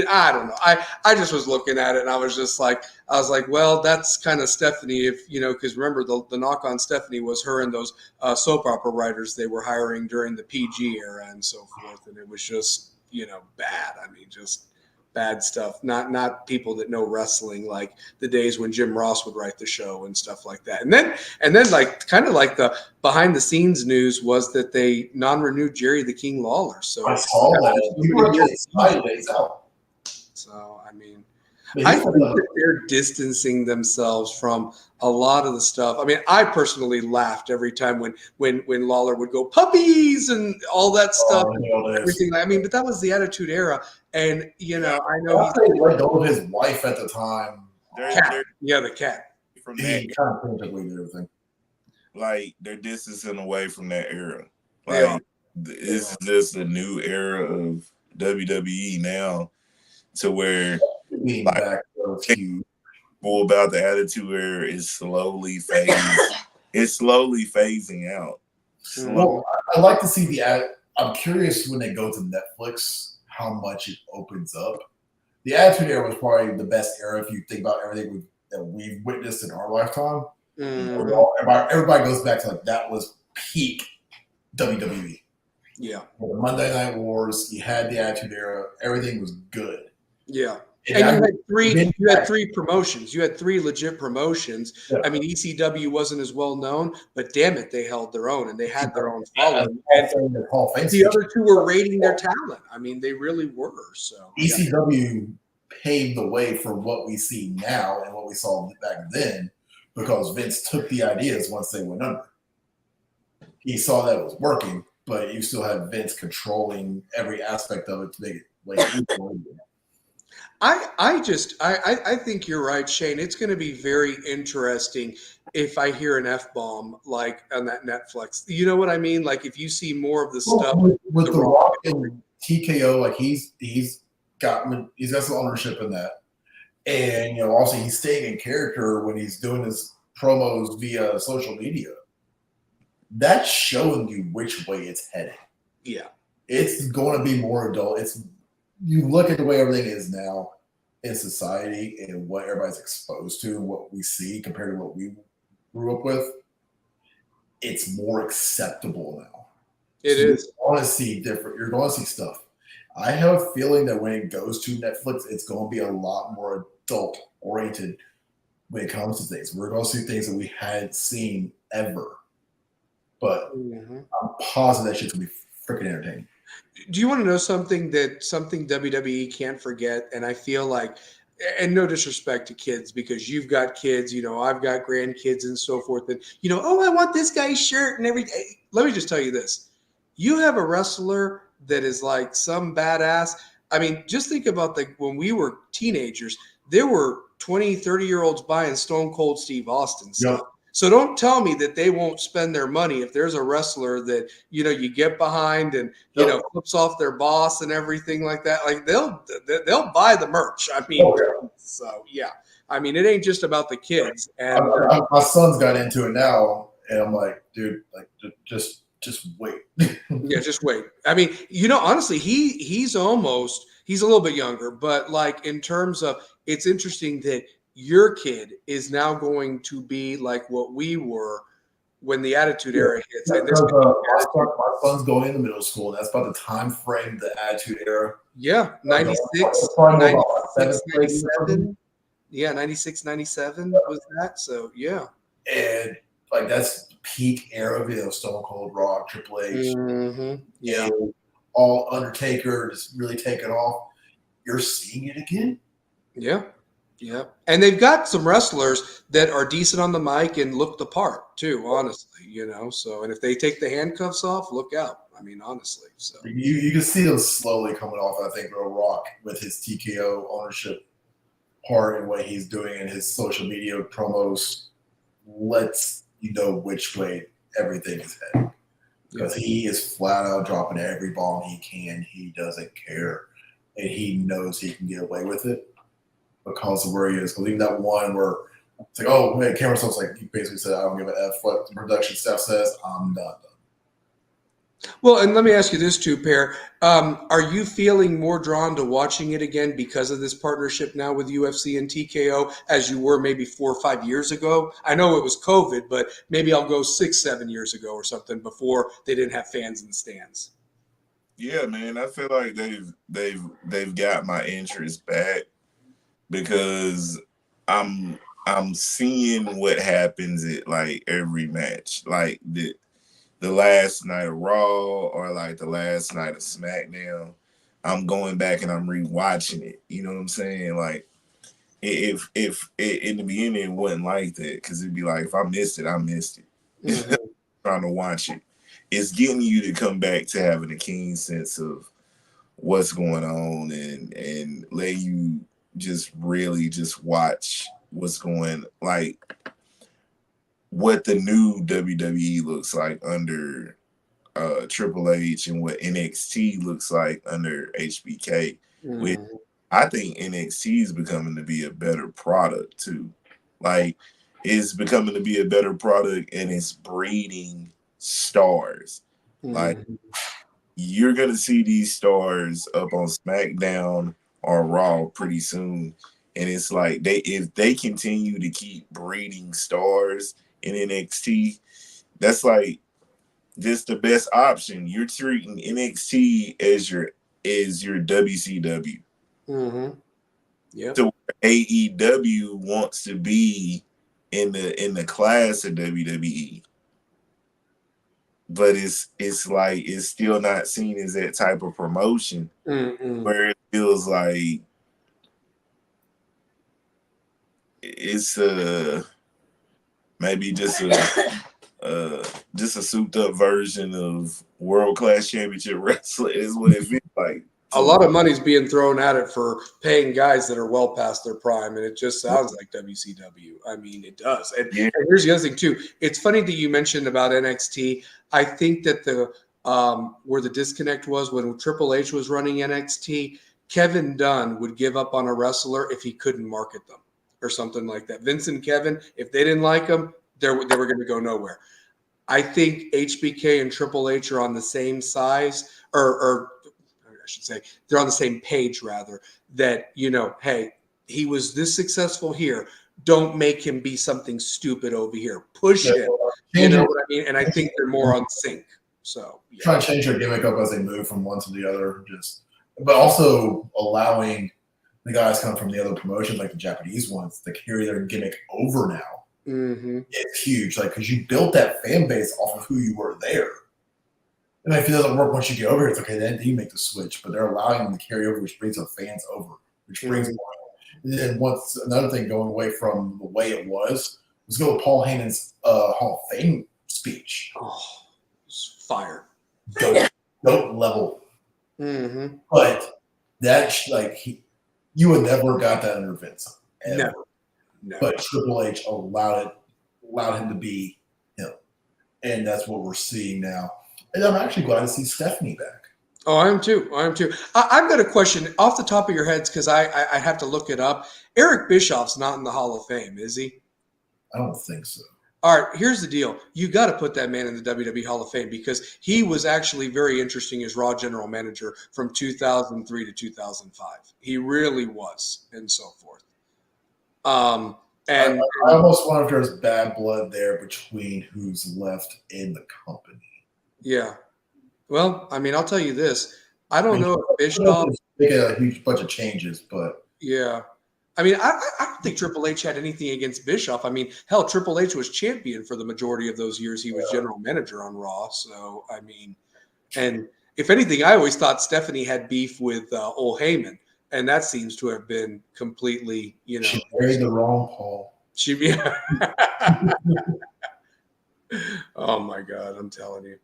I don't know. I just was looking at it and I was like, well, that's kind of Stephanie, if because remember the knock on Stephanie was her and those soap opera writers they were hiring during the PG era and so forth, and it was just bad. I mean, just bad stuff. Not people that know wrestling, like the days when Jim Ross would write the show and stuff like that. And then like kind of like the behind the scenes news was that they non-renewed Jerry the King Lawler. So I saw that. So I mean, I think that they're distancing themselves from a lot of the stuff. I mean, I personally laughed every time when Lawler would go puppies and all that stuff, everything. I mean, but that was the Attitude Era, and I know he let go of his wife at the time. The cat. From he that, kind of practically did everything. Like they're distancing away from that era. Like this is just a new era of WWE now, to where being back more about the Attitude Era is slowly phasing out. Well, I like to see I'm curious when they go to Netflix how much it opens up. The Attitude Era was probably the best era if you think about everything that we've witnessed in our lifetime. Everybody goes back to like that was peak WWE. Yeah. The Monday Night Wars, you had the Attitude Era, everything was good. Yeah. And you had three promotions. You had three legit promotions. Yeah. I mean, ECW wasn't as well known, but damn it, they held their own and they had their own following. And the other two were rating their talent. I mean, they really were. So ECW paved the way for what we see now and what we saw back then, because Vince took the ideas once they went under. He saw that it was working, but you still had Vince controlling every aspect of it to make it like. I think you're right, Shane. It's going to be very interesting if I hear an F-bomb like on that Netflix. You know what I mean? Like if you see more of the stuff with the Rock and TKO, like he's got some ownership in that, and also he's staying in character when he's doing his promos via social media. That's showing you which way it's headed. Yeah, it's going to be more adult. You look at the way everything is now in society and what everybody's exposed to and what we see compared to what we grew up with, it's more acceptable now. It is. You're going to see different. You're going to see stuff. I have a feeling that when it goes to Netflix, it's going to be a lot more adult oriented when it comes to things. We're going to see things that we hadn't seen ever. But I'm positive that shit's going to be freaking entertaining. Do you want to know something WWE can't forget? And I feel like, and no disrespect to kids, because you've got kids, I've got grandkids and so forth. And, I want this guy's shirt and everything. Let me just tell you this. You have a wrestler that is like some badass. I mean, just think about when we were teenagers, there were 20, 30-year-olds buying Stone Cold Steve Austin stuff. Yep. So don't tell me that they won't spend their money if there's a wrestler that, you get behind and, flips off their boss and everything like that. Like they'll buy the merch. I mean, so yeah. I mean, it ain't just about the kids. And my son's got into it now, and I'm like, dude, like just just wait. Yeah, just wait. I mean, honestly, he's a little bit younger, but like in terms of, it's interesting that your kid is now going to be like what we were when the Attitude Era hits. And this My son's going into middle school. That's about the time frame, the Attitude Era. Yeah, 96, Probably 96, about 97. Yeah, 96, 97 was that. So, yeah. And like that's peak era of Stone Cold, Rock, Triple H. Mm-hmm. Yeah. And all Undertaker is really taking off. You're seeing it again. Yeah. Yeah. And they've got some wrestlers that are decent on the mic and look the part too, honestly, So, and if they take the handcuffs off, look out. I mean, honestly. So you can see them slowly coming off, I think, Rock with his TKO ownership part and what he's doing in his social media promos lets you know which way everything is heading. Because he is flat out dropping every bomb he can. He doesn't care. And he knows he can get away with it because of where he is. Because even that one where it's like, oh, wait, camera stuff's like, he basically said, I don't give a F what the production staff says. I'm not done. Well, and let me ask you this too, Per. Are you feeling more drawn to watching it again because of this partnership now with UFC and TKO as you were maybe 4 or 5 years ago? I know it was COVID, but maybe I'll go 6, 7 years ago or something before they didn't have fans in the stands. Yeah, man, I feel like they've got my interest back because I'm seeing what happens at like every match, like the last night of Raw or like the last night of SmackDown. I'm going back and I'm rewatching it. You know what I'm saying? Like if in the beginning it wasn't like that, because it'd be like if I missed it, I missed it. Mm-hmm. Trying to watch it. It's getting you to come back to having a keen sense of what's going on and let you just really just watch what's going, like what the new WWE looks like under Triple H and what NXT looks like under HBK. Mm-hmm. Which I think NXT is becoming to be a better product too. Like it's becoming to be a better product and it's breeding stars. Mm-hmm. Like you're gonna see these stars up on SmackDown or Raw pretty soon, and it's like if they continue to keep breeding stars in NXT, that's like just the best option. You're treating NXT as your WCW. Mm-hmm. Yeah. So AEW wants to be in the class of WWE. But it's like it's still not seen as that type of promotion. Mm-mm. Where it feels like it's maybe just a souped up version of World Class Championship Wrestling is what it feels like. A lot of money's being thrown at it for paying guys that are well past their prime, and it just sounds like WCW. I mean, it does. And here's the other thing too. It's funny that you mentioned about NXT. I think that where the disconnect was when Triple H was running NXT, Kevin Dunn would give up on a wrestler if he couldn't market them or something like that. Vince and Kevin, if they didn't like them, they were going to go nowhere. I think HBK and Triple H are on the same size, or I should say, they're on the same page rather, that, hey, he was this successful here. Don't make him be something stupid over here. Push him. You know what I mean? And I think they're more on sync. So try to change their gimmick up as they move from one to the other, but also allowing the guys come from the other promotions, like the Japanese ones, to carry their gimmick over now. Mm-hmm. It's huge, like because you built that fan base off of who you were there. And if it doesn't work once you get over here, it's okay. Then you make the switch, but they're allowing them to carry over, which brings the fans over, which brings more. And once another thing going away from the way it was, let's go with Paul Heyman's Hall of Fame speech. Oh, it's fire. Dope level. Mm-hmm. But that's like you would never got that under Vince. Ever. No. But Triple H allowed him to be him, and that's what we're seeing now. And I'm actually glad to see Stephanie back. Oh, I am too. I've got a question off the top of your heads because I have to look it up. Eric Bischoff's not in the Hall of Fame, is he? I don't think so. All right, here's the deal. You got to put that man in the WWE Hall of Fame because he was actually very interesting as Raw general manager from 2003 to 2005. He really was, and so forth. I almost wonder if there's bad blood there between who's left in the company. Yeah. Well, I mean, I'll tell you this. I don't know if Bischoff making a huge bunch of changes, but yeah. I mean, I don't think Triple H had anything against Bischoff. I mean, hell, Triple H was champion for the majority of those years he was general manager on Raw. So, I mean, and if anything, I always thought Stephanie had beef with old Heyman, and that seems to have been completely, she married the wrong Paul. Oh my God, I'm telling you.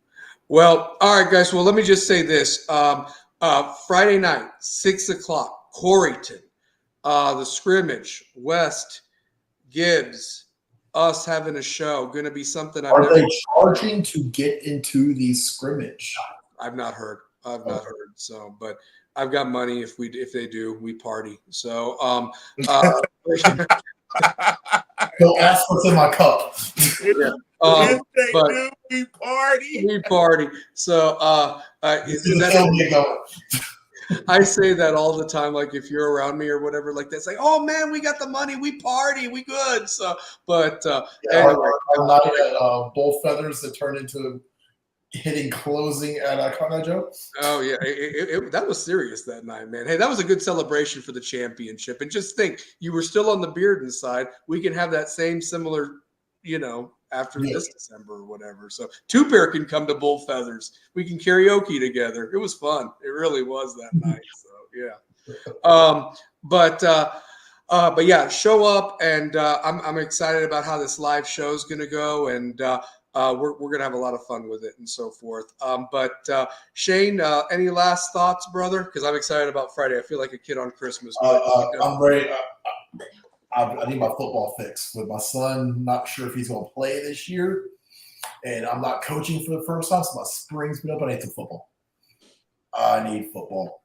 Well, all right, guys. Well, let me just say this: Friday night, 6:00, Corryton. The scrimmage, West, Gibbs, us having a show, going to be something I've Are they charging to get into the scrimmage? I've not heard. So, but I've got money. If they do, we party. So, Don't ask what's in my cup. Yeah. If they do, we party. We party. So, I say that all the time. Like if you're around me or whatever, like that's like, oh man, we got the money, we party, we good. So, but anyway, our night at Bull Feathers that turned into hitting closing at Icona Joe. Oh yeah, that was serious that night, man. Hey, that was a good celebration for the championship. And just think, you were still on the Bearden side. We can have that same similar, after this December or whatever. So Two Pair can come to Bull Feathers. We can karaoke together. It was fun. It really was that night. So yeah. But yeah, show up, and I'm excited about how this live show is going to go, and we're going to have a lot of fun with it and so forth. But Shane, any last thoughts, brother? Because I'm excited about Friday. I feel like a kid on Christmas. I'm ready. I need my football fix with my son. Not sure if he's going to play this year, and I'm not coaching for the first time, so my spring's been up. I need some football. I need football.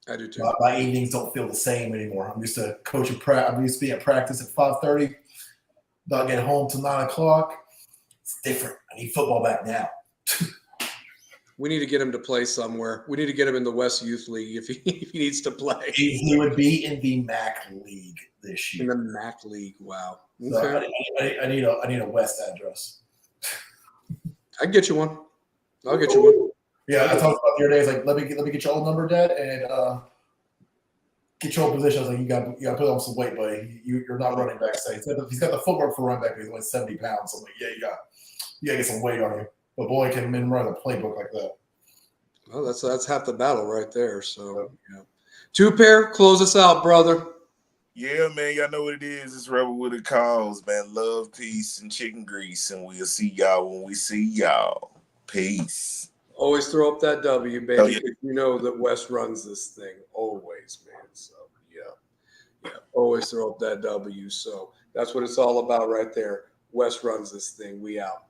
I do too. My evenings don't feel the same anymore. I'm used to coaching. I'm used to being at practice at 5:30. Not getting home till 9 o'clock. It's different. I need football back now. We need to get him to play somewhere. We need to get him in the West Youth League if he needs to play. He would be in the MAC League this year. In the MAC League, wow. Okay. So I need a West address. I can get you one. I'll get you one. Yeah, I talked about the other day. It's like, let me get your old number, Dad, and get your old position. I was like, you got to put on some weight, buddy. You're not running back. So he's got the footwork for running back. He's only 70 pounds. So I'm like, yeah, you got to get some weight on you. But boy, can men run a playbook like that. Well, that's half the battle right there. So, yeah. Two Pair, close us out, brother. Yeah, man, y'all know what it is. It's Rebel with a Cause, man. Love, peace, and chicken grease. And we'll see y'all when we see y'all. Peace. Always throw up that W, baby. Oh, yeah. You know that Wes runs this thing. Always, man. So, yeah. Always throw up that W. So that's what it's all about right there. Wes runs this thing. We out.